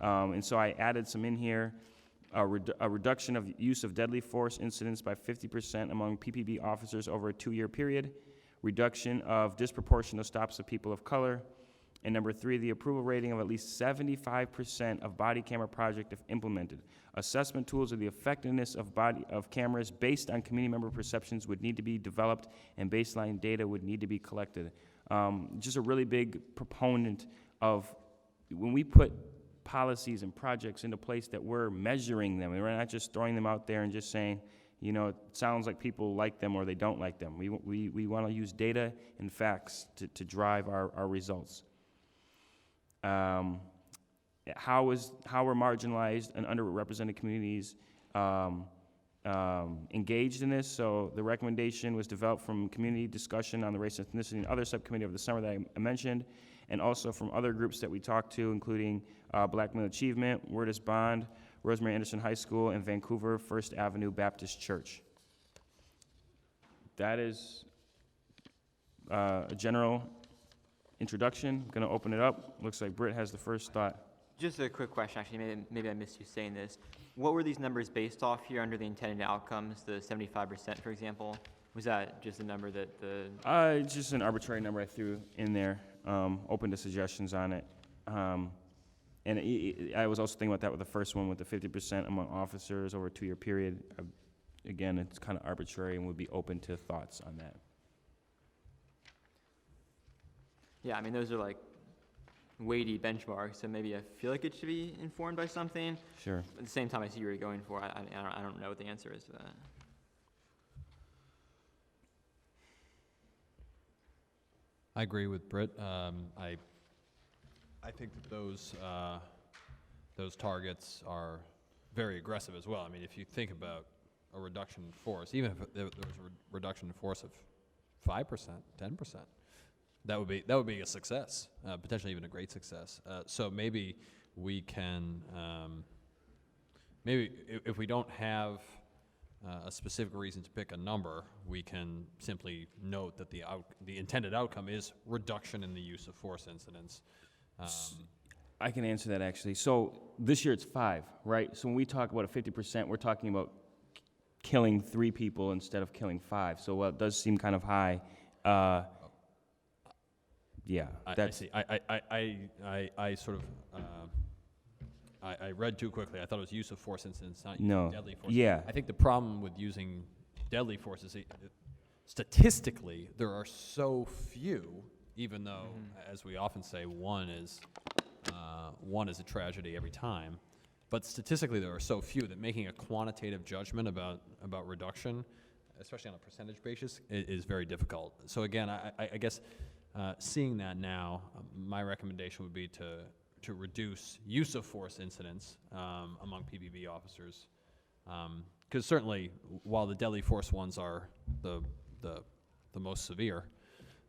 And so I added some in here. A reduction of use of deadly force incidents by 50% among PPB officers over a 2-year period, reduction of disproportionate stops of people of color, and number 3, the approval rating of at least 75% of body camera project if implemented. Assessment tools of the effectiveness of cameras based on community member perceptions would need to be developed, and baseline data would need to be collected. Just a really big proponent of when we put policies and projects into place that we're measuring them. We're not just throwing them out there and just saying, you know, it sounds like people like them or they don't like them. We want to use data and facts to drive our results. How were marginalized and underrepresented communities engaged in this? So the recommendation was developed from community discussion on the race, ethnicity, and other subcommittee over the summer that I mentioned, and also from other groups that we talked to, including Black Male Achievement, Word is Bond, Rosemary Anderson High School, and Vancouver First Avenue Baptist Church. That is a general introduction. I'm going to open it up. Looks like Britt has the first thought. Just a quick question, actually, maybe I missed you saying this. What were these numbers based off here under the intended outcomes, the 75%, for example? Was that just a number that the... It's just an arbitrary number I threw in there, open to suggestions on it. And I was also thinking about that with the first one with the 50% among officers over a 2-year period. Again, it's kind of arbitrary and would be open to thoughts on that. Yeah, I mean, those are like weighty benchmarks, so maybe I feel like it should be informed by something. Sure. At the same time, I see where you're going for. I don't know what the answer is to that. I agree with Britt. I think that those targets are very aggressive as well. I mean, if you think about a reduction in force, even if there was a reduction in force of 5%, 10%, that would be a success, potentially even a great success. So maybe we can, maybe if we don't have a specific reason to pick a number, we can simply note that the intended outcome is reduction in the use of force incidents. I can answer that actually. So this year it's 5, right? So when we talk about a 50%, we're talking about killing 3 people instead of killing 5. So it does seem kind of high. Yeah, I see. I sort of I read too quickly. I thought it was use of force incidents, not using deadly force. Yeah. I think the problem with using deadly force is statistically there are so few. Even though, as we often say, one is a tragedy every time. but statistically, there are so few that making a quantitative judgment about reduction, especially on a percentage basis, is very difficult. So again, I guess seeing that now, my recommendation would be to reduce use of force incidents among PBB officers, because certainly, while the deadly force ones are the most severe,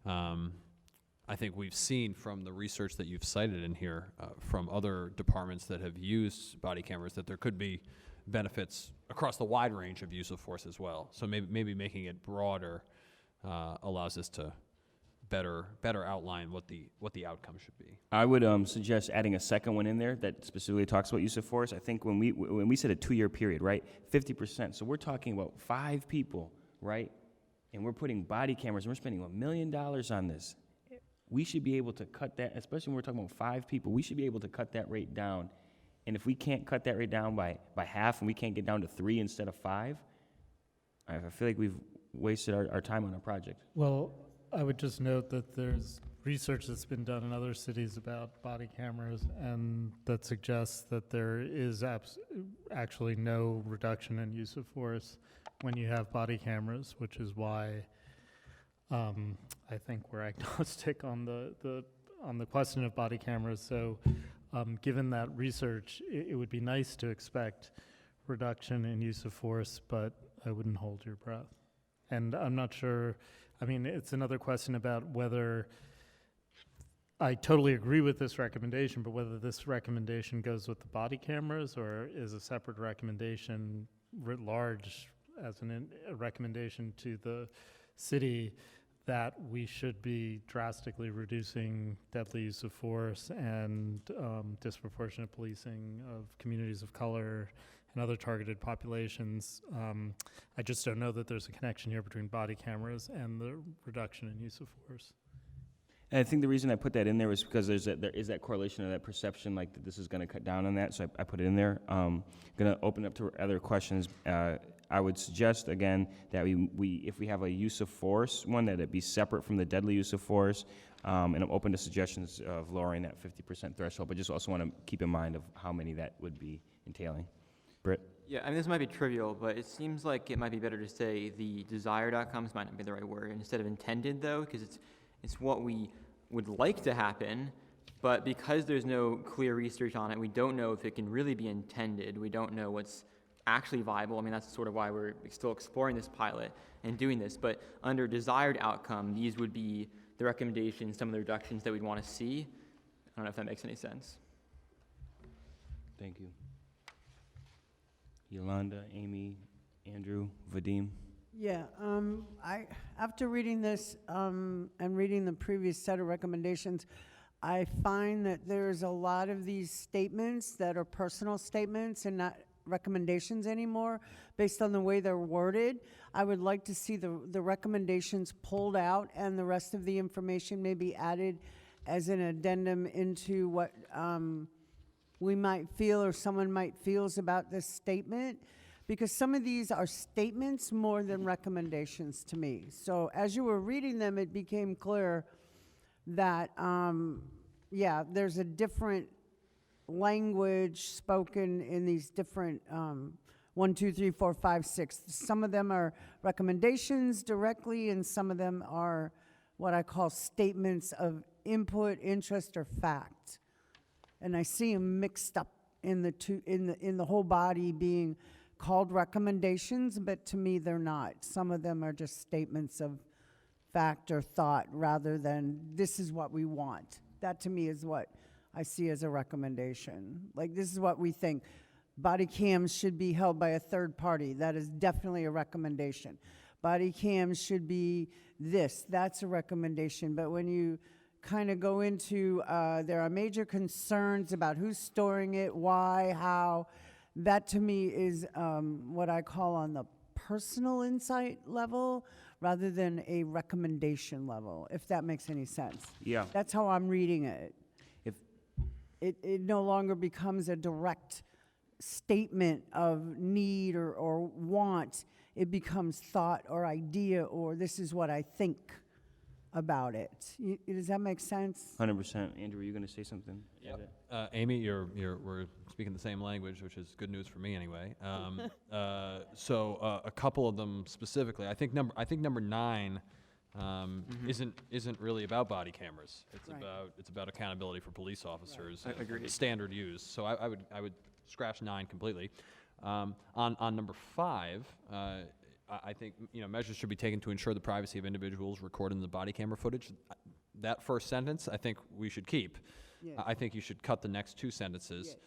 I think we've seen from the research that you've cited in here from other departments that have used body cameras that there could be benefits across the wide range of use of force as well. So maybe making it broader allows us to better outline what the outcome should be. I would suggest adding a second one in there that specifically talks about use of force. I think when we said a 2-year period, right, 50%. So we're talking about 5 people, right, and we're putting body cameras, and we're spending $1 million on this. We should be able to cut that, especially when we're talking about 5 people, we should be able to cut that rate down. And if we can't cut that rate down by half and we can't get down to 3 instead of 5, I feel like we've wasted our time on a project. Well, I would just note that there's research that's been done in other cities about body cameras, and that suggests that there is actually no reduction in use of force when you have body cameras, which is why I think we're agnostic on the question of body cameras. So given that research, it would be nice to expect reduction in use of force, but I wouldn't hold your breath. And I'm not sure, I mean, it's another question about whether, I totally agree with this recommendation, but whether this recommendation goes with the body cameras or is a separate recommendation writ large as a recommendation to the city that we should be drastically reducing deadly use of force and disproportionate policing of communities of color and other targeted populations. I just don't know that there's a connection here between body cameras and the reduction in use of force. And I think the reason I put that in there was because there is that correlation of that perception, like that this is going to cut down on that, so I put it in there. Going to open up to other questions. I would suggest, again, that if we have a use of force one, that it be separate from the deadly use of force, and I'm open to suggestions of lowering that 50% threshold, but just also want to keep in mind of how many that would be entailing. Britt? Yeah, I mean, this might be trivial, but it seems like it might be better to say the desired outcomes might not be the right word, instead of intended, though, because it's what we would like to happen, but because there's no clear research on it, we don't know if it can really be intended. We don't know what's actually viable. I mean, that's sort of why we're still exploring this pilot and doing this. But under desired outcome, these would be the recommendations, some of the reductions that we'd want to see. I don't know if that makes any sense. Thank you. Yolanda, Amy, Andrew, Vadim? Yeah, after reading this and reading the previous set of recommendations, I find that there's a lot of these statements that are personal statements and not recommendations anymore based on the way they're worded. I would like to see the recommendations pulled out and the rest of the information maybe added as an addendum into what we might feel or someone might feels about this statement, because some of these are statements more than recommendations to me. So as you were reading them, it became clear that, yeah, there's a different language spoken in these different 1, 2, 3, 4, 5, 6. Some of them are recommendations directly, and some of them are what I call statements of input, interest, or fact. And I see them mixed up in the two, in the whole body being called recommendations, but to me they're not. Some of them are just statements of fact or thought rather than this is what we want. That to me is what I see as a recommendation. Like, this is what we think. Body cams should be held by a third party. That is definitely a recommendation. Body cams should be this. That's a recommendation. But when you kind of go into, there are major concerns about who's storing it, why, how, that to me is what I call on the personal insight level rather than a recommendation level, if that makes any sense. Yeah. That's how I'm reading it. It no longer becomes a direct statement of need or want. It becomes thought or idea or this is what I think about it. Does that make sense? 100%. Andrew, were you going to say something? Amy, we're speaking the same language, which is good news for me anyway. So a couple of them specifically. I think number 9 isn't really about body cameras. It's about accountability for police officers. Right. Agreed. Standard use. So I would scratch 9 completely. On number 5. I think measures should be taken to ensure the privacy of individuals recorded in the body camera footage. That first sentence, I think we should keep. Yes. I think you should cut the next 2 sentences.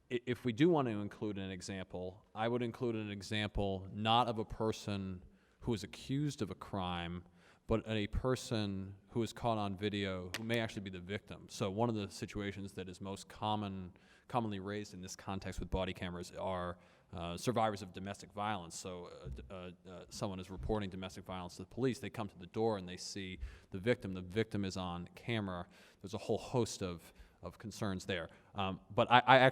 Yes. If we do want to include an example, I would include an example not of a person who is accused of a crime, but a person who is caught on video who may actually be the victim. So one of the situations that is most commonly raised in this context with body cameras are survivors of domestic violence. So someone is reporting domestic violence to the police. They come to the door and they see the victim. The victim is on camera. There's a whole host of concerns there. But I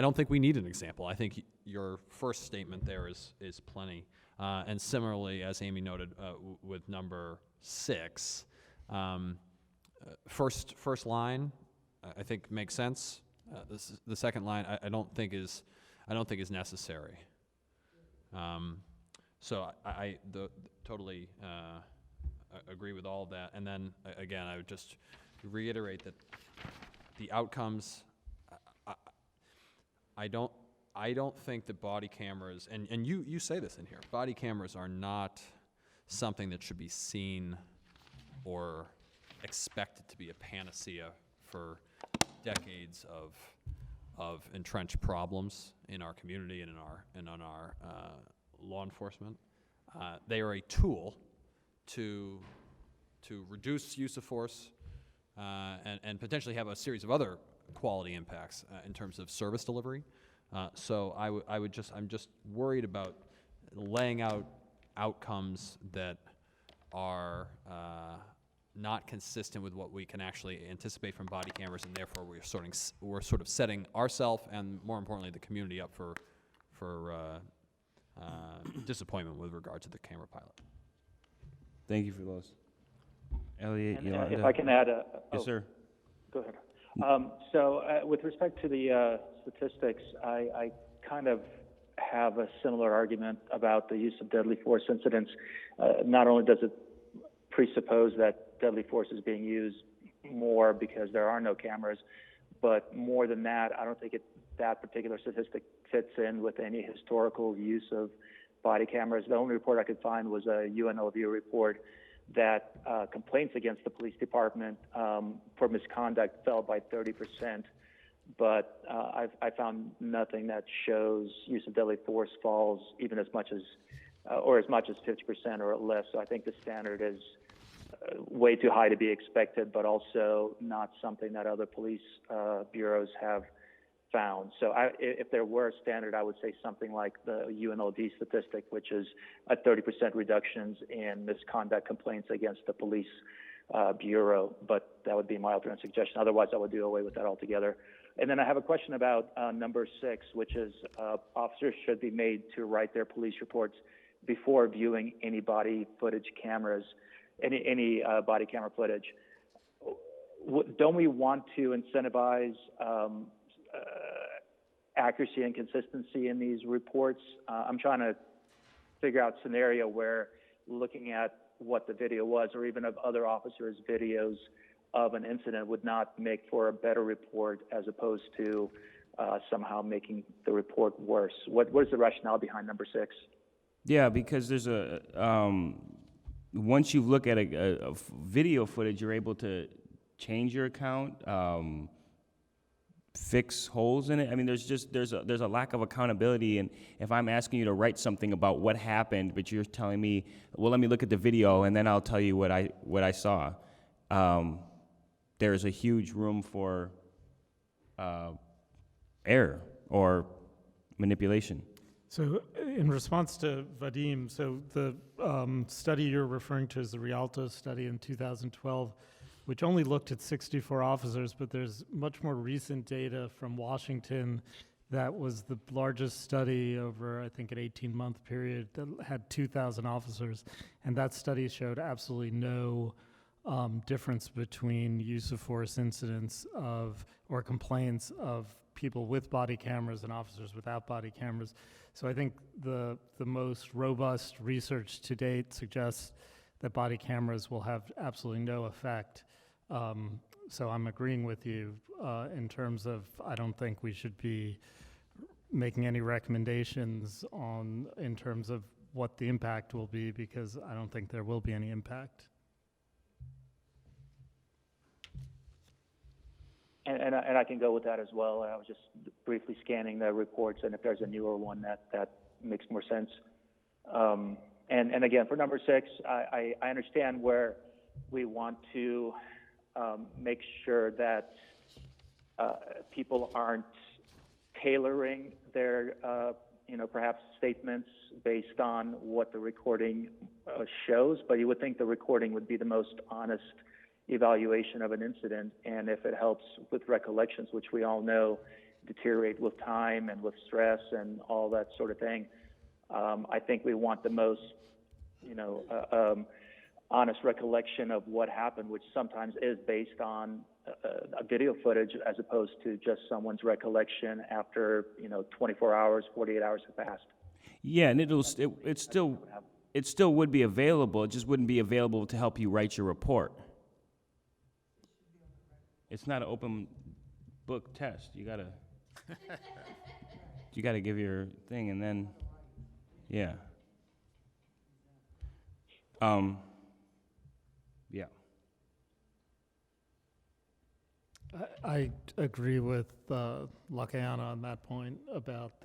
don't think we need an example. I think your first statement there is plenty. And similarly, as Amy noted, with number 6, first line, I think makes sense. The second line, I don't think is necessary. So I totally agree with all of that. And then again, I would just reiterate that the outcomes. I don't think that body cameras, and you say this in here, body cameras are not something that should be seen or expected to be a panacea for decades of entrenched problems in our community and in our law enforcement. They are a tool to reduce use of force and potentially have a series of other quality impacts in terms of service delivery. So I'm just worried about laying out outcomes that are not consistent with what we can actually anticipate from body cameras, and therefore we're sort of setting ourselves and, more importantly, the community up for disappointment with regard to the camera pilot. Thank you for those. Elliot, And if I can add yes, sir. Go ahead. So with respect to the statistics, I kind of have a similar argument about the use of deadly force incidents. Not only does it presuppose that deadly force is being used more because there are no cameras, but more than that, I don't think that particular statistic fits in with any historical use of body cameras. The only report I could find was a UNLV report that complaints against the police department for misconduct fell by 30%, but I found nothing that shows use of deadly force falls even as much as 50% or less. So I think the standard is way too high to be expected, but also not something that other police bureaus have found. So if there were a standard, I would say something like the UNLV statistic, which is a 30% reductions in misconduct complaints against the police bureau, but that would be my alternate suggestion. Otherwise, I would do away with that altogether. And then I have a question about number 6, which is officers should be made to write their police reports before viewing any body footage cameras, any body camera footage. Don't we want to incentivize accuracy and consistency in these reports? I'm trying to figure out a scenario where looking at what the video was, or even of other officers' videos of an incident, would not make for a better report as opposed to somehow making the report worse. What is the rationale behind number 6? Yeah, because there's once you look at a video footage, you're able to change your account, fix holes in it. I mean, there's a lack of accountability. And if I'm asking you to write something about what happened, but you're telling me, well, let me look at the video and then I'll tell you what I saw. There's a huge room for error or manipulation. So in response to Vadim, so the study you're referring to is the Rialto study in 2012, which only looked at 64 officers, but there's much more recent data from Washington that was the largest study over, I think, an 18-month period that had 2,000 officers. And that study showed absolutely no difference between use of force incidents or complaints of people with body cameras and officers without body cameras. So I think the most robust research to date suggests that body cameras will have absolutely no effect. So I'm agreeing with you in terms of I don't think we should be making any recommendations in terms of what the impact will be, because I don't think there will be any impact. And I can go with that as well. I was just briefly scanning the reports, and if there's a newer one, that makes more sense. And again, for number 6, I understand where we want to make sure that people aren't tailoring their, perhaps statements based on what the recording shows, but you would think the recording would be the most honest evaluation of an incident, and if it helps with recollections, which we all know deteriorate with time and with stress and all that sort of thing, I think we want the most, honest recollection of what happened, which sometimes is based on a video footage as opposed to just someone's recollection after 24 hours, 48 hours have passed. Yeah, and it still would be available. It just wouldn't be available to help you write your report. It's not an open book test. You gotta give your thing, and then yeah. Yeah. I agree with Lacayana on that point about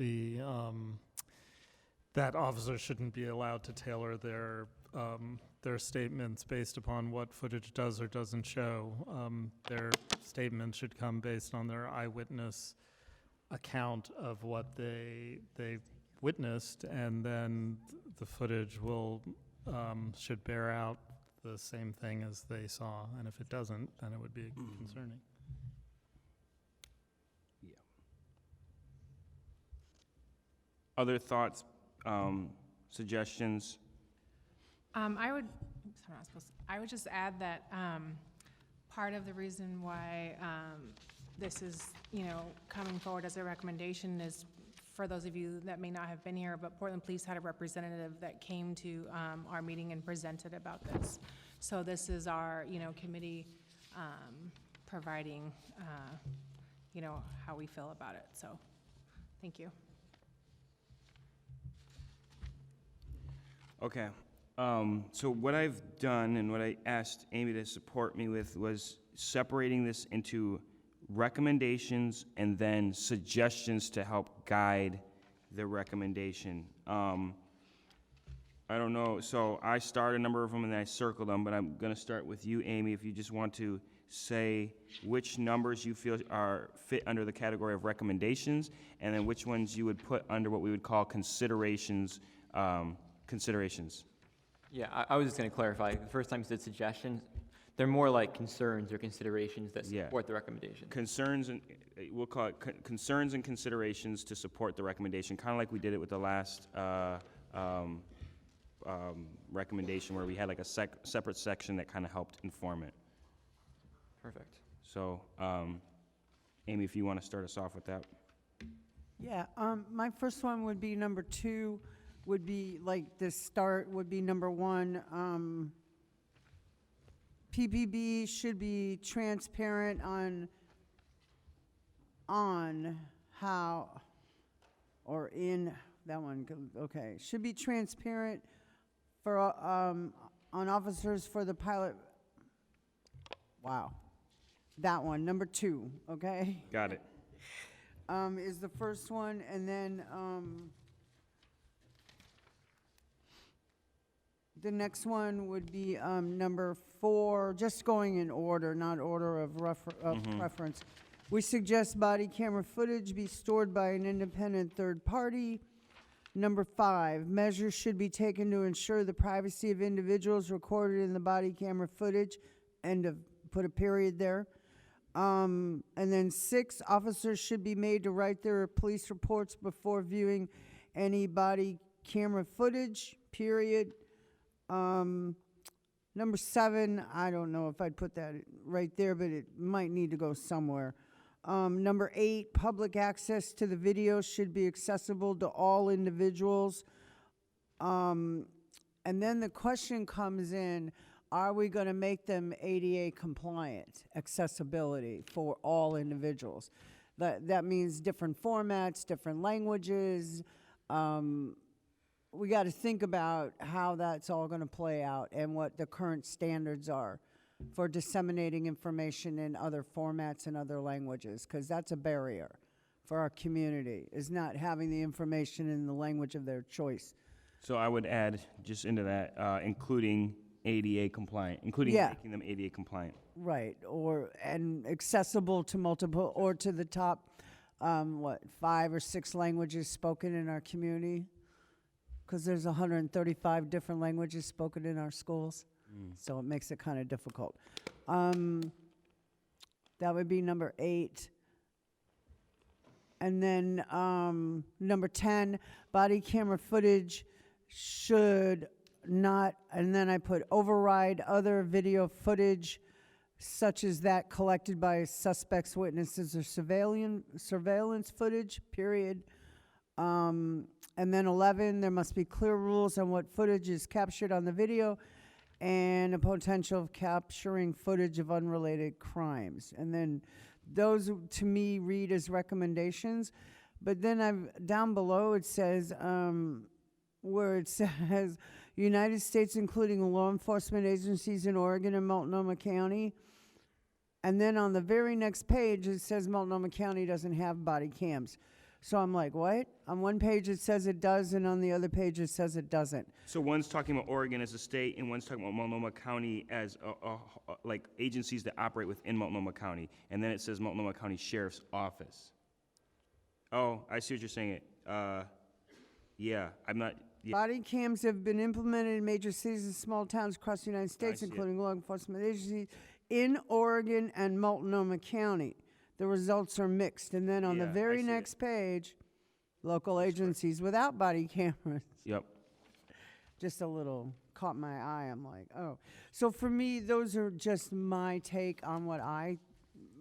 that officers shouldn't be allowed to tailor their statements based upon what footage does or doesn't show. Their statements should come based on their eyewitness account of what they witnessed, and then the footage should bear out the same thing as they saw, and if it doesn't, then it would be concerning. Yeah. Other thoughts, suggestions? I would just add that part of the reason why this is, coming forward as a recommendation is, for those of you that may not have been here, but Portland Police had a representative that came to our meeting and presented about this. So this is our, committee providing, how we feel about it. So, thank you. Okay. So what I've done and what I asked Amy to support me with was separating this into recommendations and then suggestions to help guide the recommendation. I don't know, so I started a number of them and then I circled them, but I'm going to start with you, Amy, if you just want to say which numbers you feel fit under the category of recommendations, and then which ones you would put under what we would call considerations. Yeah, I was just going to clarify. The first time you said suggestions, they're more like concerns or considerations that support the recommendation. Concerns, and we'll call it concerns and considerations to support the recommendation, kind of like we did it with the last recommendation, where we had like a separate section that kind of helped inform it. Perfect. So, Amy, if you want to start us off with that. Yeah, my first one would be number 2, would be like the start would be number 1. PPB should be transparent on how, or in, that one, okay. Should be transparent for, on officers for the pilot. Wow. That one, number 2, okay? Got it. Is the first one, and then, the next one would be number 4, just going in order, not order of preference. We suggest body camera footage be stored by an independent third party. Number 5, measures should be taken to ensure the privacy of individuals recorded in the body camera footage, put a period there. And then 6, officers should be made to write their police reports before viewing any body camera footage, period. Number Number 7, I don't know if I'd put that right there, but it might need to go somewhere. Number 8, public access to the video should be accessible to all individuals. And then the question comes in, are we going to make them ADA compliant, accessibility for all individuals? That means different formats, different languages. We got to think about how that's all going to play out and what the current standards are for disseminating information in other formats and other languages, because that's a barrier for our community, is not having the information in the language of their choice. So I would add just into that, including ADA compliant, including Yeah. making them ADA compliant. Right, and accessible to multiple, or to the top, 5 or 6 languages spoken in our community? Because there's 135 different languages spoken in our schools, so it makes it kind of difficult. That would be number 8. And then number 10, body camera footage should not, and then I put override other video footage such as that collected by suspects, witnesses, or surveillance footage, period. And then 11, there must be clear rules on what footage is captured on the video and a potential of capturing footage of unrelated crimes. And then those, to me, read as recommendations. But then down below it says, where it says, United States, including law enforcement agencies in Oregon and Multnomah County. And then on the very next page, it says Multnomah County doesn't have body cams. So I'm like, what? On one page it says it does, and on the other page it says it doesn't. So one's talking about Oregon as a state, and one's talking about Multnomah County as like agencies that operate within Multnomah County. And then it says Multnomah County Sheriff's Office. Oh, I see what you're saying. Yeah, I'm not. Yeah. Body cams have been implemented in major cities and small towns across the United States, see it. including law enforcement agencies in Oregon and Multnomah County. The results are mixed. And then on the Yeah, I very see it. next page, local agencies without body cameras. Yep. Just a little caught my eye. I'm like, oh. So for me, those are just my take on what I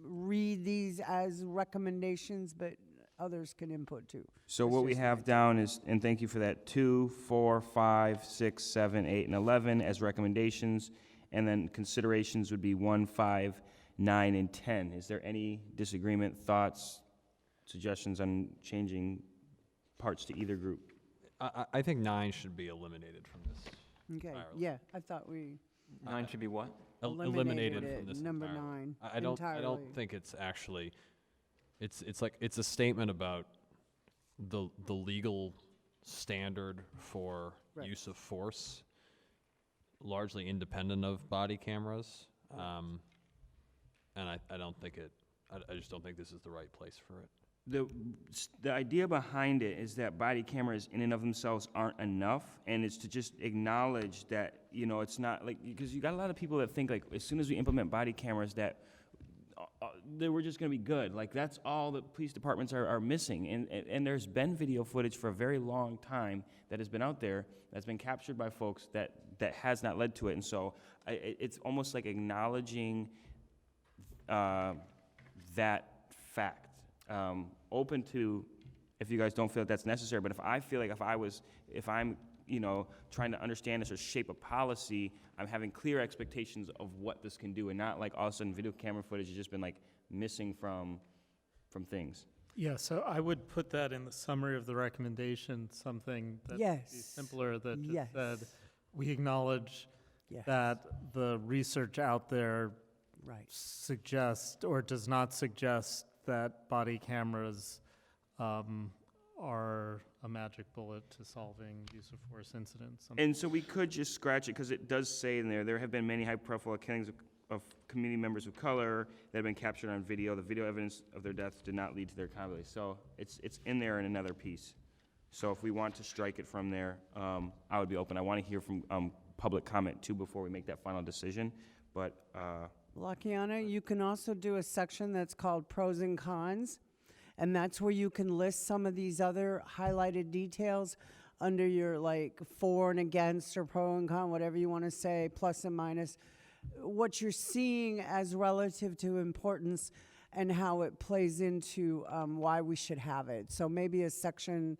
read these as recommendations, but others can input too. So It's what we just have my down is, and thank you for that, 2, 4, 5, 6, 7, 8, and 11 as recommendations, and then considerations would be 1, 5, 9, and 10. Is there any disagreement, thoughts, suggestions on changing parts to either group? I think 9 should be eliminated from this. Okay, entirely. yeah, I thought we 9 should be what? Eliminated it, from this number entirely. 9 I don't entirely. think it's actually, it's like, it's a statement about the legal standard for Right. use of force, largely independent of body cameras. And I don't think I just don't think this is the right place for it. The idea behind it is that body cameras in and of themselves aren't enough, and it's to just acknowledge that, you know, it's not like, because you got a lot of people that think like as soon as we implement body cameras that we're just going to be good. Like that's all the police departments are missing, and there's been video footage for a very long time that has been out there that's been captured by folks that has not led to it, and so it's almost like acknowledging that fact. Open to, if you guys don't feel that that's necessary, but if I feel like if I'm, you know, trying to understand this or shape a policy, I'm having clear expectations of what this can do, and not like all of a sudden video camera footage has just been like missing from things. Yeah, so I would put that in the summary of the recommendation, something that's Yes. simpler that just Yes. said, we acknowledge Yes. that the research out there Right. suggests or does not suggest that body cameras are a magic bullet to solving use of force incidents. And so we could just scratch it, because it does say in there have been many high-profile killings of community members of color that have been captured on video. The video evidence of their deaths did not lead to their accountability. So it's in there in another piece. So if we want to strike it from there, I would be open. I want to hear from public comment too before we make that final decision. But Lakiana, you can also do a section that's called pros and cons, and that's where you can list some of these other highlighted details under your like for and against or pro and con, whatever you want to say, plus and minus, what you're seeing as relative to importance and how it plays into why we should have it. So maybe a section,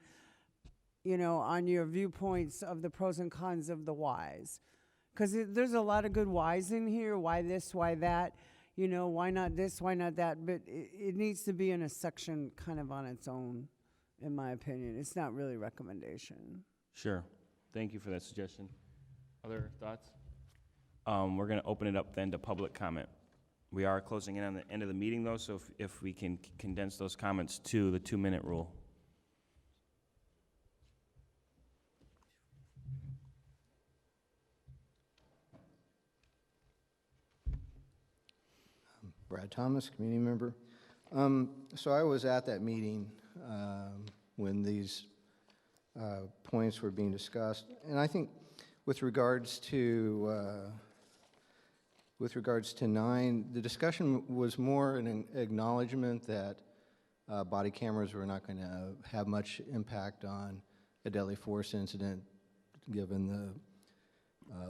you know, on your viewpoints of the pros and cons of the whys. Because there's a lot of good whys in here, why this, why that, you know, why not this, why not that, but it needs to be in a section kind of on its own, in my opinion. It's not really a recommendation. Sure. Thank you for that suggestion. Other thoughts? We're going to open it up then to public comment. We are closing in on the end of the meeting, though, so if we can condense those comments to the 2-minute rule. Brad Thomas, community member. So I was at that meeting when these points were being discussed, and I think with regards to 9, the discussion was more an acknowledgement that body cameras were not going to have much impact on a deadly force incident, given the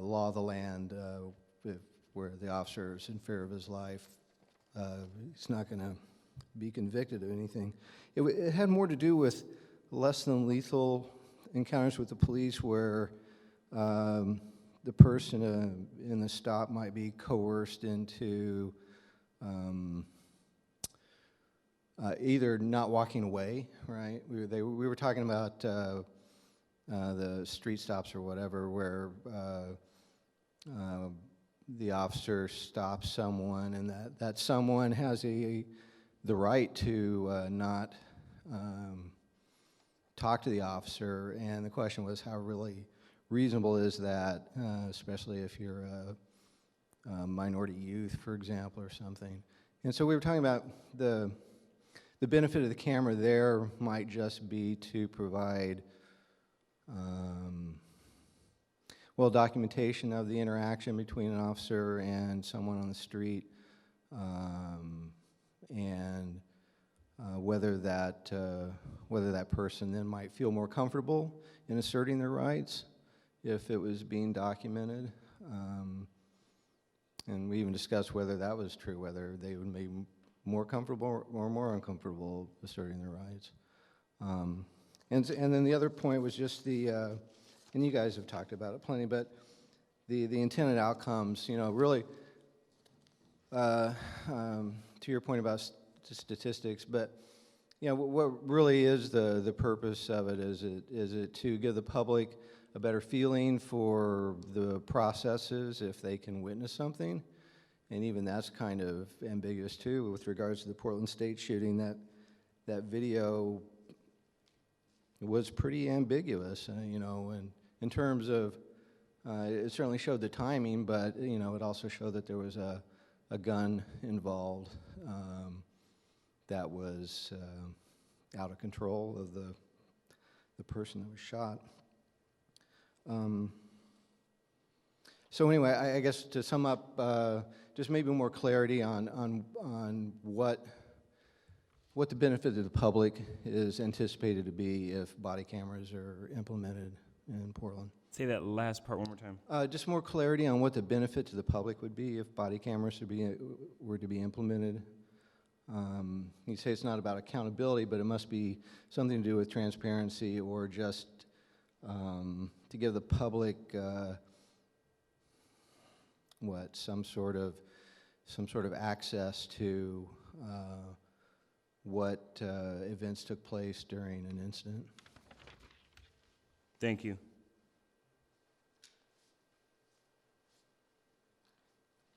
law of the land, where the officer is in fear of his life. He's not going to be convicted of anything. It had more to do with less than lethal encounters with the police where the person in the stop might be coerced into either not walking away, right? We were talking about the street stops or whatever, where the officer stops someone, and that someone has the right to not talk to the officer, and the question was how really reasonable is that, especially if you're a minority youth, for example, or something. And so we were talking about the benefit of the camera there might just be to provide well, documentation of the interaction between an officer and someone on the street, and whether that person then might feel more comfortable in asserting their rights if it was being documented. And we even discussed whether that was true, whether they would be more comfortable or more uncomfortable asserting their rights. And then the other point was just and you guys have talked about it plenty, but the intended outcomes, you know, really, to your point about statistics, but, you know, what really is the purpose of it? Is it to give the public a better feeling for the processes if they can witness something? And even that's kind of ambiguous too with regards to the Portland State shooting. That video was pretty ambiguous, you know, and in terms of, it certainly showed the timing, but, you know, it also showed that there was a gun involved that was out of control of the person that was shot. So anyway, I guess to sum up, just maybe more clarity on what the benefit to the public is anticipated to be if body cameras are implemented in Portland. Say that last part one more time. Just more clarity on what the benefit to the public would be if body cameras were to be implemented. You say it's not about accountability, but it must be something to do with transparency or just to give the public some sort of access to what events took place during an incident. Thank you.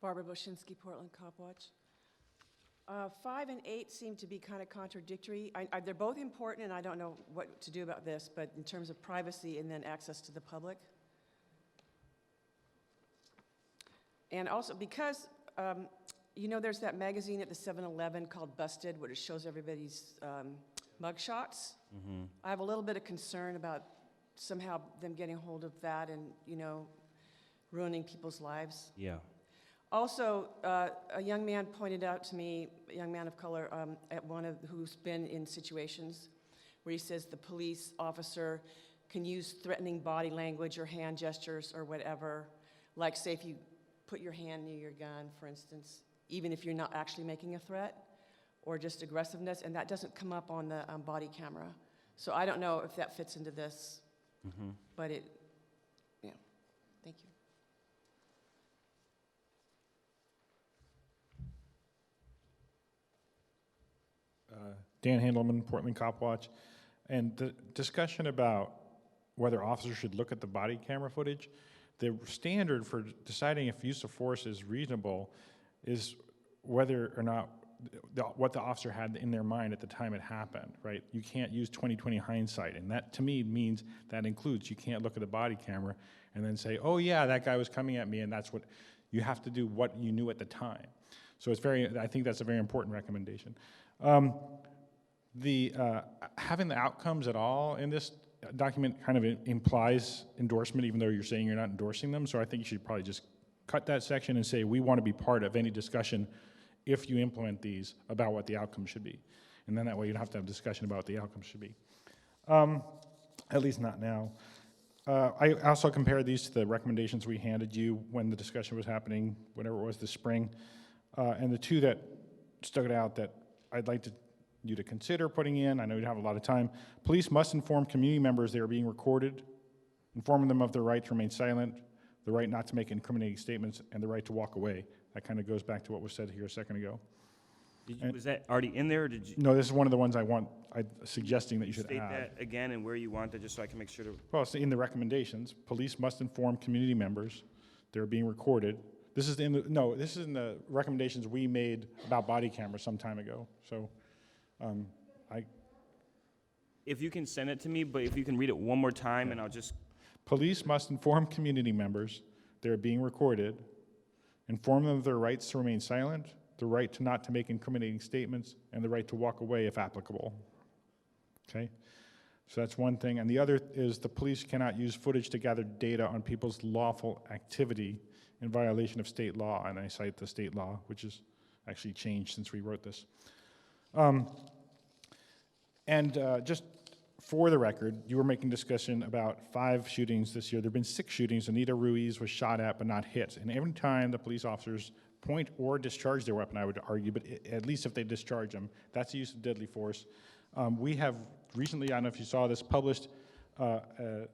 Barbara Boshinsky, Portland Cop Watch. 5 and 8 seem to be kind of contradictory. They're both important, and I don't know what to do about this, but in terms of privacy and then access to the public. And also because, you know, there's that magazine at the 7-Eleven called Busted, where it shows everybody's mugshots. Mm-hmm. I have a little bit of concern about somehow them getting hold of that and, you know, ruining people's lives. Yeah. Also, a young man pointed out to me, a young man of color, who's been in situations where he says the police officer can use threatening body language or hand gestures or whatever. Like, say, if you put your hand near your gun, for instance, even if you're not actually making a threat, or just aggressiveness, and that doesn't come up on the body camera. So I don't know if that fits into this, but it, yeah, thank you. Dan Handelman, Portland Cop Watch. And the discussion about whether officers should look at the body camera footage, the standard for deciding if use of force is reasonable is whether or not what the officer had in their mind at the time it happened, right? You can't use 20/20 hindsight, and that to me means that includes you can't look at the body camera and then say, oh yeah, that guy was coming at me, and that's what, you have to do what you knew at the time. So it's I think that's a very important recommendation. Having the outcomes at all in this document kind of implies endorsement, even though you're saying you're not endorsing them. So I think you should probably just cut that section and say we want to be part of any discussion if you implement these about what the outcome should be. And then that way you don't have to have discussion about what the outcome should be. At least not now. I also compared these to the recommendations we handed you when the discussion was happening, whenever it was this spring. And the two that stuck out that I'd like you to consider putting in, I know you don't have a lot of time. Police must inform community members they are being recorded, informing them of their right to remain silent, the right not to make incriminating statements, and the right to walk away. That kind of goes back to what was said here a second ago. Was that already in there, or did you? No, this is one of the ones I'm suggesting that you should State add. that again and where you want that, just so I can make sure to. Well, it's in the recommendations. Police must inform community members they're being recorded. This is in the recommendations we made about body cameras some time ago. So, If you can send it to me, but if you can read it one more time, and I'll just. Police must inform community members they're being recorded, inform them of their rights to remain silent, the right to not to make incriminating statements, and the right to walk away if applicable. Okay? So that's one thing. And the other is the police cannot use footage to gather data on people's lawful activity in violation of state law. And I cite the state law, which has actually changed since we wrote this. Just for the record, you were making discussion about 5 shootings this year. There have been 6 shootings. Anita Ruiz was shot at but not hit. And every time the police officers point or discharge their weapon, I would argue, but at least if they discharge them, that's the use of deadly force. We have recently, I don't know if you saw this, published a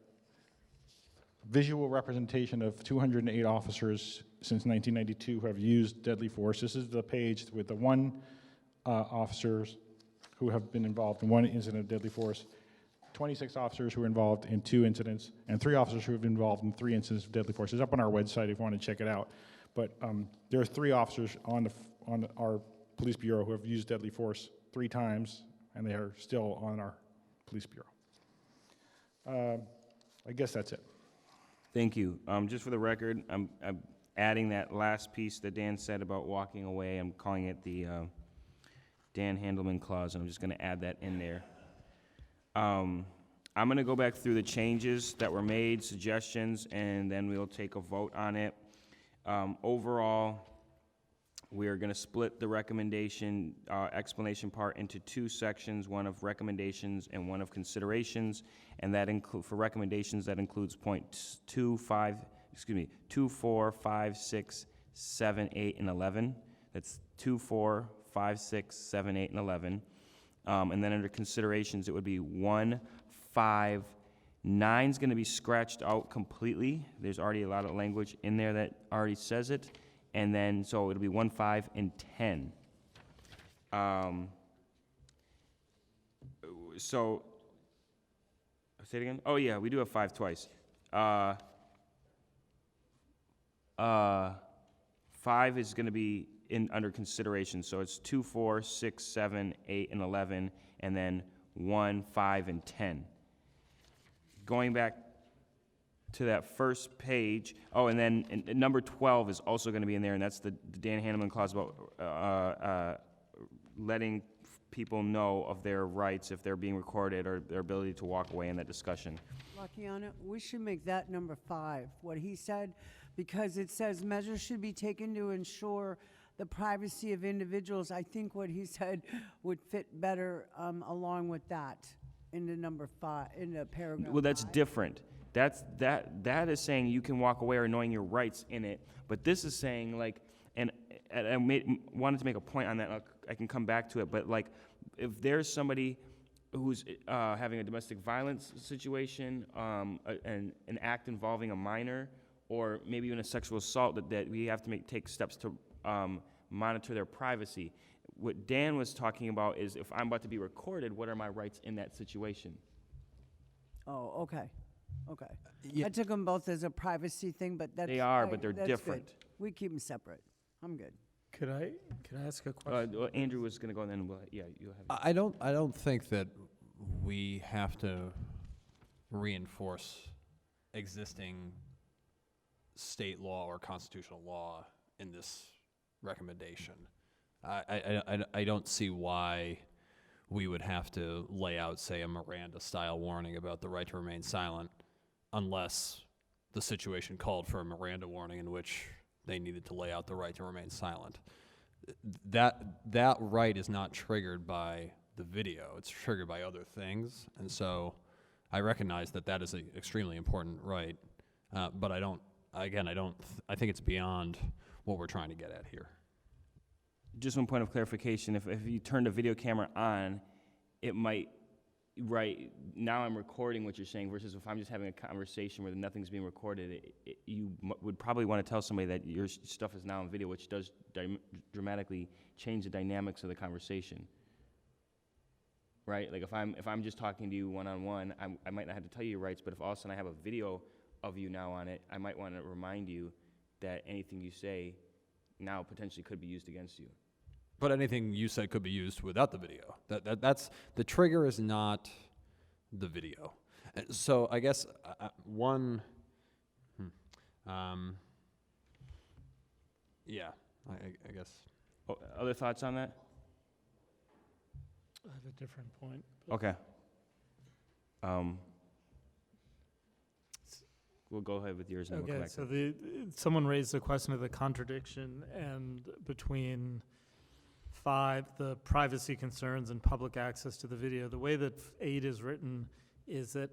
visual representation of 208 officers since 1992 who have used deadly force. This is the page with the 1 officers who have been involved in 1 incident of deadly force, 26 officers who were involved in 2 incidents, and 3 officers who have been involved in 3 incidents of deadly force. It's up on our website if you want to check it out. But there are 3 officers on our police bureau who have used deadly force 3 times, and they are still on our police bureau. I guess that's it. Thank you. Just for the record, I'm adding that last piece that Dan said about walking away. I'm calling it the Dan Handelman clause, and I'm just going to add that in there. I'm going to go back through the changes that were made, suggestions, and then we'll take a vote on it. Overall, we are going to split the recommendation explanation part into 2 sections, one of recommendations and one of considerations, and that for recommendations that includes points 2, 4, 5, 6, 7, 8, and 11. That's 2, 4, 5, 6, 7, 8, and 11. And then under considerations, it would be 1, 5, 9 is going to be scratched out completely. There's already a lot of language in there that already says it. And then, so it'll be 1, 5, and 10. So, say it again? Oh, yeah, we do have 5 twice. 5 is going to be under consideration, so it's 2, 4, 6, 7, 8, and 11, and then 1, 5, and 10. Going back to that first page, and then number 12 is also going to be in there, and that's the Dan Handelman clause about letting people know of their rights if they're being recorded or their ability to walk away in that discussion. Lakiana, we should make that number 5, what he said, because it says measures should be taken to ensure the privacy of individuals. I think what he said would fit better along with that. in the number 5, in the paragraph. Well, that's 5? different. That is saying you can walk away or knowing your rights in it. But this is saying like, and I wanted to make a point on that. I can come back to it. But like, if there's somebody who's having a domestic violence situation, an act involving a minor, or maybe even a sexual assault, that we have to take steps to monitor their privacy. What Dan was talking about is if I'm about to be recorded, what are my rights in that situation? Oh, okay, okay. Yeah. I took them both as a privacy thing, but that's. They are, but they're that's different. good. We keep them separate. I'm good. Could I ask a question? Well, Andrew was going to go, and then you'll have. I don't think that we have to reinforce existing state law or constitutional law in this recommendation. I don't see why we would have to lay out, say, a Miranda-style warning about the right to remain silent unless the situation called for a Miranda warning in which they needed to lay out the right to remain silent. That right is not triggered by the video. It's triggered by other things. And so I recognize that is an extremely important right. But I think it's beyond what we're trying to get at here. Just one point of clarification, if you turn the video camera on, it might, right, now I'm recording what you're saying versus if I'm just having a conversation where nothing's being recorded, you would probably want to tell somebody that your stuff is now on video, which does dramatically change the dynamics of the conversation. Right, like if I'm just talking to you one-on-one, I might not have to tell you your rights, but if all of a sudden I have a video of you now on it, I might want to remind you that anything you say now potentially could be used against you. But anything you said could be used without the video. That's the trigger is not the video. So I guess yeah, I guess. Other thoughts on that? I have a different point. Okay. We'll go ahead with yours and then we'll come back. So someone raised the question of the contradiction and between 5, the privacy concerns and public access to the video. The way that 8 is written is that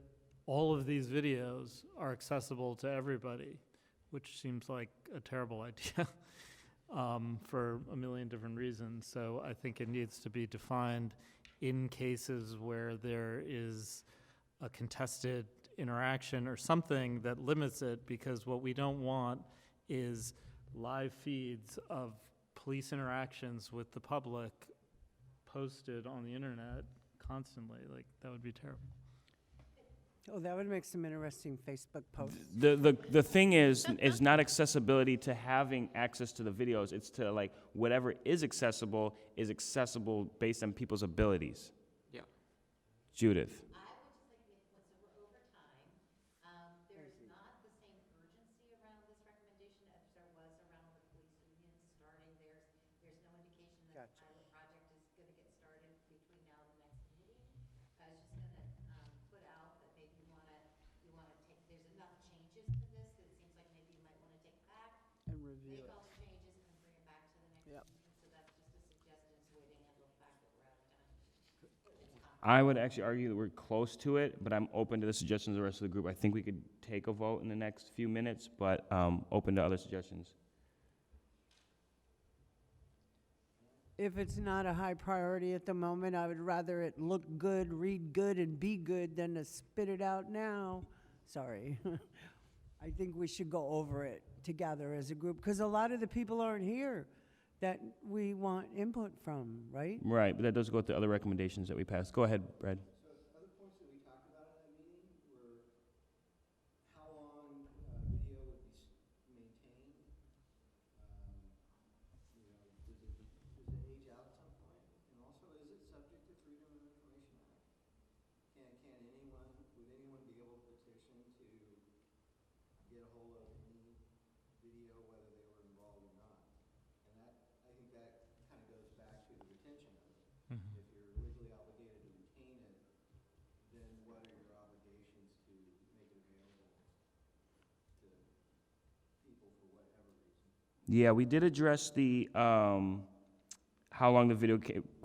all of these videos are accessible to everybody, which seems like a terrible idea for a million different reasons. So I think it needs to be defined in cases where there is a contested interaction or something that limits it, because what we don't want is live feeds of police interactions with the public posted on the internet constantly. Like, that would be terrible. Oh, that would make some interesting Facebook posts. The thing is not accessibility to having access to the videos. It's to like whatever is accessible based on people's abilities. Yeah. Judith. And review it. I would actually argue that we're close to it, but I'm open to the suggestions of the rest of the group. I think we could take a vote in the next few minutes, but open to other suggestions. If it's not a high priority at the moment, I would rather it look good, read good, and be good than to spit it out now. Sorry. I think we should go over it together as a group, because a lot of the people aren't here that we want input from, right? Right, but that does go with the other recommendations that we passed. Go ahead, Brad. So other points that we talked about in that meeting were how long video would be maintained. Does it age out at some point? And also, is it subject to Freedom of Information Act? Would anyone be able to petition to get a hold of any video, whether they were involved or not? And I think that kind of goes back to the retention of it. Mm-hmm. If you're legally obligated to retain it, then what are your obligations to make it available to people for whatever reason? Yeah, we did address the how long the video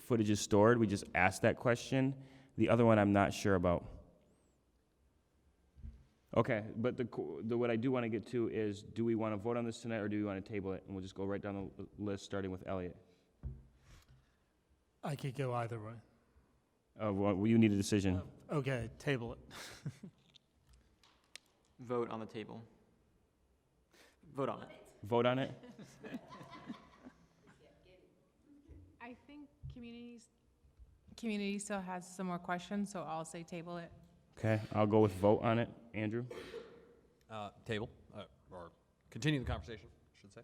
footage is stored. We just asked that question. The other one I'm not sure about. Okay, but what I do want to get to is, do we want to vote on this tonight, or do we want to table it? And we'll just go right down the list, starting with Elliot. I could go either way. Well, you need a decision. Okay, table it. Vote on the table. Vote on it. Vote on it? I think community still has some more questions, so I'll say table it. Okay, I'll go with vote on it. Andrew? Table, or continue the conversation, I should say.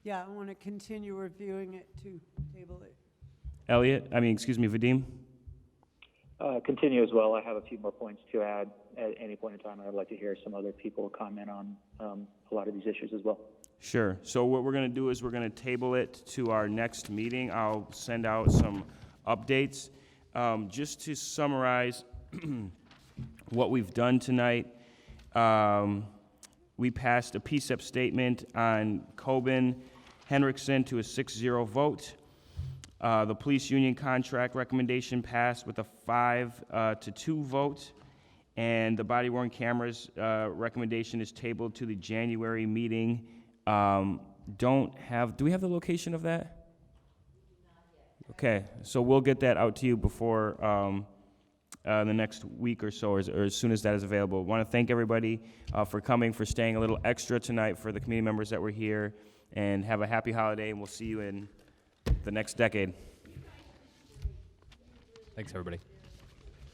Yeah, I want to continue reviewing it to table it. Vadim? Continue as well. I have a few more points to add at any point in time. I'd like to hear some other people comment on a lot of these issues as well. Sure. So what we're going to do is we're going to table it to our next meeting. I'll send out some updates. Just to summarize what we've done tonight, we passed a PCCEP statement on Coben Henriksen to a 6-0 vote. The police union contract recommendation passed with a 5-2 vote, and the body-worn cameras recommendation is tabled to the January meeting. Do we have the location of that? Okay, so we'll get that out to you before the next week or so, or as soon as that is available. I want to thank everybody for coming, for staying a little extra tonight, for the community members that were here, and have a happy holiday, and we'll see you in the next decade. Thanks, everybody.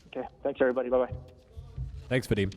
Okay, thanks everybody. Bye-bye. Thanks, Vadim.